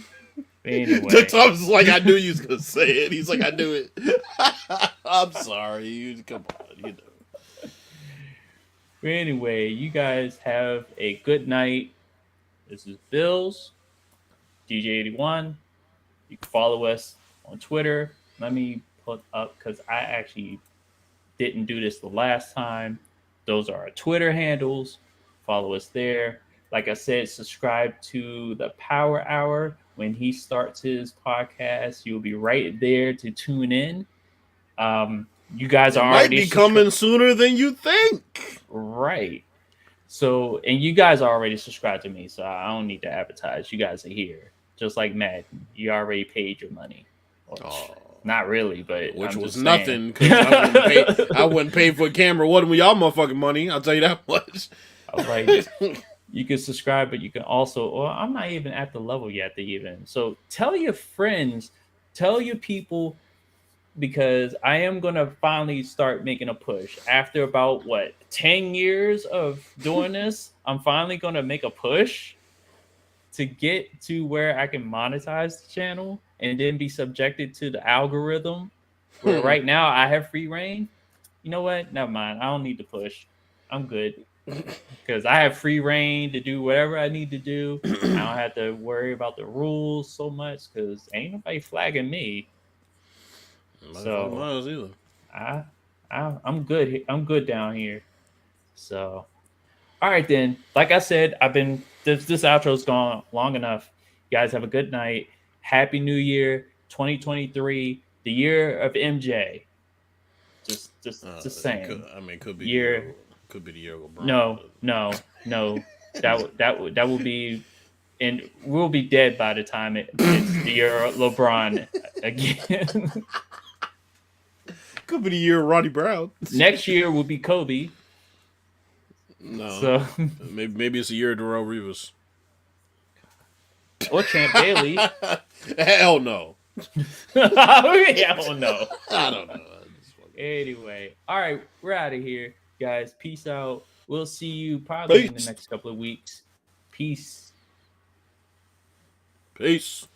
But anyway. Tom's like, I knew you was going to say it. He's like, I knew it. I'm sorry. Come on. But anyway, you guys have a good night. This is Bills, DJ81. You can follow us on Twitter. Let me put up, because I actually didn't do this the last time. Those are our Twitter handles. Follow us there. Like I said, subscribe to the Power Hour. When he starts his podcast, you'll be right there to tune in. You guys are already might be coming sooner than you think. Right. So, and you guys are already subscribed to me, so I don't need to advertise. You guys are here, just like Madden. You already paid your money. Well, Oh, not really, but which I'm was just saying. nothing because I wouldn't pay. I wouldn't pay for a camera. What with y'all motherfucking money? I'll tell you that much. I was like, you can subscribe, but you can also. Well, I'm not even at the level yet to even. So tell your friends, tell your people, because I am gonna finally start making a push after about what 10 years of doing this. I'm finally gonna make a push to get to where I can monetize the channel and then be subjected to the algorithm. Where right now I have free reign. You know what? Never mind. I don't need to push. I'm good because I have free reign to do whatever I need to do. I don't have to worry about the rules so much because ain't nobody flagging me. Motherfucking So miles either. I, I'm good. I'm good down here. So all right then. Like I said, I've been this outro's gone long enough. You guys have a good night. Happy New Year, 2023, the year of MJ. Just It could, saying. I mean, could be the year. Year. Could be the year of LeBron. No, no, no. That will be, and we'll be dead by the time it's the year of LeBron again. Could be the year of Roddy Brown. Next year will be Kobe. No, So maybe it's a year of Darrell Rivers. or Champ Bailey. Hell no. I don't know. I don't know. Anyway, all right, we're out of here, guys. Peace out. We'll see you probably in the Peace. next couple of weeks. Peace. Peace.